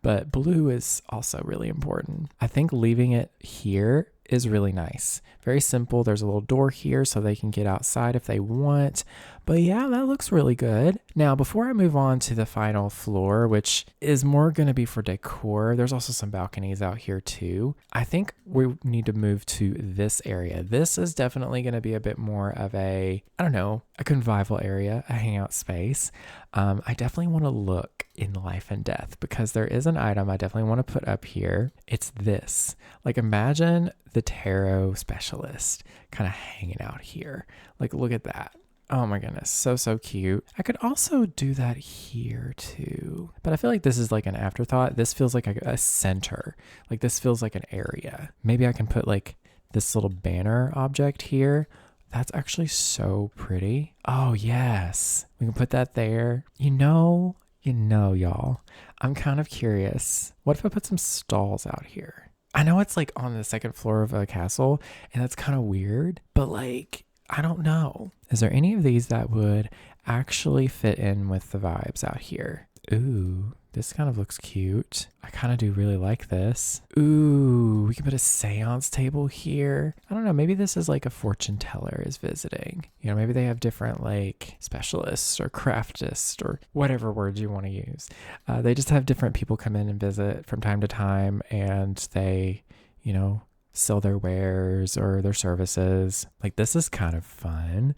but blue is also really important. I think leaving it here is really nice. Very simple. There's a little door here so they can get outside if they want. But yeah, that looks really good. Now, before I move on to the final floor, which is more going to be for decor, there's also some balconies out here too. I think we need to move to this area. This is definitely going to be a bit more of a, I don't know, a convivial area, a hangout space. I definitely want to look in life and death because there is an item I definitely want to put up here. It's this. Like, imagine the tarot specialist kind of hanging out here. Like, look at that. Oh my goodness, so cute. I could also do that here too, but I feel like this is like an afterthought. This feels like a center. Like, this feels like an area. Maybe I can put like this little banner object here. That's actually so pretty. Oh yes, we can put that there. You know, y'all, I'm kind of curious. What if I put some stalls out here? I know it's like on the second floor of a castle and that's kind of weird, but like, I don't know. Is there any of these that would actually fit in with the vibes out here? Ooh, this kind of looks cute. I kind of do really like this. Ooh, we can put a seance table here. I don't know. Maybe this is like a fortune teller is visiting. You know, maybe they have different like specialists or craftists or whatever words you want to use. They just have different people come in and visit from time to time, and they, you know, sell their wares or their services. Like, this is kind of fun.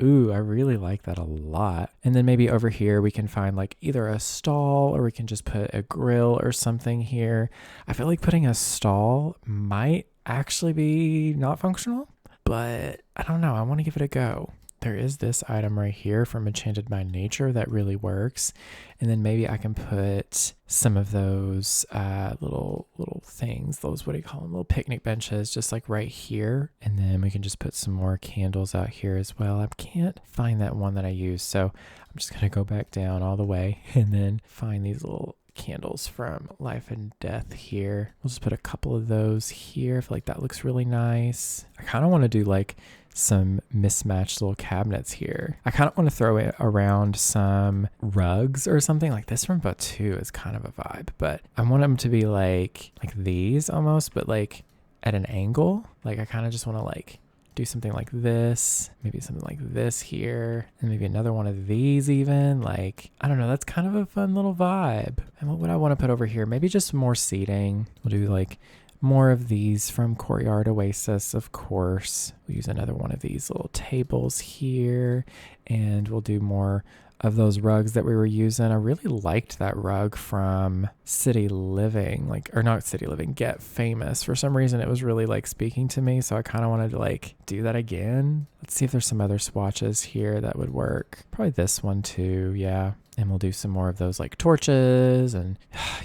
Ooh, I really like that a lot. And then maybe over here we can find like either a stall or we can just put a grill or something here. I feel like putting a stall might actually be not functional, but I don't know. I want to give it a go. There is this item right here from Enchanted by Nature that really works. And then maybe I can put some of those little things, those, what do you call them? Little picnic benches, just like right here. And then we can just put some more candles out here as well. I can't find that one that I used, so I'm just going to go back down all the way and then find these little candles from Life and Death here. We'll just put a couple of those here. I feel like that looks really nice. I kind of want to do like some mismatched little cabinets here. I kind of want to throw it around some rugs or something. Like this from Batu is kind of a vibe, but I want them to be like these almost, but like at an angle. Like, I kind of just want to like do something like this, maybe something like this here, and maybe another one of these even. Like, I don't know, that's kind of a fun little vibe. And what would I want to put over here? Maybe just more seating. We'll do like more of these from Courtyard Oasis, of course. We'll use another one of these little tables here, and we'll do more of those rugs that we were using. I really liked that rug from City Living, like, or not City Living, Get Famous. For some reason, it was really like speaking to me, so I kind of wanted to like do that again. Let's see if there's some other swatches here that would work. Probably this one too, yeah. And we'll do some more of those like torches and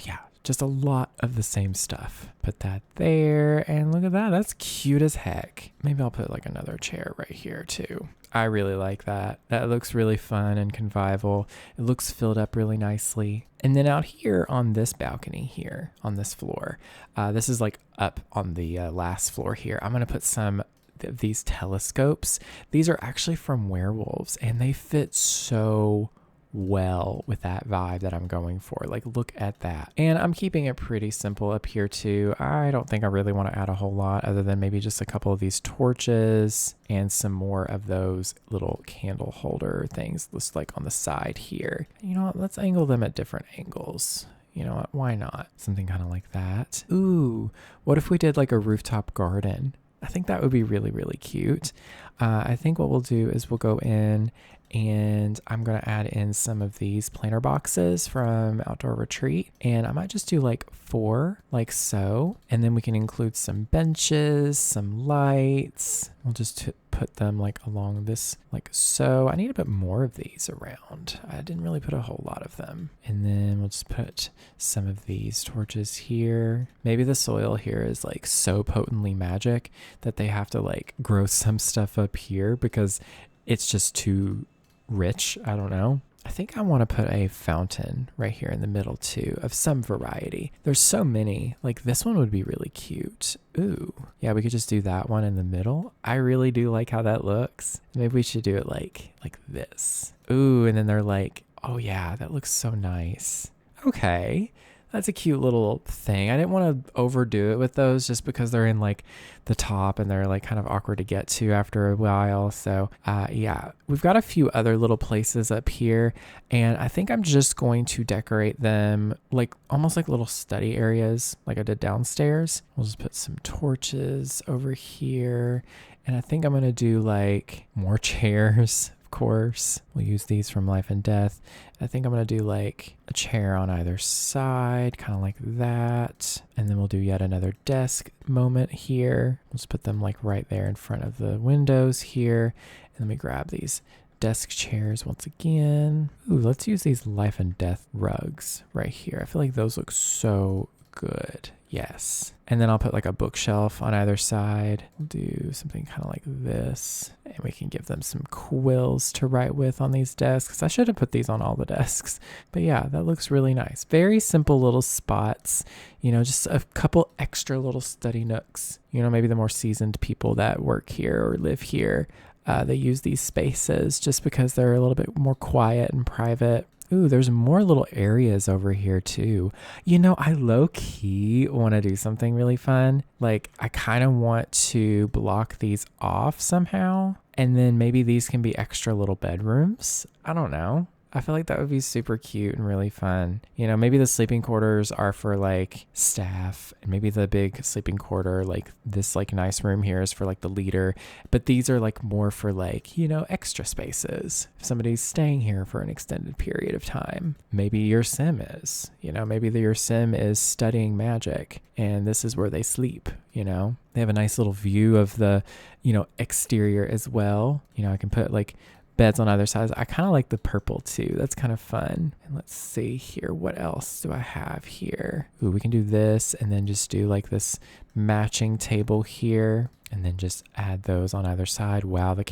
yeah. Just a lot of the same stuff. Put that there, and look at that. That's cute as heck. Maybe I'll put like another chair right here too. I really like that. That looks really fun and convivial. It looks filled up really nicely. And then out here on this balcony here, on this floor, this is like up on the last floor here. I'm going to put some of these telescopes. These are actually from Werewolves, and they fit so well with that vibe that I'm going for. Like, look at that. And I'm keeping it pretty simple up here too. I don't think I really want to add a whole lot other than maybe just a couple of these torches and some more of those little candle holder things just like on the side here. You know what? Let's angle them at different angles. You know what? Why not? Something kind of like that. Ooh, what if we did like a rooftop garden? I think that would be really, really cute. I think what we'll do is we'll go in and I'm going to add in some of these planter boxes from Outdoor Retreat. And I might just do like 4, like so. And then we can include some benches, some lights. We'll just put them like along this, like so. I need a bit more of these around. I didn't really put a whole lot of them. And then we'll just put some of these torches here. Maybe the soil here is like so potently magic that they have to like grow some stuff up here because it's just too rich. I don't know. I think I want to put a fountain right here in the middle too, of some variety. There's so many. Like this one would be really cute. Ooh. Yeah, we could just do that one in the middle. I really do like how that looks. Maybe we should do it like this. Ooh, and then they're like, oh yeah, that looks so nice. Okay. That's a cute little thing. I didn't want to overdo it with those just because they're in like the top and they're like kind of awkward to get to after a while. So yeah, we've got a few other little places up here, and I think I'm just going to decorate them like almost like little study areas like I did downstairs. We'll just put some torches over here, and I think I'm going to do like more chairs. Course, we'll use these from Life and Death. I think I'm going to do like a chair on either side, kind of like that. And then we'll do yet another desk moment here. Let's put them like right there in front of the windows here. And then we grab these desk chairs once again. Ooh, let's use these Life and Death rugs right here. I feel like those look so good. Yes. And then I'll put like a bookshelf on either side. We'll do something kind of like this. And we can give them some quills to write with on these desks. I should have put these on all the desks. But yeah, that looks really nice. Very simple little spots. You know, just a couple extra little study nooks. You know, maybe the more seasoned people that work here or live here, they use these spaces just because they're a little bit more quiet and private. Ooh, there's more little areas over here too. You know, I low-key want to do something really fun. Like, I kind of want to block these off somehow. And then maybe these can be extra little bedrooms. I don't know. I feel like that would be super cute and really fun. You know, maybe the sleeping quarters are for like staff, and maybe the big sleeping quarter, like this like nice room here, is for like the leader. But these are like more for like, you know, extra spaces. If somebody's staying here for an extended period of time, maybe your sim is, you know, maybe your sim is studying magic and this is where they sleep, you know. They have a nice little view of the, you know, exterior as well. You know, I can put like beds on either side. I kind of like the purple too. That's kind of fun. And let's see here. What else do I have here? Ooh, we can do this and then just do like this matching table here and then just add those on either side. Wow, the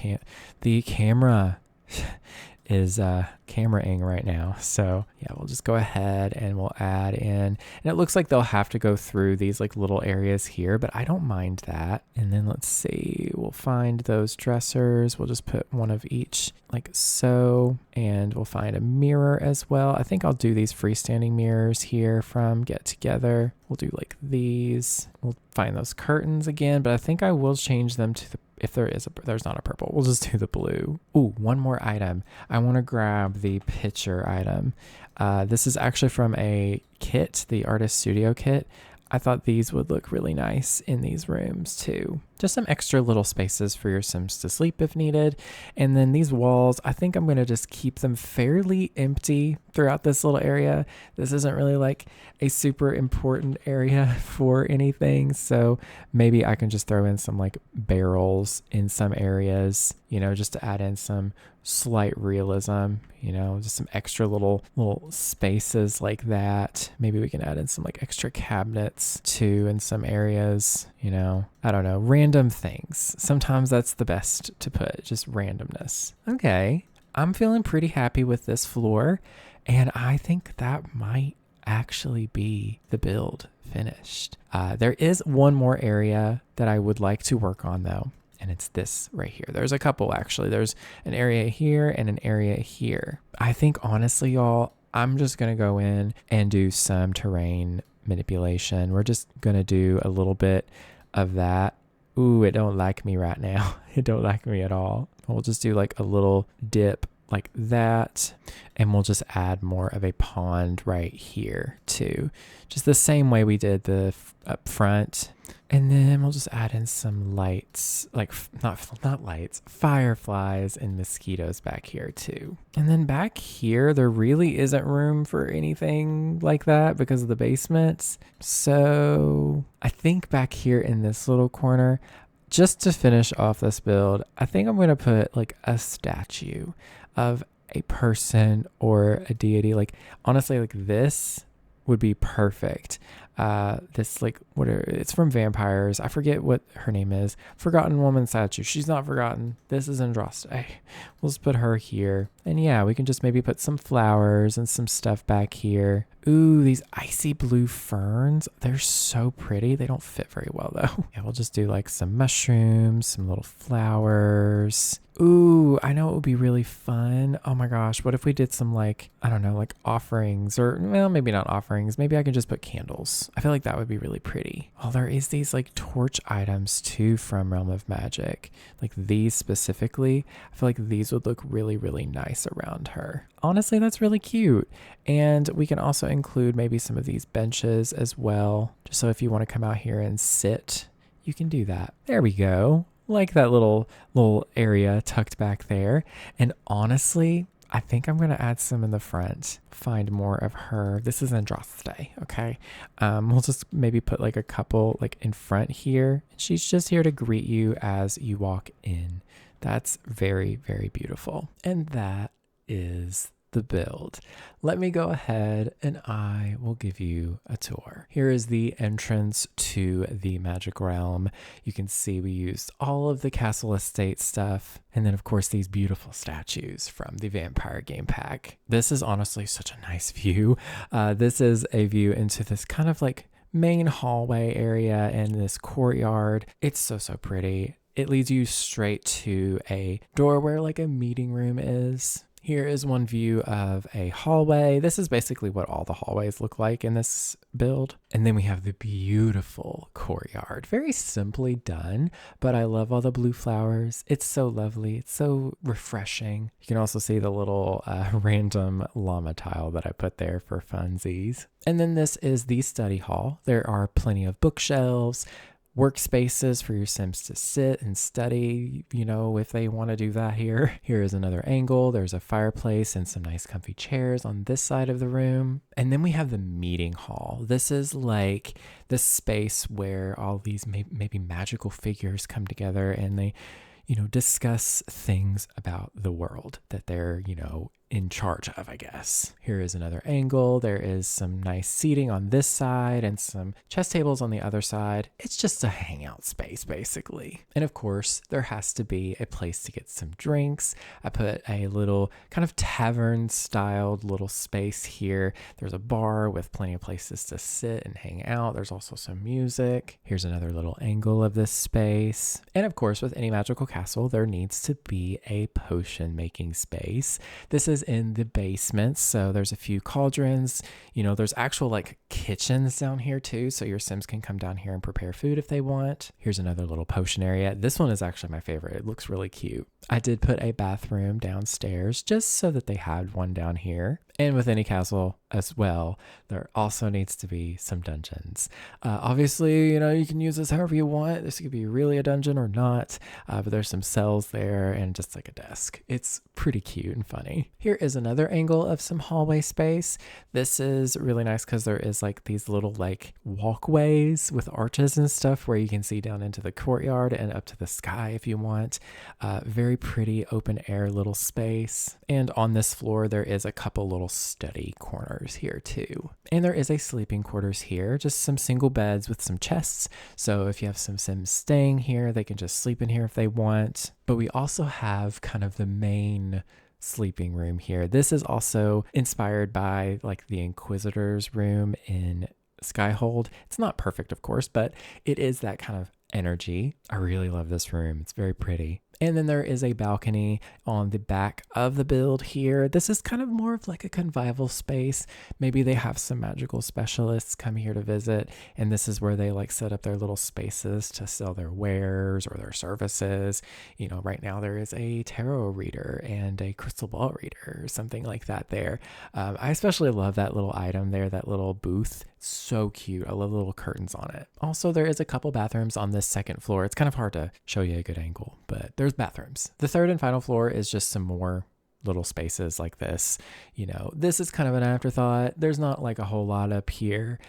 camera is cameraing right now. So yeah, we'll just go ahead and we'll add in, and it looks like they'll have to go through these like little areas here, but I don't mind that. And then let's see, we'll find those dressers. We'll just put one of each like so, and we'll find a mirror as well. I think I'll do these freestanding mirrors here from Get Together. We'll do like these. We'll find those curtains again, but I think I will change them to the, if there's not a purple, we'll just do the blue. Ooh, one more item. I want to grab the picture item. This is actually from a kit, the Artist Studio kit. I thought these would look really nice in these rooms too. Just some extra little spaces for your Sims to sleep if needed. And then these walls, I think I'm going to just keep them fairly empty throughout this little area. This isn't really like a super important area for anything. So maybe I can just throw in some like barrels in some areas, you know, just to add in some slight realism, you know, just some extra little spaces like that. Maybe we can add in some like extra cabinets too in some areas, you know, I don't know, random things. Sometimes that's the best to put, just randomness. Okay, I'm feeling pretty happy with this floor, and I think that might actually be the build finished. There is one more area that I would like to work on though, and it's this right here. There's a couple actually. There's an area here and an area here. I think honestly, y'all, I'm just gonna go in and do some terrain manipulation. We're just gonna do a little bit of that. Ooh, it don't like me right now. It don't like me at all. We'll just do like a little dip like that, and we'll just add more of a pond right here too, just the same way we did the up front. And then we'll just add in some lights, like not lights, fireflies and mosquitoes back here too. And then back here, there really isn't room for anything like that because of the basements. So I think back here in this little corner, just to finish off this build, I think I'm going to put like a statue of a person or a deity. Like honestly, like this would be perfect. This like it's from Vampires. I forget what her name is. Forgotten Woman statue. She's not forgotten. This is Andraste. We'll just put her here. And yeah, we can just maybe put some flowers and some stuff back here. Ooh, these icy blue ferns. They're so pretty. They don't fit very well though. Yeah, we'll just do like some mushrooms, some little flowers. Ooh, I know it would be really fun. Oh my gosh, what if we did some like, I don't know, like offerings or, well, maybe not offerings. Maybe I can just put candles. I feel like that would be really pretty. Oh, there is these like torch items too from Realm of Magic. Like these specifically. I feel like these would look really, really nice around her. Honestly, that's really cute. And we can also include maybe some of these benches as well. Just so if you want to come out here and sit, you can do that. There we go. Like that little area tucked back there. And honestly, I think I'm going to add some in the front. Find more of her. This is Andraste, okay? We'll just maybe put like a couple like in front here. She's just here to greet you as you walk in. That's very, very beautiful. And that is the build. Let me go ahead and I will give you a tour. Here is the entrance to the Magic Realm. You can see we used all of the Castle Estate stuff. And then of course these beautiful statues from the Vampire game pack. This is honestly such a nice view. This is a view into this kind of like main hallway area and this courtyard. It's so pretty. It leads you straight to a door where like a meeting room is. Here is one view of a hallway. This is basically what all the hallways look like in this build. And then we have the beautiful courtyard. Very simply done, but I love all the blue flowers. It's so lovely. It's so refreshing. You can also see the little random llama tile that I put there for funsies. And then this is the study hall. There are plenty of bookshelves, workspaces for your Sims to sit and study, you know, if they want to do that here. Here is another angle. There's a fireplace and some nice comfy chairs on this side of the room. And then we have the meeting hall. This is like the space where all these maybe magical figures come together and they, you know, discuss things about the world that they're, you know, in charge of, I guess. Here is another angle. There is some nice seating on this side and some chess tables on the other side. It's just a hangout space, basically. And of course, there has to be a place to get some drinks. I put a little kind of tavern styled little space here. There's a bar with plenty of places to sit and hang out. There's also some music. Here's another little angle of this space. And of course, with any magical castle, there needs to be a potion making space. This is in the basement, so there's a few cauldrons. You know, there's actual like kitchens down here too, so your Sims can come down here and prepare food if they want. Here's another little potion area. This one is actually my favorite. It looks really cute. I did put a bathroom downstairs just so that they had one down here. And with any castle as well, there also needs to be some dungeons. Obviously, you know, you can use this however you want. This could be really a dungeon or not, but there's some cells there and just like a desk. It's pretty cute and funny. Here is another angle of some hallway space. This is really nice because there is like these little like walkways with arches and stuff where you can see down into the courtyard and up to the sky if you want. Very pretty open air little space. And on this floor, there is a couple little study corners here too. And there is a sleeping quarters here, just some single beds with some chests. So if you have some Sims staying here, they can just sleep in here if they want. But we also have kind of the main sleeping room here. This is also inspired by like the Inquisitor's room in Skyhold. It's not perfect, of course, but it is that kind of energy. I really love this room. It's very pretty. And then there is a balcony on the back of the build here. This is kind of more of like a convivial space. Maybe they have some magical specialists come here to visit, and this is where they like set up their little spaces to sell their wares or their services. You know, right now there is a tarot reader and a crystal ball reader or something like that there. I especially love that little item there, that little booth. So cute. I love the little curtains on it. Also, there is a couple bathrooms on this second floor. It's kind of hard to show you a good angle, but there's bathrooms. The third and final floor is just some more little spaces like this. You know, this is kind of an afterthought. There's not like a whole lot up here.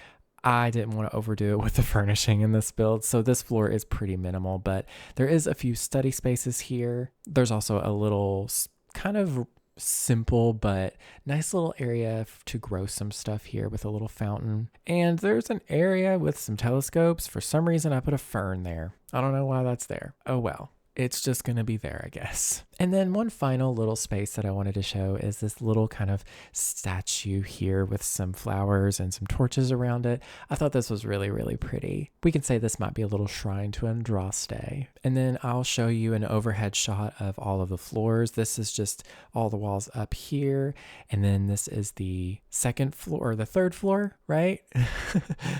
I didn't want to overdo it with the furnishing in this build, so this floor is pretty minimal, but there is a few study spaces here. There's also a little kind of simple but nice little area to grow some stuff here with a little fountain. And there's an area with some telescopes. For some reason, I put a fern there. I don't know why that's there. Oh well. It's just going to be there, I guess. And then one final little space that I wanted to show is this little kind of statue here with some flowers and some torches around it. I thought this was really, really pretty. We can say this might be a little shrine to Andraste. And then I'll show you an overhead shot of all of the floors. This is just all the walls up here. And then this is the second floor, or the third floor, right?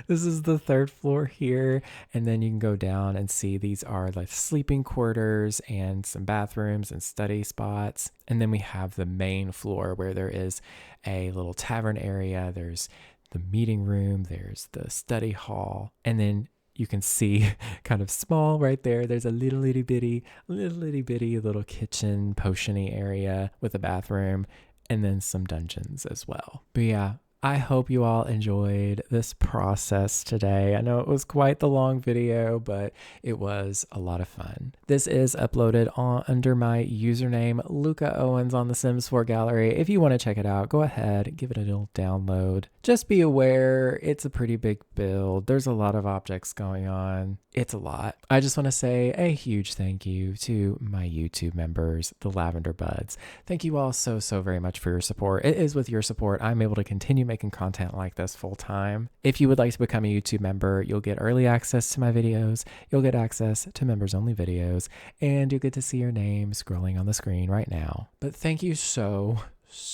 This is the third floor here. And then you can go down and see these are like sleeping quarters and some bathrooms and study spots. And then we have the main floor where there is a little tavern area. There's the meeting room, there's the study hall, and then you can see kind of small right there. There's a little itty bitty little kitchen potiony area with a bathroom, and then some dungeons as well. But yeah, I hope you all enjoyed this process today. I know it was quite the long video, but it was a lot of fun. This is uploaded under my username, Lucca Owens on the Sims 4 gallery. If you want to check it out, go ahead, give it a little download. Just be aware, it's a pretty big build. There's a lot of objects going on. It's a lot. I just want to say a huge thank you to my YouTube members, the Lavender Buds. Thank you all so very much for your support. It is with your support I'm able to continue making content like this full time. If you would like to become a YouTube member, you'll get early access to my videos, you'll get access to members only videos, and you'll get to see your name scrolling on the screen right now. But thank you so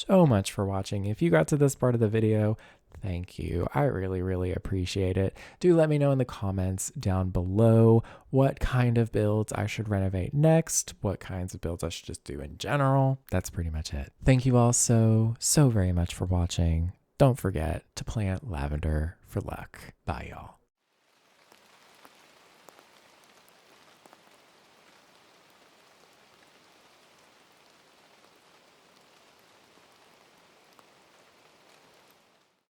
much for watching. If you got to this part of the video, thank you. I really appreciate it. Do let me know in the comments down below what kind of builds I should renovate next, what kinds of builds I should just do in general. That's pretty much it. Thank you all so very much for watching. Don't forget to plant lavender for luck. Bye, y'all.